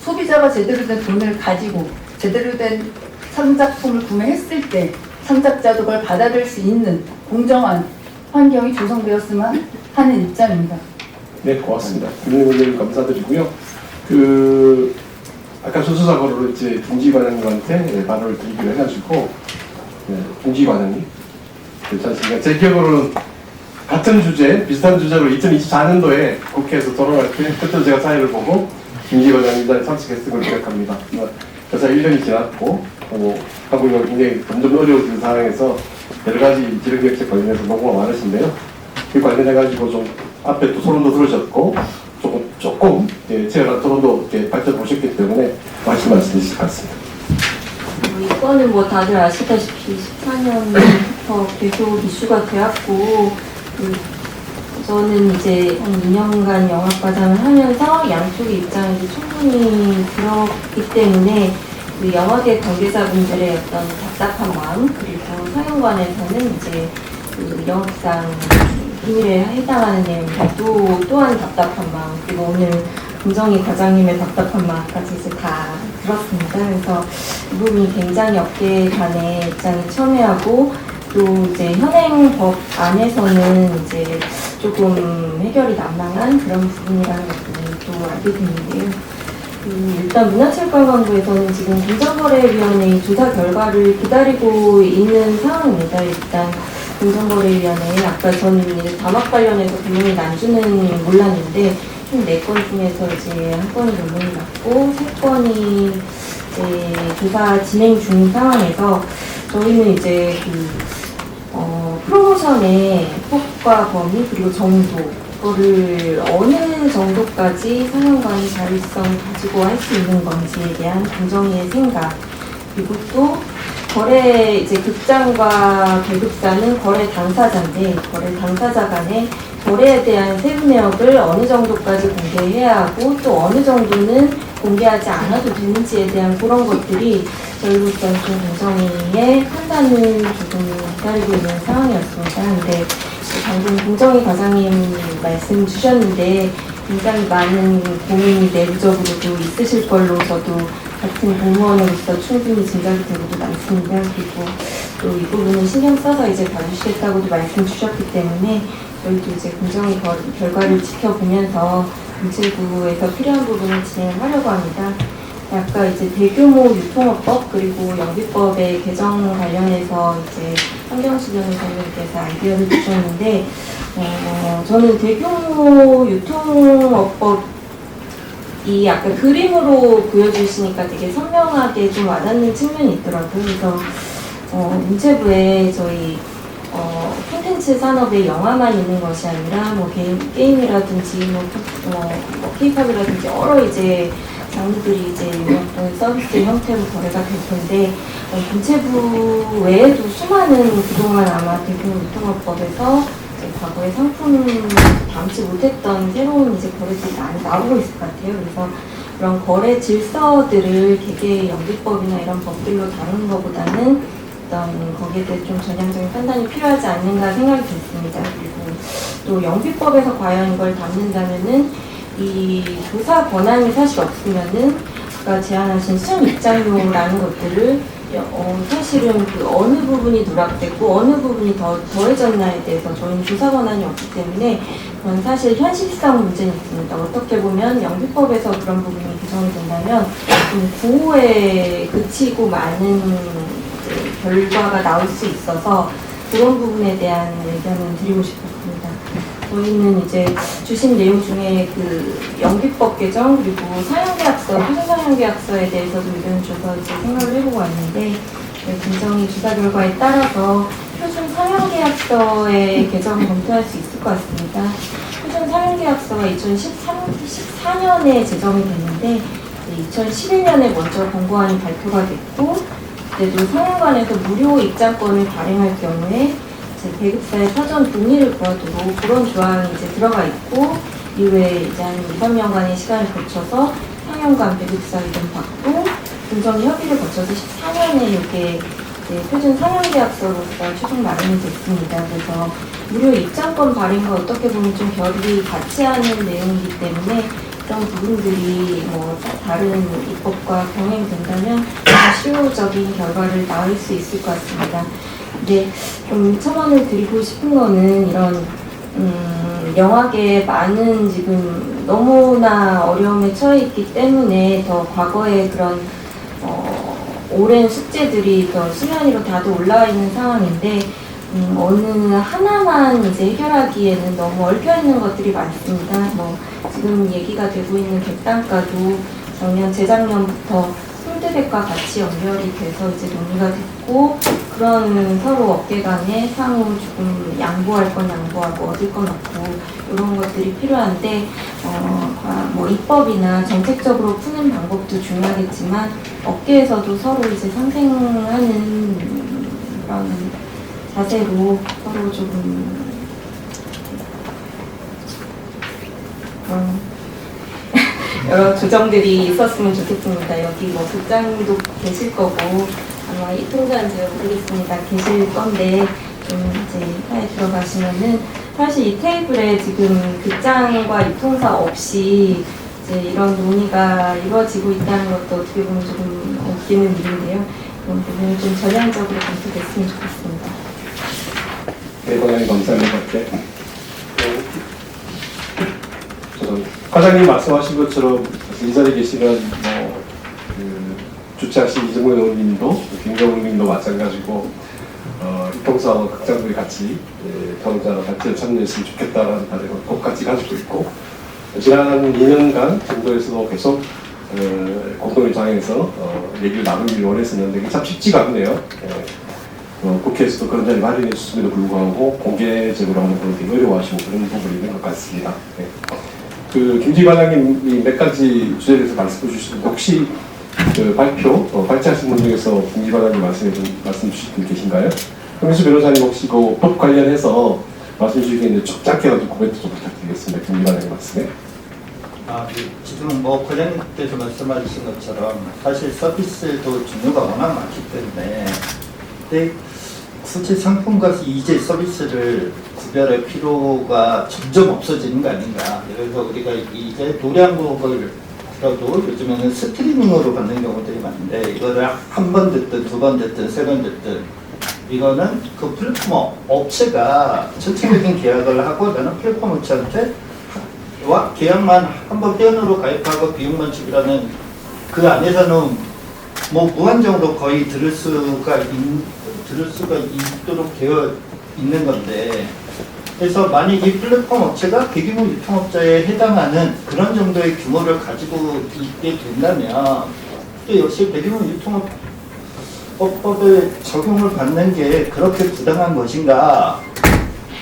소비자가 제대로 된 돈을 가지고 제대로 된 상작품을 구매했을 때 창작자도 그걸 받아들일 수 있는 공정한 환경이 조성되었으면 하는 입장입니다. 네, 고맙습니다. 김영민 감사드리고요. 아까 수수사고로 이제 중지관장님한테 발언을 드리기로 해가지고, 중지관장님. 괜찮습니다. 제 기억으로는 같은 주제, 비슷한 주제로 2024년도에 국회에서 토론할 때, 그때 제가 사회를 보고, 중지관장님 자리에 참석했던 걸 기억합니다. 그래서 1년이 지났고, 한국이 굉장히 점점 어려워지는 상황에서 여러 가지 지역경제 관련해서 노고가 많으신데요. 그 관련해가지고 좀 앞에 또 소론도 들으셨고, 조금 조금 치열한 토론도 발전 보셨기 때문에 말씀드리실 것 같습니다. 이거는 뭐 다들 아시다시피 14년부터 계속 이슈가 되었고, 저는 이제 한 2년간 영화과장을 하면서 양쪽의 입장이 이제 충분히 들었기 때문에 그 영화계 관계자분들의 어떤 답답한 마음, 그리고 상영관에서는 이제 그 영업상 비밀에 해당하는 내용들 또한 답답한 마음, 그리고 오늘 김정희 과장님의 답답한 마음까지 이제 다 들었습니다. 그래서 이 부분이 굉장히 업계 간의 입장이 첨예하고, 또 이제 현행법 안에서는 이제 조금 해결이 난망한 그런 부분이라는 것들을 또 알게 됐는데요. 일단 문화체육관광부에서는 지금 공정거래위원회 조사 결과를 기다리고 있는 상황입니다. 일단 공정거래위원회, 아까 저는 이제 담합 관련해서 불문이 난주는 몰랐는데, 총 4건 중에서 이제 한 건이 논문이 났고, 3건이 이제 조사 진행 중인 상황에서 저희는 이제 프로모션의 폭과 범위 그리고 정도, 그거를 어느 정도까지 상영관이 자율성을 가지고 할 수 있는 건지에 대한 공정위의 생각, 그리고 또 거래, 이제 극장과 대극사는 거래 당사자인데, 거래 당사자 간에 거래에 대한 세부 내역을 어느 정도까지 공개해야 하고, 또 어느 정도는 공개하지 않아도 되는지에 대한 그런 것들이 저희로서는 좀 공정위의 판단을 조금 기다리고 있는 상황이었습니다. 근데 방금 공정위 과장님 말씀 주셨는데, 굉장히 많은 고민이 내부적으로도 있으실 걸로 저도 같은 공무원으로서 충분히 짐작이 되고도 많습니다. 그리고 또 이 부분은 신경 써서 이제 봐주시겠다고도 말씀 주셨기 때문에 저희도 이제 공정위 결과를 지켜보면서 문체부에서 필요한 부분을 진행하려고 합니다. 아까 이제 대규모 유통업법 그리고 영비법의 개정 관련해서 이제 한경수 변호사님께서 아이디어를 주셨는데, 저는 대규모 유통업법이 아까 그림으로 보여주시니까 되게 선명하게 좀 와닿는 측면이 있더라고요. 그래서 문체부에 저희 콘텐츠 산업에 영화만 있는 것이 아니라 뭐 게임이라든지 케이팝이라든지 여러 이제 장르들이 이제 서비스 형태로 거래가 될 텐데, 문체부 외에도 수많은 그동안 아마 대규모 유통업법에서 과거에 상품을 담지 못했던 새로운 이제 거래들이 많이 나오고 있을 것 같아요. 그래서 그런 거래 질서들을 개개 영비법이나 이런 법들로 다루는 것보다는 어떤 거기에 대해 좀 전향적인 판단이 필요하지 않는가 생각이 됐습니다. 그리고 또 영비법에서 과연 이걸 담는다면은 이 조사 권한이 사실 없으면은 아까 제안하신 수험 입장료라는 것들을 사실은 그 어느 부분이 누락됐고 어느 부분이 더해졌나에 대해서 저희는 조사 권한이 없기 때문에 그건 사실 현실성 문제는 있습니다. 어떻게 보면 영비법에서 그런 부분이 규정이 된다면 좀 구호에 그치고 많은 결과가 나올 수 있어서 그런 부분에 대한 의견을 드리고 싶었습니다. 저희는 이제 주신 내용 중에 그 영비법 개정 그리고 사용계약서, 표준사용계약서에 대해서도 의견을 줘서 이제 생각을 해보고 왔는데, 공정위 조사 결과에 따라서 표준사용계약서의 개정을 검토할 수 있을 것 같습니다. 표준사용계약서가 2014년에 제정이 됐는데 2011년에 먼저 권고안이 발표가 됐고, 그때도 상영관에서 무료 입장권을 발행할 경우에 배급사의 사전 동의를 구하도록 그런 조항이 이제 들어가 있고, 이후에 이제 한 2, 3년간의 시간을 거쳐서 상영관 배급사 의견 받고 공정위 협의를 거쳐서 14년에 이렇게 표준 상영계약서로서 최종 마련이 됐습니다. 그래서 무료 입장권 발행과 어떻게 보면 좀 결이 같지 않은 내용이기 때문에 그런 부분들이 뭐 다른 입법과 병행된다면 실효적인 결과를 낳을 수 있을 것 같습니다. 근데 좀 첨언을 드리고 싶은 거는 이런 영화계에 많은 지금 너무나 어려움에 처해 있기 때문에 더 과거의 그런 오랜 숙제들이 더 수면 위로 다들 올라와 있는 상황인데, 어느 하나만 이제 해결하기에는 너무 얽혀 있는 것들이 많습니다. 뭐 지금 얘기가 되고 있는 객단가도 재작년부터 홀드백과 같이 연결이 돼서 이제 논의가 됐고, 그런 서로 업계 간에 상호 조금 양보할 건 양보하고 얻을 건 얻고 이런 것들이 필요한데 뭐 입법이나 정책적으로 푸는 방법도 중요하겠지만 업계에서도 서로 이제 상생하는 그런 자세로 서로 조금 여러 조정들이 있었으면 좋겠습니다. 여기 뭐 국장도 계실 거고 아마 이 통자는 제가 모르겠습니다. 계실 건데 좀 이제 사에 들어가시면은 사실 이 테이블에 지금 극장과 유통사 없이 이제 이런 논의가 이루어지고 있다는 것도 어떻게 보면 조금 웃기는 일인데요. 그런 부분이 좀 전향적으로 검토됐으면 좋겠습니다. 네, 과장님 감사합니다. 과장님 말씀하신 것처럼 이 자리에 계시는 주최하신 이정근 의원님도 김경훈 의원님도 마찬가지고 유통사와 극장들이 같이 경자로 같이 참여했으면 좋겠다라는 바람을 똑같이 가지고 있고 지난 2년간 정도에서도 계속 공동의 장에서 얘기를 나누기를 원했었는데 이게 참 쉽지가 않네요. 국회에서도 그런 자리 마련해 주음에도 불구하고 공개적으로 하는 걸 되게 어려워하시고 그런 부분이 있는 것 같습니다. 김지 과장님이 몇 가지 주제에 대해서 말씀해 주시는데 혹시 발제하신 분 중에서 김지 과장님 말씀 주신 분 계신가요? 홍민수 변호사님 혹시 그 법 관련해서 말씀 주시겠는데 좀 짧게 가지고 코멘트 좀 부탁드리겠습니다. 김지 과장님 말씀에. 지금 뭐 과장님께서 말씀하신 것처럼 사실 서비스도 종류가 워낙 많기 때문에 근데 굳이 상품과 이제 서비스를 구별할 필요가 점점 없어지는 거 아닌가. 그래서 우리가 이제 노래 한 곡을 들어도 요즘에는 스트리밍으로 받는 경우들이 많은데 이거를 한 번 듣든 두 번 듣든 세 번 듣든 이거는 그 플랫폼 업체가 전체적인 계약을 하고 나는 플랫폼 업체한테 계약만 한번 떼어으로 가입하고 비용만 주기라는 그 안에서는 뭐 무한정으로 거의 들을 수가 있도록 되어 있는 건데 그래서 만약 이 플랫폼 업체가 대규모 유통업자에 해당하는 그런 정도의 규모를 가지고 있게 된다면 또 역시 대규모 유통업법을 적용을 받는 게 그렇게 부당한 것인가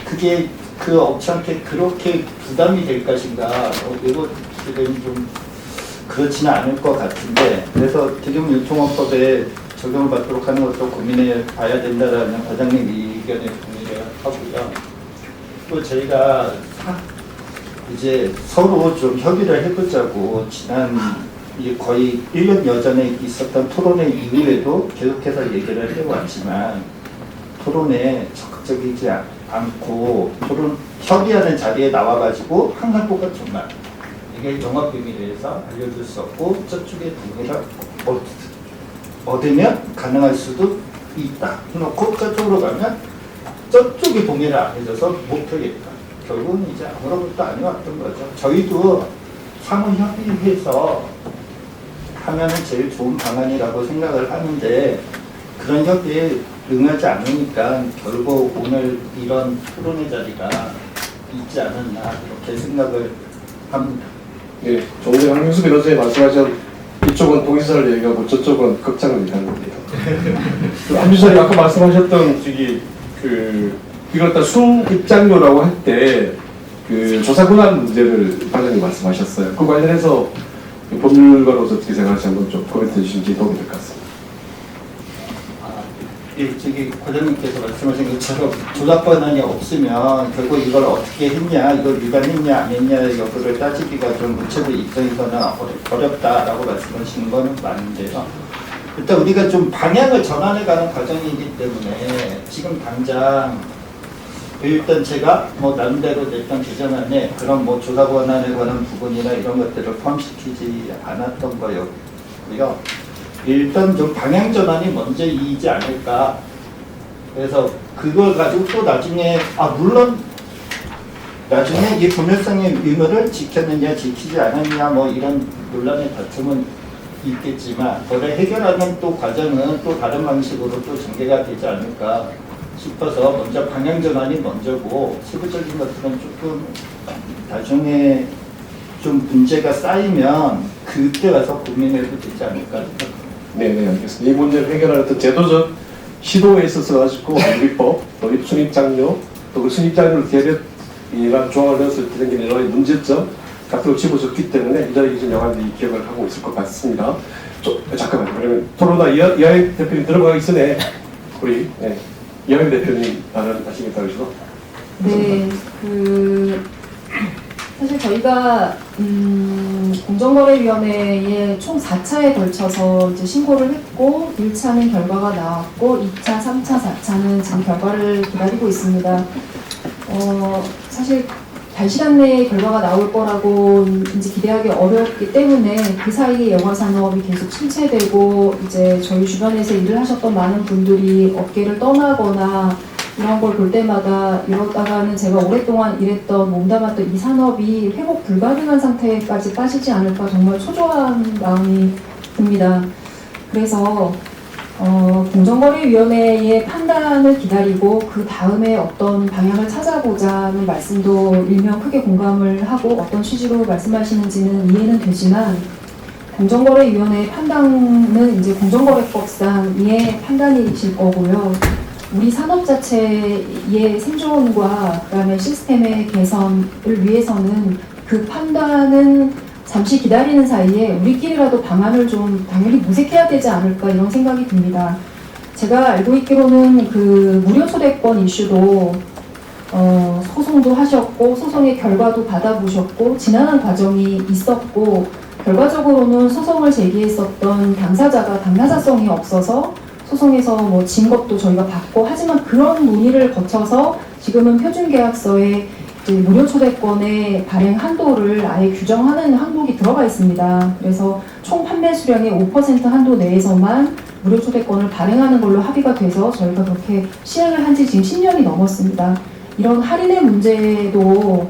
그게 그 업체한테 그렇게 부담이 될 것인가 이것들은 좀 그렇지는 않을 것 같은데 그래서 대규모 유통업법에 적용을 받도록 하는 것도 고민해 봐야 된다라는 과장님 의견에 동의를 하고요. 또 저희가 이제 서로 좀 협의를 해보자고 지난 거의 1년 여전에 있었던 토론회 이후에도 계속해서 얘기를 해왔지만 토론에 적극적이지 않고 협의하는 자리에 나와가지고 항상 똑같은 말 이게 영업비밀에서 알려줄 수 없고 저쪽에 동의를 얻으면 가능할 수도 있다. 그놓고 저쪽으로 가면 저쪽이 동의를 안 해줘서 못하겠다. 결국은 이제 아무것도 아니었던 거죠. 저희도 상호 협의해서 하면은 제일 좋은 방안이라고 생각을 하는데 그런 협의에 응하지 않으니까 결국 오늘 이런 토론의 자리가 있지 않았나 그렇게 생각을 합니다. 네, 조금 전에 황민수 변호사님 말씀하신 이쪽은 동의서를 얘기하고 저쪽은 극장을 얘기하는 겁니다. 황민수님 아까 말씀하셨던 이걸 다 순입장료라고 할 때 조사 권한 문제를 과장님 말씀하셨어요. 그 관련해서 법률가로서 어떻게 생각하시는지 한번 좀 코멘트 해주시면 도움이 될 것 같습니다. 저기 과장님께서 말씀하신 것처럼 조작 권한이 없으면 결국 이걸 어떻게 했냐, 이걸 위반했냐 안 했냐 여부를 따지기가 좀 우체부 입장에서는 어렵다라고 말씀하시는 건 맞는데요. 일단 우리가 좀 방향을 전환해가는 과정이기 때문에 지금 당장 일단 제가 뭐 나름대로 냈던 개정안에 그런 뭐 조사 권한에 관한 부분이나 이런 것들을 포함시키지 않았던 거였고요. 일단 좀 방향 전환이 먼저이지 않을까. 그래서 그걸 가지고 또 나중에 물론 나중에 이 법률상의 의무를 지켰느냐 지키지 않았느냐 뭐 이런 논란의 다툼은 있겠지만 그걸 해결하는 또 과정은 또 다른 방식으로 또 전개가 되지 않을까 싶어서 먼저 방향 전환이 먼저고 세부적인 것들은 조금 나중에 좀 문제가 쌓이면 그때 가서 고민해도 되지 않을까 생각합니다. 네, 알겠습니다. 이 문제를 해결하는 어떤 제도적 시도에 있어서 가지고 유리법, 또 순입장료, 또 그 순입장료를 대략 조항을 넣었을 때 생긴 여러 가지 문제점 같은 걸 집어줬기 때문에 이자리 기준 영화들이 기억을 하고 있을 것 같습니다. 잠깐만요. 그러면 토론화 이하영 대표님 들어가기 전에 우리 이하영 대표님 발언하시겠다고 해서. 네, 사실 저희가 공정거래위원회에 총 4차에 걸쳐서 이제 신고를 했고 1차는 결과가 나왔고 2차, 3차, 4차는 지금 결과를 기다리고 있습니다. 사실 단시간 내에 결과가 나올 거라고 이제 기대하기 어렵기 때문에 그 사이에 영화 산업이 계속 침체되고 이제 저희 주변에서 일을 하셨던 많은 분들이 업계를 떠나거나 이런 걸 볼 때마다 이러다가는 제가 오랫동안 일했던 몸담았던 이 산업이 회복 불가능한 상태까지 빠지지 않을까 정말 초조한 마음이 듭니다. 그래서 공정거래위원회의 판단을 기다리고 그 다음에 어떤 방향을 찾아보자는 말씀도 일명 크게 공감을 하고 어떤 취지로 말씀하시는지는 이해는 되지만 공정거래위원회의 판단은 이제 공정거래법상 이해 판단이실 거고요. 우리 산업 자체의 생존과 그다음에 시스템의 개선을 위해서는 그 판단은 잠시 기다리는 사이에 우리끼리라도 방안을 좀 당연히 모색해야 되지 않을까 이런 생각이 듭니다. 제가 알고 있기로는 그 무료 초대권 이슈도 소송도 하셨고 소송의 결과도 받아보셨고 지난한 과정이 있었고 결과적으로는 소송을 제기했었던 당사자가 당사자성이 없어서 소송에서 뭐 진 것도 저희가 받고 하지만 그런 논의를 거쳐서 지금은 표준계약서에 무료 초대권의 발행 한도를 아예 규정하는 항목이 들어가 있습니다. 그래서 총 판매 수량의 5% 한도 내에서만 무료 초대권을 발행하는 걸로 합의가 돼서 저희가 그렇게 시행을 한 지 지금 10년이 넘었습니다. 이런 할인의 문제도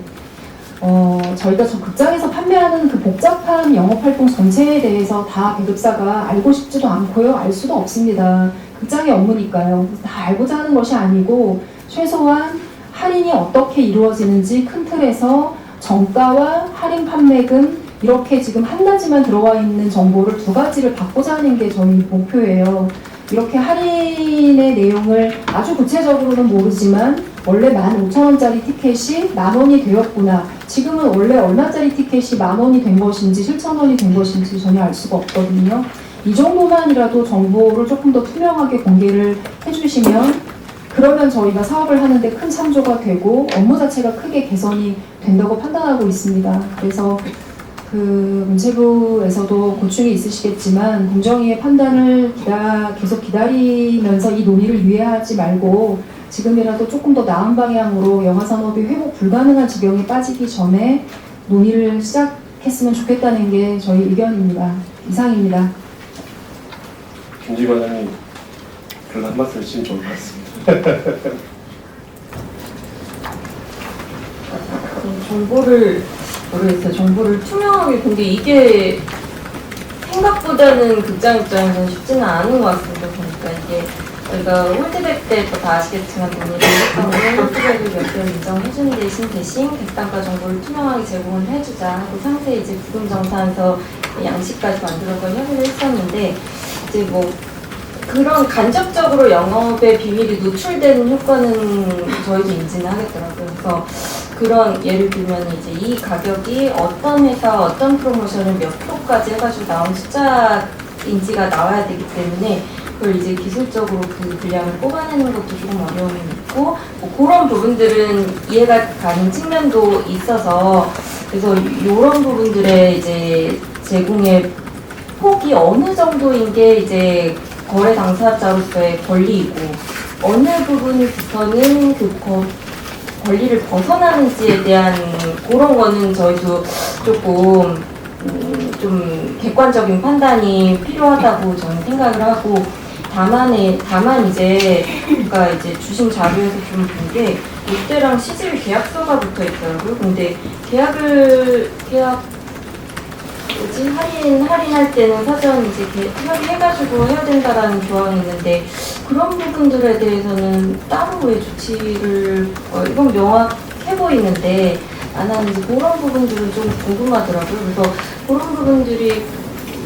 저희가 저 극장에서 판매하는 그 복잡한 영업활동 전체에 대해서 다 배급사가 알고 싶지도 않고요. 알 수도 없습니다. 극장의 업무니까요. 다 알고자 하는 것이 아니고 최소한 할인이 어떻게 이루어지는지 큰 틀에서 정가와 할인 판매금 이렇게 지금 한 가지만 들어와 있는 정보를 두 가지를 받고자 하는 게 저희 목표예요. 이렇게 할인의 내용을 아주 구체적으로는 모르지만 원래 15,000원짜리 티켓이 10,000원이 되었구나. 지금은 원래 얼마짜리 티켓이 10,000원이 된 것인지 7,000원이 된 것인지 전혀 알 수가 없거든요. 이 정도만이라도 정보를 조금 더 투명하게 공개를 해주시면 그러면 저희가 사업을 하는데 큰 참조가 되고 업무 자체가 크게 개선이 된다고 판단하고 있습니다. 그래서 그 문체부에서도 고충이 있으시겠지만 공정위의 판단을 계속 기다리면서 이 논의를 유예하지 말고 지금이라도 조금 더 나은 방향으로 영화산업이 회복 불가능한 지경에 빠지기 전에 논의를 시작했으면 좋겠다는 게 저희 의견입니다. 이상입니다. 김지 관장님 그런 한 말씀 해주시면 좋을 것 같습니다. 정보를 모르겠어요. 정보를 투명하게 공개 이게 생각보다는 극장 입장에서는 쉽지는 않은 것 같습니다. 보니까 이게 저희가 홀드백 때도 다 아시겠지만 논의를 했던 게 홀드백을 몇 개를 인정해주는 대신 객단가 정보를 투명하게 제공을 해주자 하고 상세 이제 부금정산서 양식까지 만들어서 협의를 했었는데 이제 뭐 그런 간접적으로 영업의 비밀이 노출되는 효과는 저희도 인지는 하겠더라고요. 그래서 그런 예를 들면 이제 이 가격이 어떤 회사 어떤 프로모션을 몇 프로까지 해가지고 나온 숫자 인지가 나와야 되기 때문에 그걸 이제 기술적으로 그 분량을 뽑아내는 것도 조금 어려움이 있고 뭐 그런 부분들은 이해가 가는 측면도 있어서 그래서 이런 부분들의 이제 제공의 폭이 어느 정도인 게 이제 거래 당사자로서의 권리이고 어느 부분부터는 그 권리를 벗어나는지에 대한 그런 거는 저희도 조금 좀 객관적인 판단이 필요하다고 저는 생각을 하고 다만 이제 그러니까 이제 주신 자료에서 좀 본 게 롯데랑 CJ 계약서가 붙어 있더라고요. 근데 할인할 때는 사전 이제 협의해가지고 해야 된다라는 조항이 있는데 그런 부분들에 대해서는 따로 왜 조치를 이건 명확해 보이는데 안 하는지 그런 부분들은 좀 궁금하더라고요. 그래서 그런 부분들이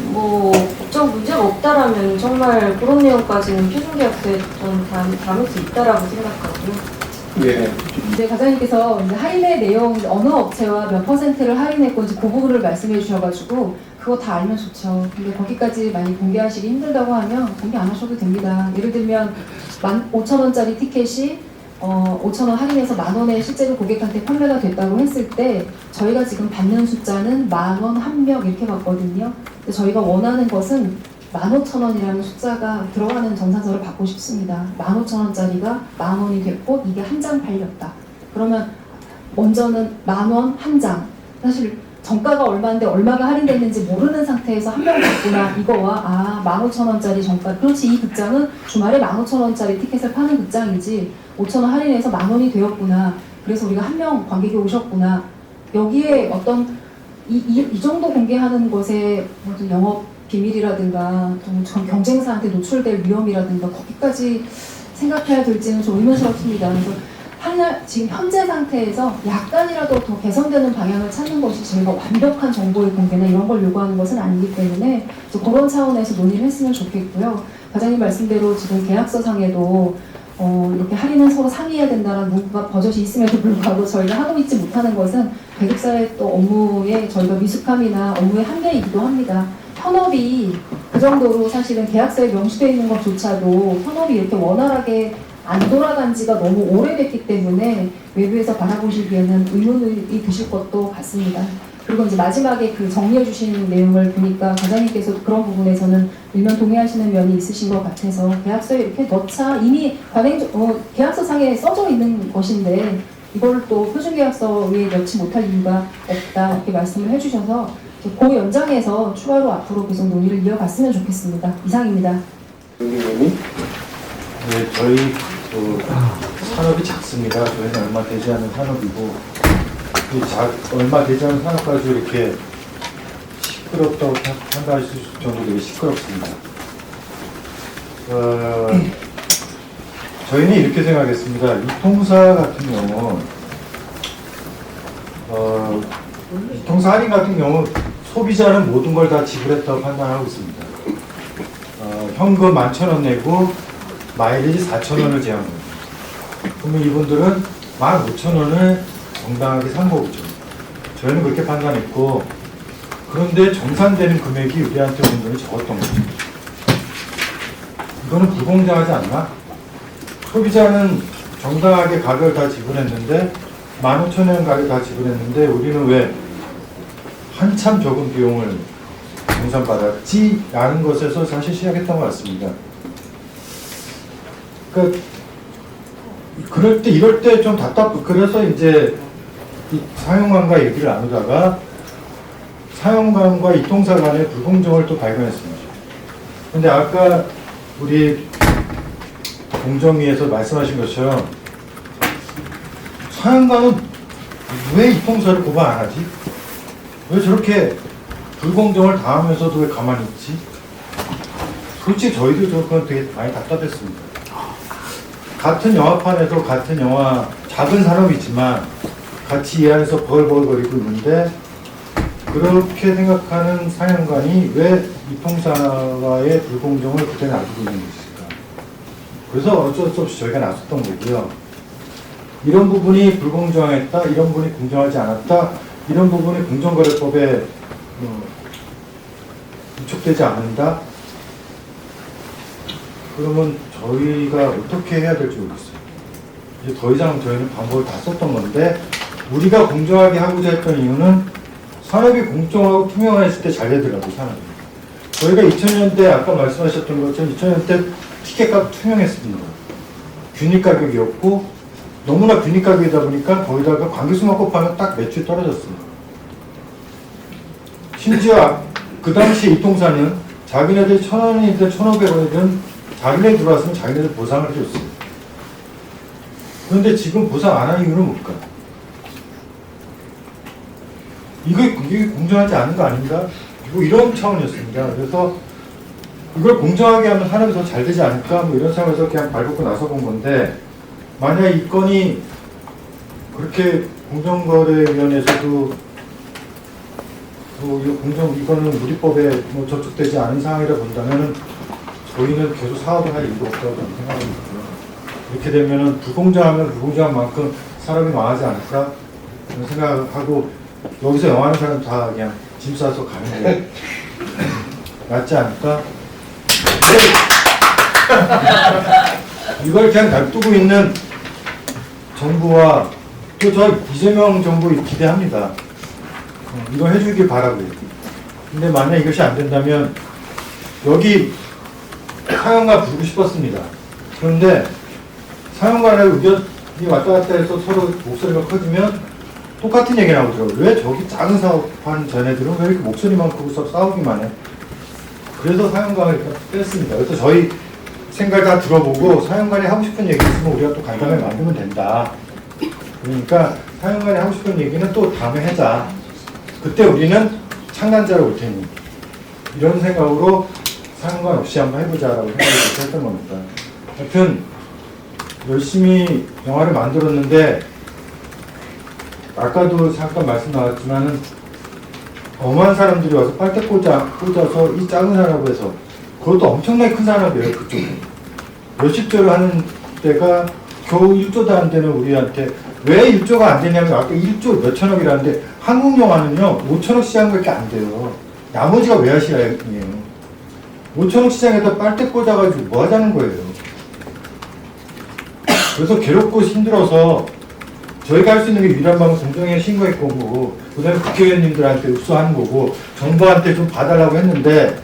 뭐 법적 문제가 숫자가 없다라면 정말 그런 내용까지는 표준계약서에 좀 담을 수 있다라고 생각하고요. 예. 이제 과장님께서 이제 할인의 내용 어느 업체와 몇 %를 할인했고 이제 그 부분을 말씀해 주셔가지고 그거 다 알면 좋죠. 근데 거기까지 많이 공개하시기 힘들다고 하면 공개 안 하셔도 됩니다. 예를 들면 15,000원짜리 티켓이 5,000원 할인해서 10,000원에 실제로 고객한테 판매가 됐다고 했을 때 저희가 지금 받는 숫자는 10,000원 한 명 이렇게 받거든요. 근데 저희가 원하는 것은 15,000원이라는 숫자가 들어가는 정산서를 받고 싶습니다. 15,000원짜리가 10,000원이 됐고 이게 한 장 팔렸다. 그러면 먼저는 10,000원 한 장. 사실 정가가 얼마인데 얼마가 할인됐는지 모르는 상태에서 한 명 받구나 이거와 15,000원짜리 정가. 그렇지, 이 극장은 주말에 15,000원짜리 티켓을 파는 극장이지 5,000원 할인해서 10,000원이 되었구나. 그래서 우리가 한 명 관객이 오셨구나. 여기에 어떤 이 정도 공개하는 것에 무슨 영업 비밀이라든가 좀 경쟁사한테 노출될 위험이라든가 거기까지 생각해야 될지는 좀 의문스럽습니다. 그래서 지금 현재 상태에서 약간이라도 더 개선되는 방향을 찾는 것이 저희가 완벽한 정보의 공개나 이런 걸 요구하는 것은 아니기 때문에 그런 차원에서 논의를 했으면 좋겠고요. 과장님 말씀대로 지금 계약서상에도 이렇게 할인은 서로 상의해야 된다는 문구가 버젓이 있음에도 불구하고 저희가 하고 있지 못하는 것은 배급사의 또 업무에 저희가 미숙함이나 업무의 한계이기도 합니다. 현업이 그 정도로 사실은 계약서에 명시되어 있는 것조차도 현업이 이렇게 원활하게 안 돌아간 지가 너무 오래됐기 때문에 외부에서 바라보시기에는 의문이 드실 것도 같습니다. 그리고 이제 마지막에 그 정리해 주시는 내용을 보니까 과장님께서 그런 부분에서는 일면 동의하시는 면이 있으신 것 같아서 계약서에 이렇게 넣자 이미 계약서상에 써져 있는 것인데 이걸 또 표준계약서에 넣지 못할 이유가 없다 이렇게 말씀을 해주셔서 그 연장해서 추가로 앞으로 계속 논의를 이어갔으면 좋겠습니다. 이상입니다. 의원님. 네, 저희 산업이 작습니다. 저희는 얼마 되지 않은 산업이고 얼마 되지 않은 산업 가지고 이렇게 시끄럽다고 판단하실 정도로 되게 시끄럽습니다. 저희는 이렇게 생각했습니다. 유통사 같은 경우 유통사 할인 같은 경우 소비자는 모든 걸 다 지불했다고 판단하고 있습니다. 현금 11,000원 내고 마일리지 4,000원을 제한합니다. 그러면 이분들은 15,000원을 정당하게 산 거죠. 저희는 그렇게 판단했고, 그런데 정산되는 금액이 우리한테 온돈이 적었던 거죠. 이거는 불공정하지 않나? 소비자는 정당하게 가격을 다 지불했는데 15,000원 가격 다 지불했는데 우리는 왜 한참 적은 비용을 정산받았지? 라는 것에서 사실 시작했던 것 같습니다. 이럴 때 좀 그래서 이제 이 사용관과 얘기를 나누다가 사용관과 이통사 간의 불공정을 또 발견했습니다. 근데 아까 우리 공정위에서 말씀하신 것처럼 사용관은 왜 이통사를 고발 안 하지? 왜 저렇게 불공정을 당하면서도 왜 가만히 있지? 솔직히 저희도 그건 되게 많이 답답했습니다. 같은 영화판에서 같은 영화, 작은 산업이지만 같이 이 안에서 버글버글거리고 있는데 그렇게 생각하는 사용관이 왜 이통사와의 불공정을 그때 놔두고 있는 것일까? 그래서 어쩔 수 없이 저희가 나섰던 거고요. 이런 부분이 불공정했다, 이런 부분이 공정하지 않았다, 이런 부분이 공정거래법에 위촉되지 않는다. 그러면 저희가 어떻게 해야 될지 모르겠어요. 이제 더 이상 저희는 방법을 다 썼던 건데 우리가 공정하게 하고자 했던 이유는 산업이 공정하고 투명했을 때 잘 되더라고요, 산업이. 저희가 2000년대 아까 말씀하셨던 것처럼 2000년대 티켓값 투명했습니다. 균일 가격이었고 너무나 균일 가격이다 보니까 거기다가 관계수만 곱하면 딱 매출이 떨어졌어요. 심지어 그 당시 이통사는 자기네들 1,000원이든 1,500원이든 자기네 들어왔으면 자기네들 보상을 해줬어요. 그런데 지금 보상 안 하는 이유는 뭘까? 이게 공정하지 않은 거 아닌가? 뭐 이런 차원이었습니다. 그래서 이걸 공정하게 하면 산업이 더 잘 되지 않을까? 뭐 이런 상황에서 그냥 발벗고 나서본 건데 만약 이 건이 그렇게 공정거래위원회에서도 이거는 우리법에 뭐 저촉되지 않은 사항이라 본다면 저희는 계속 사업을 할 이유가 없다고 저는 생각하고 있고요. 이렇게 되면은 불공정하면 불공정한 만큼 사람이 망하지 않을까 저는 생각하고 여기서 영화하는 사람 다 그냥 짐 싸서 가는 게 낫지 않을까? 이걸 그냥 놔두고 있는 정부와 또 저 이재명 정부 기대합니다. 이거 해주길 바라고요. 근데 만약 이것이 안 된다면 여기 사형가 부르고 싶었습니다. 그런데 사형가의 의견이 왔다 갔다 해서 서로 목소리가 커지면 똑같은 얘기 나오더라고요. 왜 저기 작은 사업한 자네들은 왜 이렇게 목소리만 크고서 싸우기만 해? 그래서 사형관을 일단 뺐습니다. 그래서 저희 생각 다 들어보고 사형관이 하고 싶은 얘기 있으면 우리가 또 간담회 만들면 된다. 그러니까 사형관이 하고 싶은 얘기는 또 다음에 하자. 그때 우리는 창단자로 올 테니. 이런 생각으로 사형관 없이 한번 해보자라고 생각해서 했던 겁니다. 하여튼 열심히 영화를 만들었는데 아까도 잠깐 말씀 나왔지만은 어마한 사람들이 와서 빨대 꽂아서 이 작은 산업에서 그것도 엄청나게 큰 산업이에요. 그쪽은 몇십조를 하는 데가 겨우 1조도 안 되는 우리한테 왜 1조가 안 되냐면 아까 1조 몇천억이라는데 한국 영화는요 5천억 시장밖에 안 돼요. 나머지가 외화 시장이에요. 5천억 시장에다 빨대 꽂아가지고 뭐 하자는 거예요. 그래서 괴롭고 힘들어서 저희가 할 수 있는 게 유일한 방법 공정위에 신고할 거고 그 다음에 국회의원님들한테 읍소하는 거고 정부한테 좀 봐달라고 했는데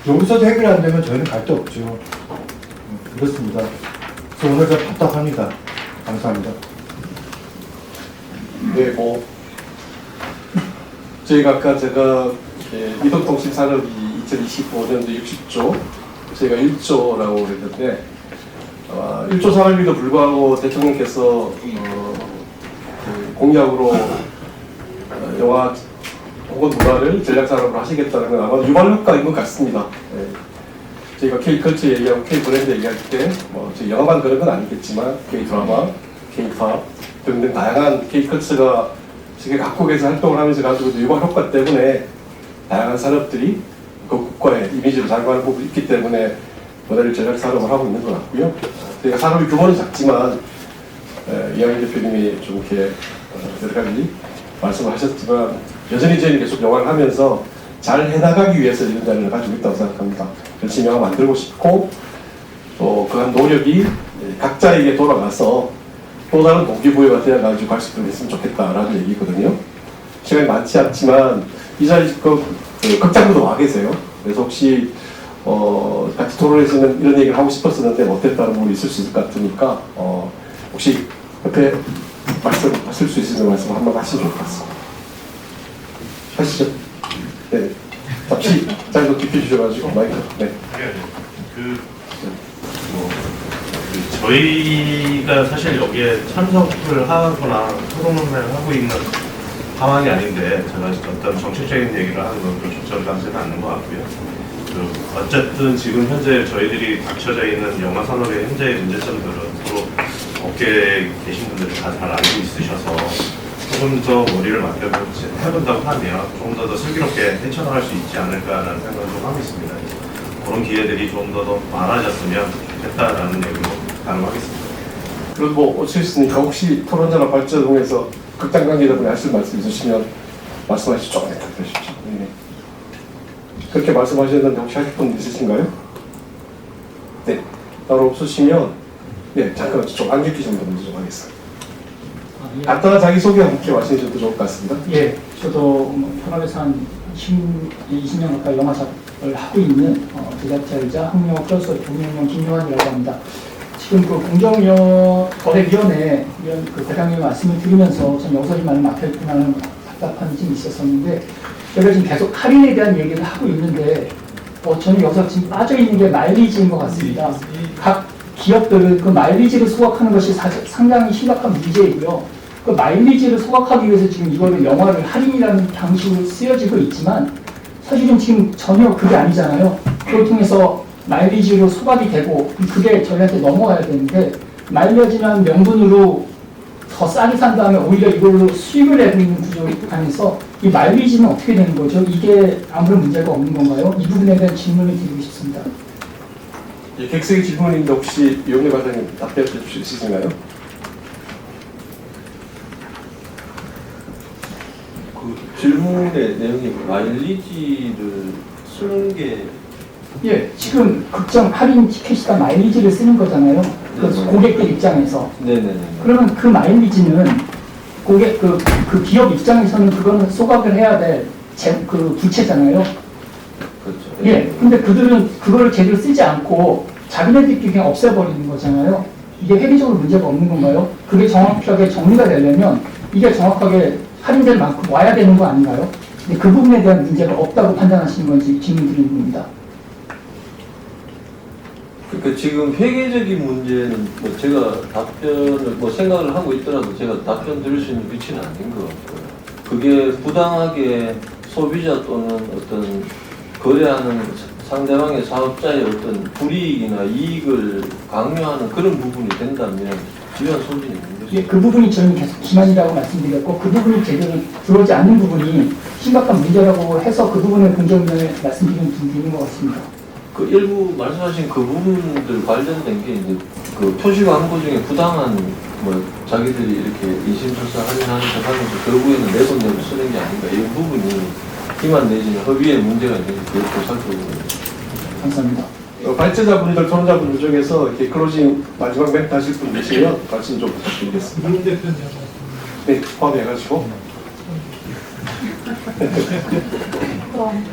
여기서도 해결 안 되면 저희는 갈 데 없죠. 그렇습니다. 그래서 오늘 좀 답답합니다. 감사합니다. 네, 저희가 아까 제가 이동통신 산업이 2025년도 60조, 저희가 1조라고 그랬는데 1조 산업에도 불구하고 대통령께서 그 공약으로 영화 혹은 문화를 전략산업으로 하시겠다는 건 아마 유발 효과인 것 같습니다. 네. 저희가 K컬처 얘기하고 K브랜드 얘기할 때 저희 영화만 그런 건 아니겠지만 K드라마, K팝 등등 다양한 K컬처가 세계 각국에서 활동을 하면서 가지고 유발 효과 때문에 다양한 산업들이 그 국가의 이미지를 자극하는 부분이 있기 때문에 모델 전략 산업을 하고 있는 것 같고요. 저희가 산업의 규모는 작지만 이양희 대표님이 좀 이렇게 여러 가지 말씀을 하셨지만 여전히 저희는 계속 영화를 하면서 잘 해나가기 위해서 이런 자리를 가지고 있다고 생각합니다. 열심히 영화 만들고 싶고 또 그한 노력이 각자에게 돌아가서 또 다른 동기부여가 되어가지고 갈 수 있으면 좋겠다라는 얘기거든요. 시간이 많지 않지만 이 자리 극장부도 와 계세요. 그래서 혹시 같이 토론에서는 이런 얘기를 하고 싶었었는데 못했다는 부분이 있을 수 있을 것 같으니까 혹시 옆에 말씀하실 수 있으면 말씀 한번 하시면 좋을 것 같습니다. 하시죠. 네. 잠시 자리도 깊이 주셔가지고 마이크. 네. 저희가 사실 여기에 참석을 하거나 토론을 하고 있는 상황이 아닌데 제가 어떤 정책적인 얘기를 하는 건 적절하지는 않는 것 같고요. 어쨌든 지금 현재 저희들이 닥쳐져 있는 영화 산업의 현재의 문제점들은 서로 업계에 계신 분들이 다 잘 알고 있으셔서 조금 더 머리를 맞춰본다고 하면 조금 더 슬기롭게 헤쳐나갈 수 있지 않을까라는 생각을 좀 하고 있습니다. 그런 기회들이 좀 더 많아졌으면 좋겠다라는 얘기로 가능하겠습니다. 그래도 어쩔 수 있으니까 혹시 토론자나 발전동에서 극장 관계자분이 하실 말씀 있으시면 말씀하시죠. 조금 부탁드리십시오. 네. 그렇게 말씀하셨는데 혹시 하실 분 있으신가요? 네. 따로 없으시면 네, 잠깐 좀 안경 끼 정도 먼저 좀 하겠습니다. 간단한 자기소개 함께 말씀해주셔도 좋을 것 같습니다. 예, 저도 현업에서 한 20년 가까이 영화 작업을 하고 있는 제작자이자 한국영화 플러스 경영형 김요한이라고 합니다. 지금 그 공정거래위원회 그 대장님 말씀을 드리면서 전 여기서 좀 많이 막혀있구나는 답답한 점이 있었었는데 저희가 지금 계속 할인에 대한 얘기를 하고 있는데 저는 여기서 지금 빠져있는 게 마일리지인 것 같습니다. 각 기업들은 그 마일리지를 소각하는 것이 상당히 심각한 문제이고요. 그 마일리지를 소각하기 위해서 지금 이거를 영화를 할인이라는 방식으로 쓰여지고 있지만 사실은 지금 전혀 그게 아니잖아요. 그걸 통해서 마일리지로 소각이 되고 그게 저희한테 넘어가야 되는데 마일리지라는 명분으로 더 싸게 산 다음에 오히려 이걸로 수익을 내고 있는 구조 안에서 이 마일리지는 어떻게 되는 거죠? 이게 아무런 문제가 없는 건가요? 이 부분에 대한 질문을 드리고 싶습니다. 예, 객석의 질문인데 혹시 이용래 과장님 답변해 주실 수 있으신가요? 그 질문의 내용이 마일리지를 쓰는 게 예, 지금 극정 할인 티켓이다 마일리지를 쓰는 거잖아요. 그 네. 고객들 입장에서. 네네네. 그러면 그 마일리지는 고객 그 기업 입장에서는 그거는 소각을 해야 될 그 부채잖아요. 그렇죠. 예, 근데 그들은 그거를 제대로 쓰지 않고 자기네들끼리 그냥 없애버리는 거잖아요. 이게 회계적으로 문제가 없는 건가요? 그게 정확하게 정리가 되려면 이게 정확하게 할인될 만큼 와야 되는 거 아닌가요? 근데 그 부분에 대한 문제가 없다고 판단하시는 건지 질문 드리는 겁니다. 그러니까 지금 회계적인 문제는 뭐 제가 답변을 뭐 생각을 하고 있더라도 제가 답변 드릴 수 있는 위치는 아닌 것 같고요. 그게 부당하게 소비자 또는 어떤 거래하는 상대방의 사업자의 어떤 불이익이나 이익을 강요하는 그런 부분이 된다면 지연 소진이 있는 거죠. 예, 그 부분이 저는 계속 기만이라고 말씀드렸고 그 부분이 제대로 들어오지 않는 부분이 심각한 문제라고 해서 그 부분을 공정위원회 말씀드리는 분이 있는 것 같습니다. 그 일부 말씀하신 그 부분들 관련된 게 이제 그 표시 광고 중에 부당한 뭐 자기들이 이렇게 인심서서 할인하는 척 하면서 결국에는 내돈 내고 쓰는 게 아닌가 이 부분이 기만 내지는 협의에 문제가 있는지 그것도 살펴보고 감사합니다. 발제자분들, 토론자분들 중에서 이렇게 클로징 마지막 멘트 하실 분 계시면 말씀 좀 부탁드리겠습니다. 임 대표님. 네, 포함해가지고. 그럼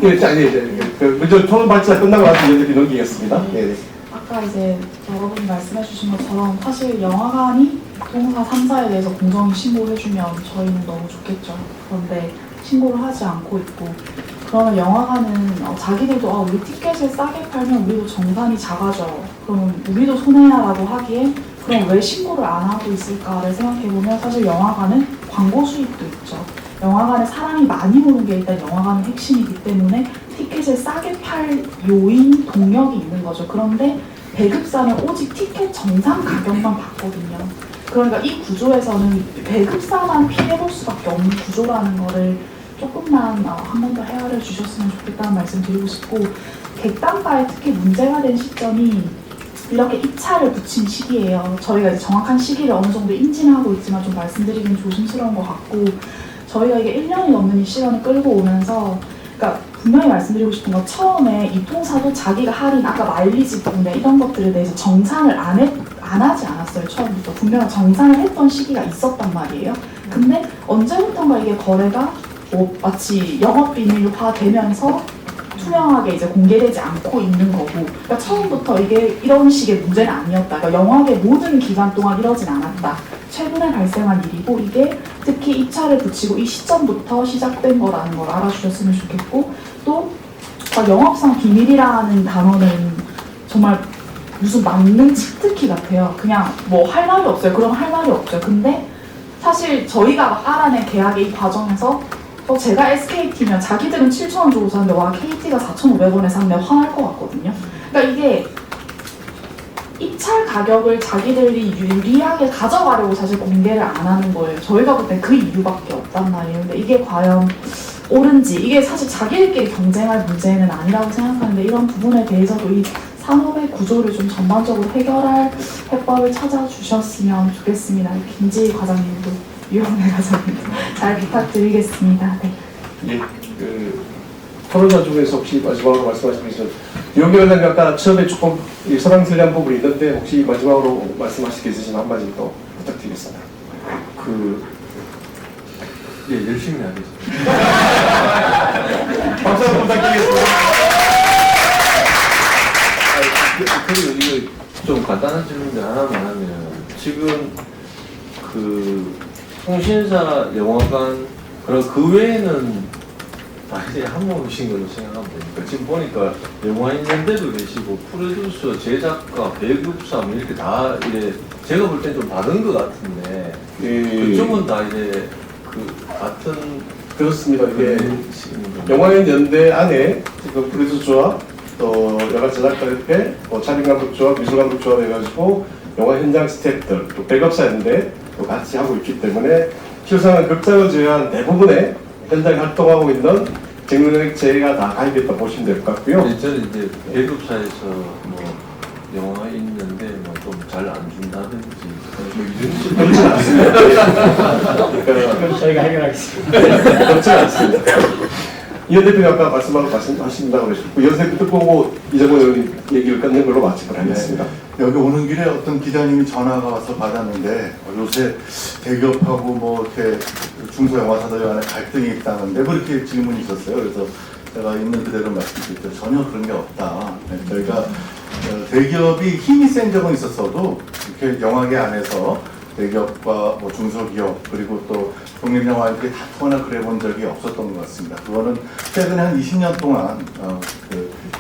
예, 자, 이제 먼저 토론 발제자 끝나고 나서 이렇게 넘기겠습니다. 네. 아까 이제 여러분이 말씀해 주신 것처럼 사실 영화관이 동사 3사에 대해서 공정히 신고해주면 저희는 너무 좋겠죠. 그런데 신고를 하지 않고 있고 그러면 영화관은 자기들도 우리 티켓을 싸게 팔면 우리도 정산이 작아져. 그러면 우리도 손해야라고 하기에 그럼 왜 신고를 안 하고 있을까를 생각해보면 사실 영화관은 광고 수익도 있죠. 영화관에 사람이 많이 오는 게 일단 영화관의 핵심이기 때문에 티켓을 싸게 팔 요인, 동력이 있는 거죠. 그런데 배급사는 오직 티켓 정상 가격만 받거든요. 그러니까 이 구조에서는 배급사만 피해볼 수밖에 없는 구조라는 거를 조금만 한 번 더 헤아려 주셨으면 좋겠다는 말씀 드리고 싶고 객단가에 특히 문제가 된 시점이 이렇게 입찰을 붙인 시기예요. 저희가 이제 정확한 시기를 어느 정도 인지는 하고 있지만 좀 말씀드리긴 조심스러운 것 같고 저희가 이게 1년이 넘는 이 시간을 끌고 오면서 그러니까 분명히 말씀드리고 싶은 건 처음에 이 통사도 자기가 할인, 아까 마일리지 부분에 이런 것들에 대해서 정산을 안 하지 않았어요. 처음부터. 분명히 정산을 했던 시기가 있었단 말이에요. 근데 언제부턴가 이게 거래가 마치 영업비밀화 되면서 투명하게 이제 공개되지 않고 있는 거고 그러니까 처음부터 이게 이런 식의 문제는 아니었다. 그러니까 영업의 모든 기간 동안 이러진 않았다. 최근에 발생한 일이고 이게 특히 입찰을 붙이고 이 시점부터 시작된 거라는 걸 알아주셨으면 좋겠고 또 영업상 비밀이라는 단어는 정말 무슨 만능 치트키 같아요. 그냥 뭐 할 말이 없어요. 그럼 할 말이 없죠. 근데 사실 저희가 막 알아낸 계약의 이 과정에서 제가 SKT면 자기들은 7,000원 주고 샀는데 와 KT가 4,500원에 샀네 화날 것 같거든요. 그러니까 이게 입찰 가격을 자기들이 유리하게 가져가려고 사실 공개를 안 하는 거예요. 저희가 볼 땐 그 이유밖에 없단 말이에요. 근데 이게 과연 옳은지 이게 사실 자기들끼리 경쟁할 문제는 아니라고 생각하는데 이런 부분에 대해서도 이 산업의 구조를 좀 전반적으로 해결할 해법을 찾아주셨으면 좋겠습니다. 김지희 과장님도 유영래 과장님도 잘 부탁드리겠습니다. 네. 예, 토론자 중에서 혹시 마지막으로 말씀하신 게 있으면 유영래 과장님 아까 처음에 조금 서랑설레한 부분이 있는데 혹시 마지막으로 말씀하실 게 있으시면 한마디 더 부탁드리겠습니다. 예, 열심히 하겠습니다. 박수 한번 부탁드리겠습니다. 그리고 이거 좀 간단한 질문들 하나만 하면 지금 통신사, 영화관 그리고 그 외에는 다 이제 한 몸이신 걸로 생각하면 되니까 지금 보니까 영화인연대도 계시고 프로듀서, 제작가, 배급사 이렇게 다 이제 제가 볼 땐 좀 다른 것 같은데 그쪽은 다 이제 같은 그렇습니다. 이게 영화인 연대 안에 지금 프로듀서와 또 여가 제작가협회, 촬영감독조합, 미술감독조합 해가지고 영화 현장 스태프들, 또 배급사인데 또 같이 하고 있기 때문에 실상은 극장을 제외한 대부분의 현장에 활동하고 있는 정력제가 다 가입했다 보시면 될 것 같고요. 네, 저는 이제 배급사에서 뭐 영화 있는데 뭐 좀 잘 안 준다든지 그렇지 않습니다. 그럼 저희가 해결하겠습니다. 그렇지 않습니다. 이현 대표가 아까 말씀하신다고 그러셨고 연세 듣고 오고 이정호 의원님 얘기를 끝낸 걸로 마치도록 하겠습니다. 여기 오는 길에 어떤 기자님이 전화가 와서 받았는데 요새 대기업하고 뭐 이렇게 중소영화사들 간에 갈등이 있다는데 그렇게 질문이 있었어요. 그래서 제가 있는 그대로 말씀드렸죠. 전혀 그런 게 없다. 저희가 대기업이 힘이 센 적은 있었어도 이렇게 영화계 안에서 대기업과 뭐 중소기업 그리고 또 독립영화인들이 다투거나 그래 본 적이 없었던 것 같습니다. 그거는 최근에 한 20년 동안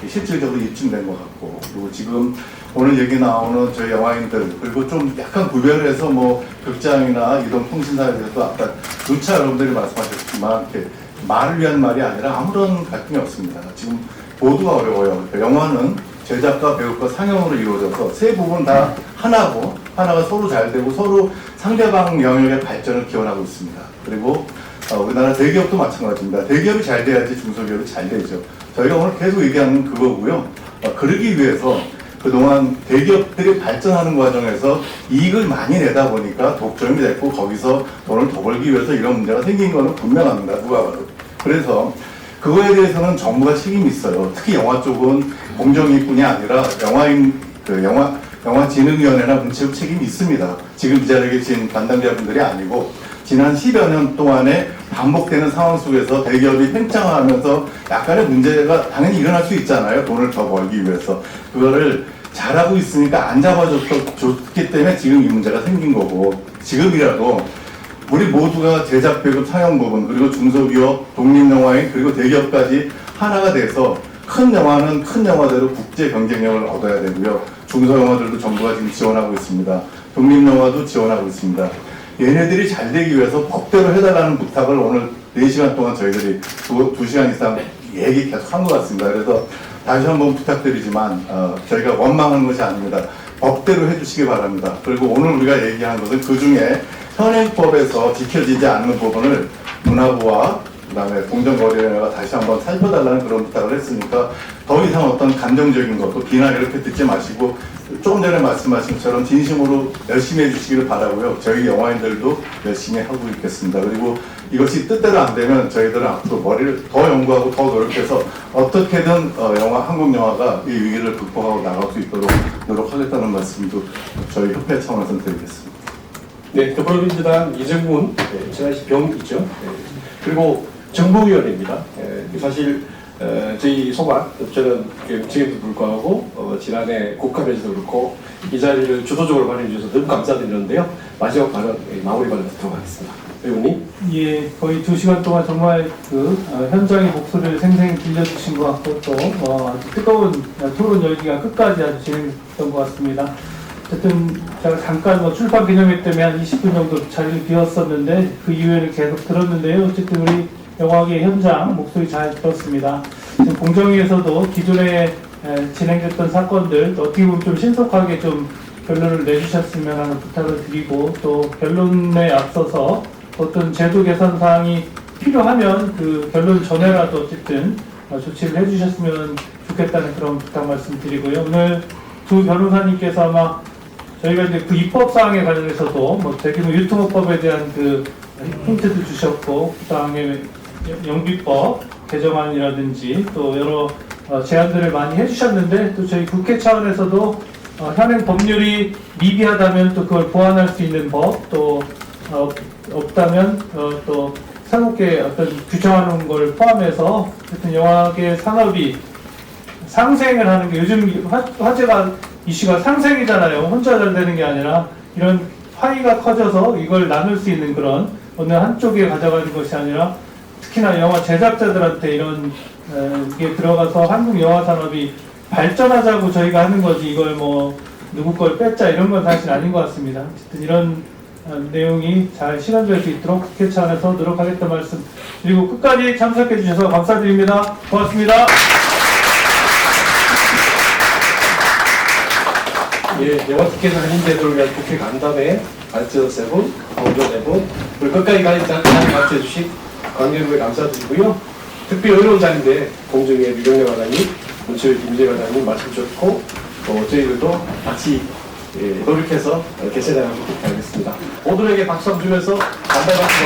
실질적으로 입증된 것 같고 그리고 지금 오늘 얘기 나오는 저희 영화인들 그리고 좀 약간 구별을 해서 뭐 극장이나 이동통신사에 대해서도 아까 누차 여러분들이 말씀하셨지만 이렇게 말을 위한 말이 아니라 아무런 갈등이 없습니다. 지금 모두가 어려워요. 그러니까 영화는 제작과 배우과 상영으로 이루어져서 세 부분 다 하나고 하나가 서로 잘 되고 서로 상대방 영역의 발전을 기원하고 있습니다. 그리고 우리나라 대기업도 마찬가지입니다. 대기업이 잘 돼야지 중소기업이 잘 되죠. 저희가 오늘 계속 얘기하는 그거고요. 그러기 위해서 그동안 대기업들이 발전하는 과정에서 이익을 많이 내다 보니까 독점이 됐고 거기서 돈을 더 벌기 위해서 이런 문제가 생긴 거는 분명합니다. 누가 봐도. 그래서 그거에 대해서는 정부가 책임이 있어요. 특히 영화 쪽은 공정위뿐이 아니라 영화진흥위원회나 문체부 책임이 있습니다. 지금 이 자리에 계신 담당자분들이 아니고 지난 10여 년 동안에 반복되는 상황 속에서 대기업이 팽창하면서 약간의 문제가 당연히 일어날 수 있잖아요. 돈을 더 벌기 위해서. 그거를 잘하고 있으니까 안 잡아줬기 때문에 지금 이 문제가 생긴 거고 지금이라도 우리 모두가 제작, 배급, 상영 부분 그리고 중소기업, 독립영화인 그리고 대기업까지 하나가 돼서 큰 영화는 큰 영화대로 국제 경쟁력을 얻어야 되고요. 중소영화들도 정부가 지금 지원하고 있습니다. 독립영화도 지원하고 있습니다. 얘네들이 잘 되기 위해서 법대로 해달라는 부탁을 오늘 4시간 동안 저희들이 2시간 이상 얘기 계속 한 것 같습니다. 그래서 다시 한번 부탁드리지만 저희가 원망하는 것이 아닙니다. 법대로 해주시기 바랍니다. 그리고 오늘 우리가 얘기한 것은 그중에 현행법에서 지켜지지 않는 부분을 문화부와 그다음에 공정거래위원회가 다시 한번 살펴달라는 그런 부탁을 했으니까 더 이상 어떤 감정적인 것도 비난 이렇게 듣지 마시고 조금 전에 말씀하신 것처럼 진심으로 열심히 해주시기를 바라고요. 저희 영화인들도 열심히 하고 있겠습니다. 그리고 이것이 뜻대로 안 되면 저희들은 앞으로 머리를 더 연구하고 더 노력해서 어떻게든 한국 영화가 이 위기를 극복하고 나갈 수 있도록 노력하겠다는 말씀도 저희 협회 차원에서 드리겠습니다. 네, 더불어민주당 이정문 병이죠. 그리고 정보위원회입니다. 사실 저희 소관 저는 지금도 불구하고 지난해 국감에서도 그렇고 이 자리를 주도적으로 발휘해 주셔서 너무 감사드리는데요. 마지막 발언 마무리 발언 듣도록 하겠습니다. 의원님. 예, 거의 2시간 동안 정말 현장의 목소리를 생생히 들려주신 것 같고 또 아주 뜨거운 토론 열기가 끝까지 아주 진행됐던 것 같습니다. 어쨌든 제가 잠깐 출판 기념회 때문에 한 20분 정도 자리를 비웠었는데 그 이후에는 계속 들었는데요. 어쨌든 우리 영화계 현장 목소리 잘 들었습니다. 지금 공정위에서도 기존에 진행됐던 사건들 어떻게 보면 좀 신속하게 좀 결론을 내주셨으면 하는 부탁을 드리고 또 결론에 앞서서 어떤 제도 개선 사항이 필요하면 그 결론 전에라도 어쨌든 조치를 해주셨으면 좋겠다는 그런 부탁 말씀드리고요. 오늘 두 변호사님께서 아마 저희가 이제 그 입법 사항에 관련해서도 대규모 유통업법에 대한 그 힌트도 주셨고 그다음에 영비법 개정안이라든지 또 여러 제안들을 많이 해주셨는데 또 저희 국회 차원에서도 현행 법률이 미비하다면 또 그걸 보완할 수 있는 법 또 없다면 또 새롭게 어떤 규정하는 걸 포함해서 어쨌든 영화계 산업이 상생을 하는 게 요즘 화제가 이슈가 상생이잖아요. 혼자 잘 되는 게 아니라 이런 파이가 커져서 이걸 나눌 수 있는 그런 어느 한쪽에 가져가는 것이 아니라 특히나 영화 제작자들한테 이런 게 들어가서 한국 영화 산업이 발전하자고 저희가 하는 거지 이걸 누구 걸 뺐자 이런 건 사실 아닌 것 같습니다. 어쨌든 이런 내용이 잘 실현될 수 있도록 국회 차원에서 노력하겠다는 말씀 그리고 끝까지 참석해 주셔서 감사드립니다. 고맙습니다. 예, 영화 티켓을 할인제도를 위한 국회 간담회 발전 세 분, 공조 네 분, 그리고 끝까지 같이 해주신 관계부에 감사드리고요. 특별히 어려운 자리인데 공정의 류경래 과장님, 문철 김재 과장님 말씀 좋고 또 저희들도 같이 노력해서 개최장을 그렇게 하겠습니다. 모두에게 박수 한번 주면서 감사합니다.